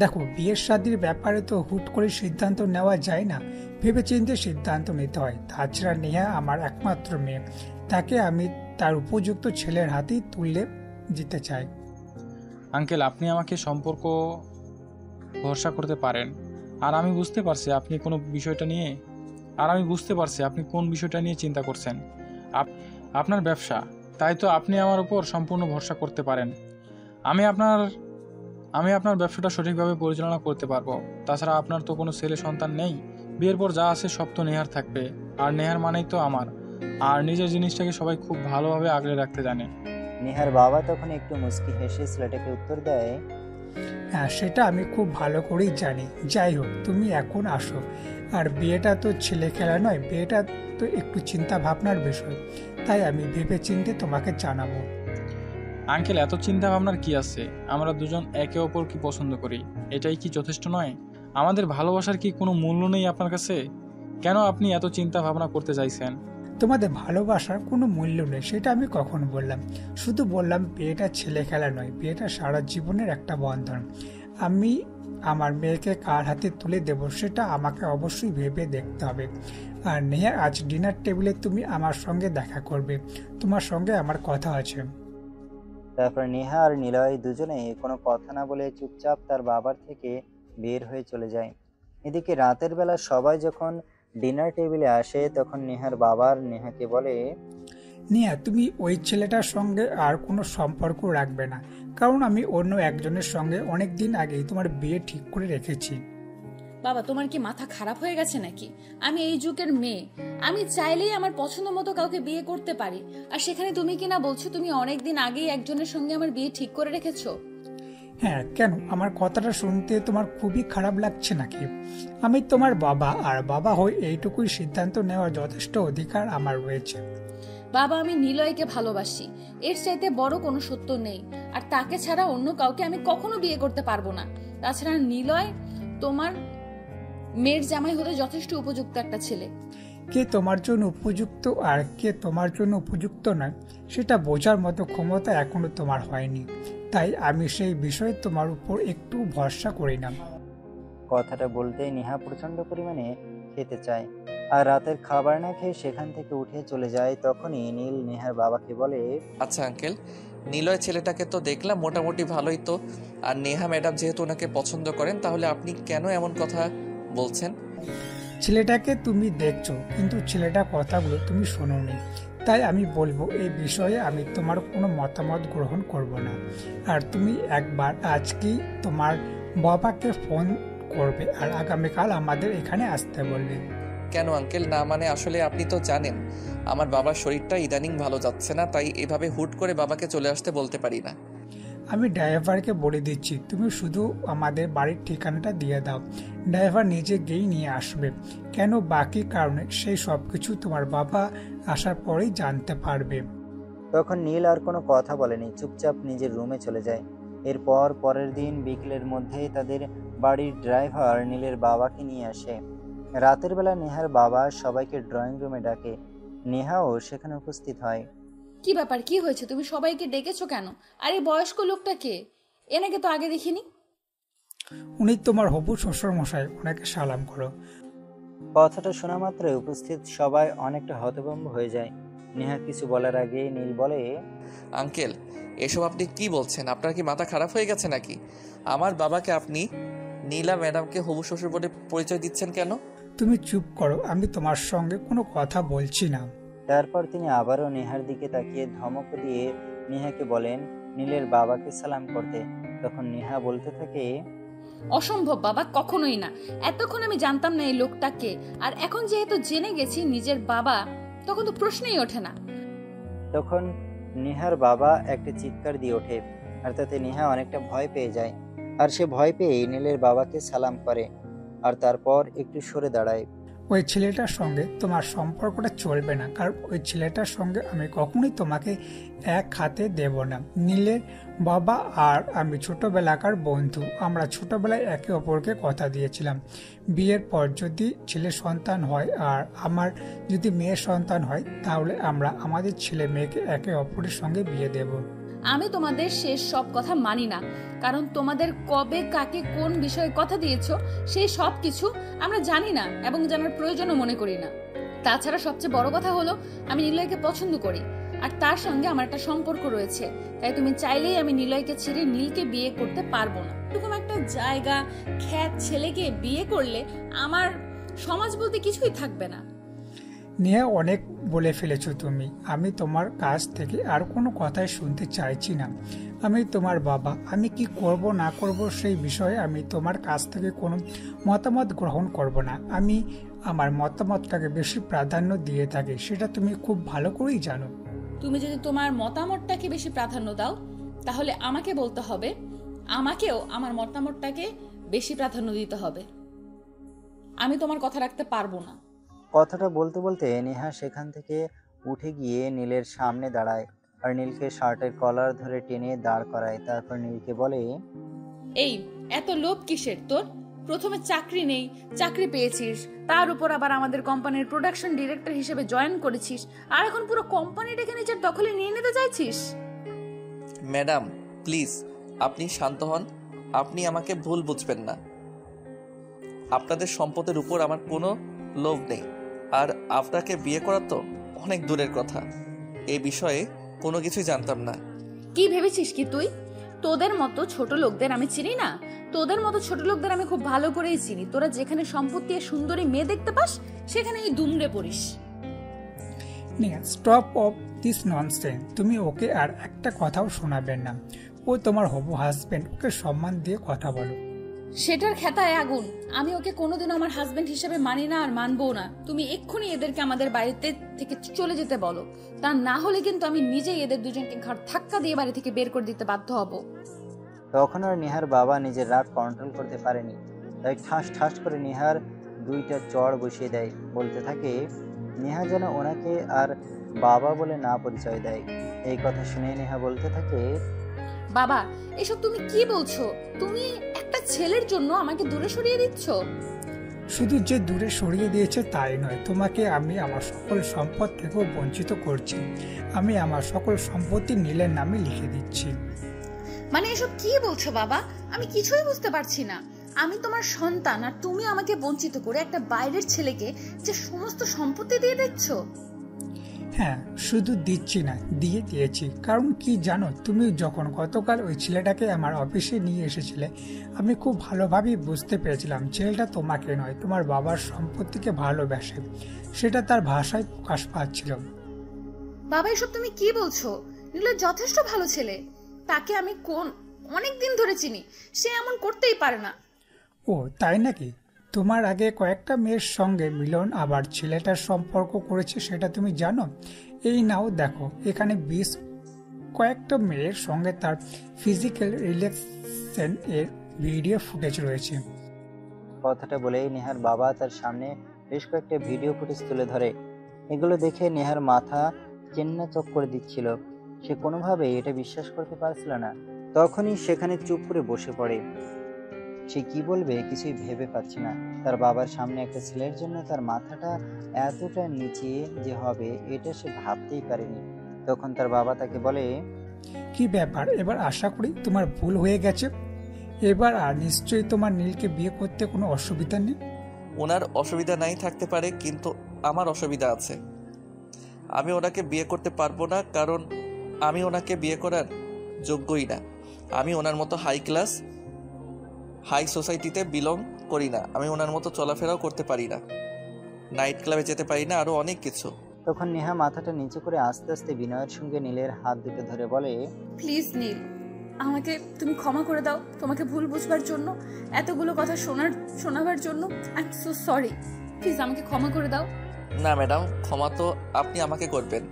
দেখো, বিয়ের শাদির ব্যাপারে তো হুট করে সিদ্ধান্ত নেওয়া যায় না, ভেবেচিন্তে সিদ্ধান্ত নিতে হয়। তাছাড়া নেহা আমার একমাত্র মেয়ে, তাকে আমি তার উপযুক্ত ছেলের হাতেই তুলে দিতে চাই। আঙ্কেল, আপনি আমাকে সম্পর্ক ভরসা করতে পারেন, আর আমি বুঝতে পারছি আপনি কোন বিষয়টা নিয়ে চিন্তা করছেন। আপনার ব্যবসা, তাই তো আপনি আমার উপর সম্পূর্ণ ভরসা করতে পারেন। আমি আপনার ব্যবসাটা সঠিকভাবে পরিচালনা করতে পারবো। তাছাড়া আপনার তো কোনো ছেলে সন্তান নেই, বিয়ের পর যা আছে সব তো নেহার থাকবে, আর নেহার মানেই তো আমার। আর নিজের জিনিসটাকে সবাই খুব ভালোভাবে আগলে রাখতে জানে। নেহার বাবা তখন একটু মুচকি হেসে ছেলেটাকে উত্তর দেয়, হ্যাঁ, সেটা আমি খুব ভালো করেই জানি। যাই হোক, তুমি এখন আসো। আর বিয়েটা তো ছেলে খেলা নয়, বিয়েটা তো একটু চিন্তা ভাবনার বিষয়, তাই আমি ভেবে চিন্তে তোমাকে জানাবো। আঙ্কেল, এত চিন্তা ভাবনার কি আছে? আমরা দুজন একে অপরকে পছন্দ করি, এটাই কি যথেষ্ট নয়? আমাদের ভালোবাসার কি কোনো মূল্য নেই আপনার কাছে? কেন আপনি এত চিন্তা ভাবনা করতে চাইছেন? তোমাদের ভালোবাসার কোনো মূল্য নেই, সেটা আমি কখন বললাম? শুধু বললাম বিয়েটা ছেলে খেলা নয়, বিয়েটা সারা জীবনের একটা বন্ধন। আমি আমার মেয়েকে কার হাতে তুলে দেব সেটা আমাকে অবশ্যই ভেবে দেখতে হবে। আর নেহা, আজ ডিনার টেবিলে তুমি আমার সঙ্গে দেখা করবে, তোমার সঙ্গে আমার কথা আছে। তারপর নেহা আর নিলয় দুজনে কোনো কথা না বলে চুপচাপ তার বাবার থেকে বের হয়ে চলে যায়। এদিকে রাতের বেলা সবাই যখন ডিনার টেবিলে আসে তখন নেহার বাবার নেহাকে বলে, নেহা, তুমি ওই ছেলেটার সঙ্গে আর কোনো সম্পর্ক রাখবে না, কারণ আমি অন্য একজনের সঙ্গে অনেক দিন আগেই তোমার বিয়ে ঠিক করে রেখেছি। বাবা, তোমার কি মাথা খারাপ হয়ে গেছে নাকি? আমি এই যুগের মেয়ে, আমি চাইলেই আমার পছন্দ মতো কাউকে বিয়ে করতে পারি। আর সেখানে তুমি কি না বলছো তুমি অনেকদিন আগেই একজনের সঙ্গে আমার বিয়ে ঠিক করে রেখেছো? হ্যাঁ, কেন? আমার কথাটা শুনতে তোমার খুবই খারাপ লাগছে নাকি? আমি তোমার বাবা, আর বাবা হয়ে এইটুকুই সিদ্ধান্ত নেওয়ার যথেষ্ট অধিকার আমার রয়েছে। বাবা, আমি নিলয়কে ভালোবাসি, এর চাইতে বড় কোনো সত্য নেই। আর তাকে ছাড়া অন্য কাউকে আমি কখনো বিয়ে করতে পারবো না। তাছাড়া নিলয় তোমার মেয়ের জামাই হতে যথেষ্ট উপযুক্ত একটা ছেলে। কে তোমার জন্য উপযুক্ত আর কে তোমার জন্য উপযুক্ত নয় সেটা বোঝার মতো ক্ষমতা এখনো তোমার হয়নি, তাই আমি সেই বিষয়ে তোমার উপর একটু ভরসা করি না। কথাটা বলতেই নেহা প্রচন্ড পরিমাণে খেতে চায়, আর রাতের খাবার না খেয়ে সেখান থেকে উঠে চলে যায়। তখনই নীল নেহার বাবাকে বলে, আচ্ছা আঙ্কেল, নিলয় ছেলেটাকে তো দেখলাম মোটামুটি ভালোই তো, আর নেহা ম্যাডাম যেহেতু ওনাকে পছন্দ করেন, তাহলে আপনি কেন এমন কথা বলছেন? ছেলেটাকে তুমি দেখছো, কিন্তু ছেলেটা কথাগুলো তুমি শোনোনি, তাই আমি বলবো এই বিষয়ে আমি তোমার কোনো মতামত গ্রহণ করব না। আর তুমি একবার আজকেই তোমার বাবাকে ফোন করবে আর আগামীকাল আমাদের এখানে আসতে বলবে। কেন আঙ্কেল? না মানে আসলে আপনি তো জানেন আমার বাবার শরীরটা ইদানিং ভালো যাচ্ছে না, তাই এভাবে হুট করে বাবাকে চলে আসতে বলতে পারি না। আমি ড্রাইভারকে বলে দিচ্ছি, তুমি শুধু আমাদের বাড়ির ঠিকানাটা দিয়ে দাও, ড্রাইভার নিজে গিয়ে নিয়ে আসবে। কেন? বাকি কারণে সেই সব কিছু তোমার বাবা আসার পরেই জানতে পারবে। তখন নীল আর কোনো কথা বলেনি, চুপচাপ নিজের রুমে চলে যায়। এরপর পরের দিন বিকেলের মধ্যেই তাদের বাড়ির ড্রাইভার নীলের বাবাকে নিয়ে আসে। রাতের বেলা নেহার বাবা সবাইকে ড্রয়িং রুমে ডাকে, নেহাও সেখানে উপস্থিত হয়। কি ব্যাপার, কি হয়েছে? তুমি সবাইকে ডেকেছো কেন? আর এই বয়স্ক লোকটা কে? এনাকে তো আগে দেখিনি। উনি তোমার হবু শ্বশুর মশাই, ওনাকে সালাম করো। কথাটা শোনা মাত্রই উপস্থিত সবাই অনেকটা হতভম্ব হয়ে যায়। নেহা কিছু বলার আগে নীল বলে, আঙ্কেল, এসব আপনি কি বলছেন? আপনার কি মাথা খারাপ হয়ে গেছে নাকি? আমার বাবাকে আপনি নীলা ম্যাডামকে হবু শ্বশুর বলে পরিচয় দিচ্ছেন কেন? তুমি চুপ করো, আমি তোমার সঙ্গে কোনো কথা বলছি না। তারপর তিনি আবারও নেহার দিকে তাকিয়ে ধমক দিয়ে নেহাকে বলেন নীলের বাবাকে সালাম করতে। তখন নেহা বলতে থাকে, অসম্ভব বাবা, কখনোই না। এতক্ষণ আমি জানতাম না এই লোকটাকে, আর এখন যেহেতু জেনে গেছি নিজের বাবা, তখন তো প্রশ্নই ওঠে না। তখন নেহার বাবা একটা চিৎকার দিয়ে ওঠে, আর তাতে নেহা অনেকটা ভয় পেয়ে যায়। আর সে ভয় পেয়ে নীলের বাবাকে সালাম করে, আর তারপর একটু সরে দাঁড়ায়। ওই ছেলেটার সঙ্গে তোমার সম্পর্কটা চলবে না, কারণ ওই ছেলেটার সঙ্গে আমি কখনোই তোমাকে এক হাতে দেব না। নীলের বাবা আর আমি ছোটবেলাকার বন্ধু। আমরা ছোটবেলায় একে অপরকে কথা দিয়েছিলাম, বিয়ের পর যদি ছেলে সন্তান হয় আর আমার যদি মেয়ের সন্তান হয়, তাহলে আমরা আমাদের ছেলে মেয়েকে একে অপরের সঙ্গে বিয়ে দেব। আমি তোমাদের শেষ সব কথা মানি না, কারণ তোমাদের কবে কাকে কোন বিষয়ে কথা দিয়েছো সেই সব কিছু আমরা জানি না এবং জানার প্রয়োজনও মনে করি না। তাছাড়া সবচেয়ে বড় কথা হলো আমি নিলয়কে পছন্দ করি আর তার সঙ্গে আমার একটা সম্পর্ক রয়েছে, তাই তুমি চাইলেই আমি নিলয়কে ছেড়ে নীলকে বিয়ে করতে পারবো না। এরকম একটা জায়গা খ্যাত ছেলেকে বিয়ে করলে আমার সমাজ বলতে কিছুই থাকবে না। নিয়ে অনেক বলে ফেলেছো তুমি, আমি তোমার কাছ থেকে আর কোনো কথাই শুনতে চাইছি না। আমি তোমার বাবা, আমি কি করব না করব সেই বিষয়ে আমি তোমার কাছ থেকে কোনো মতামত গ্রহণ করব না। আমি আমার মতামতটাকে বেশি প্রাধান্য দিয়ে থাকি, সেটা তুমি খুব ভালো করেই জানো। তুমি যদি তোমার মতামতটাকে বেশি প্রাধান্য দাও, তাহলে আমাকে বলতে হবে আমাকেও আমার মতামতটাকে বেশি প্রাধান্য দিতে হবে। আমি তোমার কথা রাখতে পারবো না। কথাটা বলতে বলতে নেহা সেখান থেকে উঠে গিয়ে নীলের সামনে দাঁড়ায় আর নীলকে শার্টের কলার ধরে টেনে দাঁড় করায়। তারপর নীলকে বলে, এই এত লোভ কিসের তোর? প্রথমে চাকরি নেই, চাকরি পেয়েছিস, তার উপর আবার আমাদের কোম্পানির প্রোডাকশন ডিরেক্টর হিসেবে জয়েন করেছিস, আর এখন পুরো কোম্পানিটাকে নিজের দখলে নিয়ে নিতে চাইছিস। ম্যাডাম প্লিজ আপনি শান্ত হন, আপনি আমাকে ভুল বুঝবেন না। আপনাদের সম্পদের উপর আমার কোনো লোভ নেই, আর আপনাকে বিয়ে করা তো অনেক দূরের কথা। এই বিষয়ে কোনো কিছুই জানতাম না। কি ভেবেছিস কি তুই? তোদের মতো ছোট লোকদের আমি চিনি না? তোদের মতো ছোট লোকদের আমি খুব ভালো করেই চিনি। তোরা যেখানে সম্পত্তি আর সুন্দরী মেয়ে দেখতে পাস সেখানে এই দুমড়ে পড়িস। Stop of this nonsense. তুমি ওকে আর একটা কথাও শোনাবেন না। ও তোমার হবু হাজবেন্ড, ওকে সম্মান দিয়ে কথা বলো। সেটার খেতায় আগুন। আমি ওকে কোনোদিনও আমার হাজবেন্ড হিসেবে মানি না আর মানবো না। তুমি এক্ষুনি এদেরকে আমাদের বাড়িতে থেকে চলে যেতে বলো, তা না হলে কিন্তু আমি নিজেই এদের দুজনকে ঘাড় ধাক্কা দিয়ে বাড়ি থেকে বের করে দিতে বাধ্য হব। তখন আর নেহার বাবা নিজের রাগ কন্ট্রোল করতে পারেনি, তাই ঠাস ঠাস করে নেহার দুইটা চড় বসিয়ে দেয়। বলতে থাকে, নেহা যেন ওনাকে আর বাবা বলে না পরিচয় দেয়। এই কথা শুনে নেহা বলতে থাকে, বাবা এসব তুমি কি বলছো? তুমি একটা ছেলের জন্য আমাকে দূরে সরিয়ে দিচ্ছ। শুধু যে দূরে সরিয়ে দিয়েছে তাই নয়, তোমাকে আমি আমার সকল সম্পদ থেকেও বঞ্চিত করছি। আমি আমার সকল সম্পত্তি নীলের নামে লিখে দিচ্ছি। মানে এসব কি বলছো বাবা? আমি কিছুই বুঝতে পারছি না। আমি তোমার সন্তান আর তুমি আমাকে বঞ্চিত করে একটা বাইরের ছেলেকে যে সমস্ত সম্পত্তি দিয়ে দিচ্ছ। হ্যাঁ, শুধু দিচ্ছি না, দিয়ে দিয়েছি। কারণ কি জানো, তুমি যখন গতকাল ওই ছেলেটাকে আমার অফিসে নিয়ে এসেছিলে, আমি খুব ভালোভাবেই বুঝতে পেরেছিলাম ছেলেটা তোমাকে নয়, তোমার বাবার সম্পত্তিকে ভালোবাসে। সেটা তার ভাষায় প্রকাশ পাচ্ছিল। বাবা এসব তুমি কি বলছো? নীলা যথেষ্ট ভালো ছেলে, তাকে আমি অনেক দিন ধরে চিনি, সে এমন করতেই পারে না। ও তাই নাকি? তোমার আগে কয়েকটা মেয়ের সঙ্গে মিলন আবার ছেলেটার সম্পর্ক করেছে, সেটা তুমি জানো? এই নাও দেখো, এখানে কয়েকটা মেয়ের সঙ্গে তার ফিজিক্যাল রিলেশন এর ভিডিও ফুটেজ রয়েছে। কথাটা বলেই নেহার বাবা তার সামনে বেশ কয়েকটা ভিডিও ফুটেজ তুলে ধরে। এগুলো দেখে নেহার মাথা চেন্না চক করে দিচ্ছিল। সে কোনোভাবেই এটা বিশ্বাস করতে পারছিল না। তখনই সেখানে চুপ করে বসে পড়ে। সে কি বলবে কিছুই ভেবে পাচ্ছে না। তার বাবার সামনে একটা ছেলের জন্য তার মাথাটা এতটা নিচে যে হবে এটা সে ভাবতেই পারেনি। তখন তার বাবা তাকে বলে, কি ব্যাপার, এবার আশা করি তোমার ভুল হয়ে গেছে। এবার আর নিশ্চয়ই তোমার নীলকে বিয়ে করতে কোনো অসুবিধা নেই। ওনার অসুবিধা নাই থাকতে পারে, কিন্তু আমার অসুবিধা আছে। আমি ওনাকে বিয়ে করতে পারবো না, কারণ আমি ওনাকে বিয়ে করার যোগ্যই না। আমি ওনার মতো হাই সোসাইটিতে বিলং করি না। আমি ওনার মতো চলাফেরাও করতে পারি না, নাইট ক্লাবে যেতে পারি না, আরো অনেক কিছু। তখন নেহা মাথাটা নিচু করে আস্তে আস্তে বিনয়ের সঙ্গে নীলের হাত দুটো ধরে বলে, প্লিজ নীল, আমাকে তুমি ক্ষমা করে দাও তোমাকে ভুল বুঝবার জন্য, এতগুলো কথা শোনাবার জন্য। I am so sorry, please আমাকে ক্ষমা করে দাও। না ম্যাডাম, ক্ষমা তো আপনি আমাকে করবেন।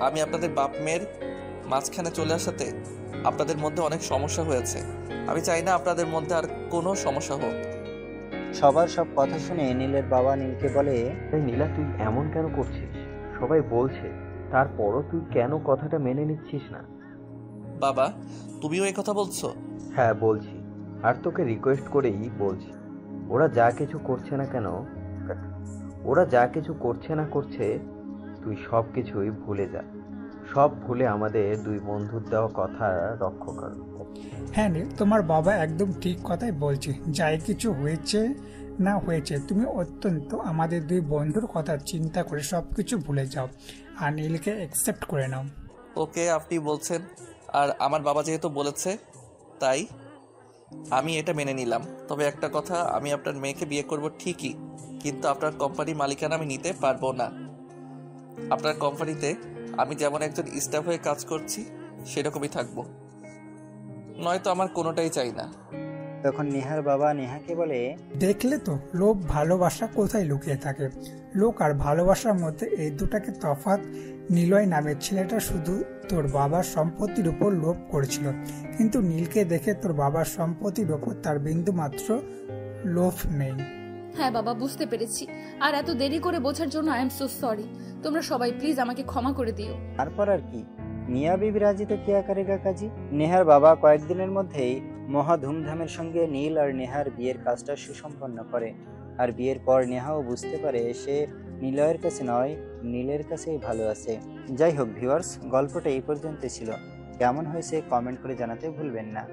আমি আপনাদের বাপ মেয়ের মাঝখানে চলে আসাতে আপনাদের মধ্যে অনেক সমস্যা হয়েছে। আমি চাই না আপনাদের মধ্যে আর কোনো সমস্যা হোক। সবার সব কথা শুনে নীলের বাবা নীলকে বলে, তাই নীলা, তুই এমন কেন করছিস? সবাই বলছে, তারপরও তুই কেন কথাটা মেনে নিচ্ছিস না? বাবা, তুমিও এই কথা বলছো? হ্যাঁ বলছি, আর তোকে রিকোয়েস্ট করেই বলছি। ওরা যা কিছু করছে না করছে, তুই সব কিছুই ভুলে যা। সব ভুলে আমাদের দুই বন্ধুর দেওয়া কথা রক্ষা কর। হ্যাঁ নীল, তোমার বাবা একদম ঠিক কথাই বলছে। যাই কিছু হয়েছে না হয়েছে, তুমি অত্যন্ত আমাদের দুই বন্ধুর কথা চিন্তা করে সবকিছু ভুলে যাও আর নীলকে অ্যাকসেপ্ট করে নাও। ওকে, আপনি বলছেন আর আমার বাবা যেহেতু বলেছে তাই আমি এটা মেনে নিলাম। তবে একটা কথা, আমি আপনার মেয়েকে বিয়ে করব ঠিকই, কিন্তু আপনার কোম্পানি মালিকানা আমি নিতে পারবো না। আপনার কোম্পানিতে আমি যেমন একজন স্টাফ হয়ে কাজ করছি সেরকমই থাকবো, নয়তো আমার কোনোটাই চাই না। তখন নেহার বাবা নেহাকে বলে, দেখলে তো লোভ ভালোবাসা কোথায় লুকিয়ে থাকে। লোক আর ভালোবাসার মধ্যে এই দুটাকে তফাৎ। নিলয় নামের ছেলেটা শুধু তোর বাবার সম্পত্তির উপর লোভ করেছিল, কিন্তু নীলকে দেখে তোর বাবার সম্পত্তির উপর তার বিন্দু মাত্র লোভ নেই। হ্যাঁ বাবা, বুঝতে পেরেছি। আর এত দেরি করে বোঝার জন্য আই এম সো সরি। তোমরা সবাই প্লিজ আমাকে ক্ষমা করে দিও। তারপর আর কি, মিয়া বিবি রাজি তো কিয়া করেগা কাজী। নেহার বাবা কয়েকদিনের মধ্যেই মহা ধুমধামের সঙ্গে নীল আর নেহার বিয়ের কাজটা সুসম্পন্ন করে। আর বিয়ের পর নেহাও বুঝতে পারে সে নিলয়ের কাছে নয়, নীলের কাছেই ভালো আছে। যাই হোক ভিউয়ার্স, গল্পটা এই পর্যন্ত ছিল। কেমন হয়েছে কমেন্ট করে জানাতে ভুলবেন না।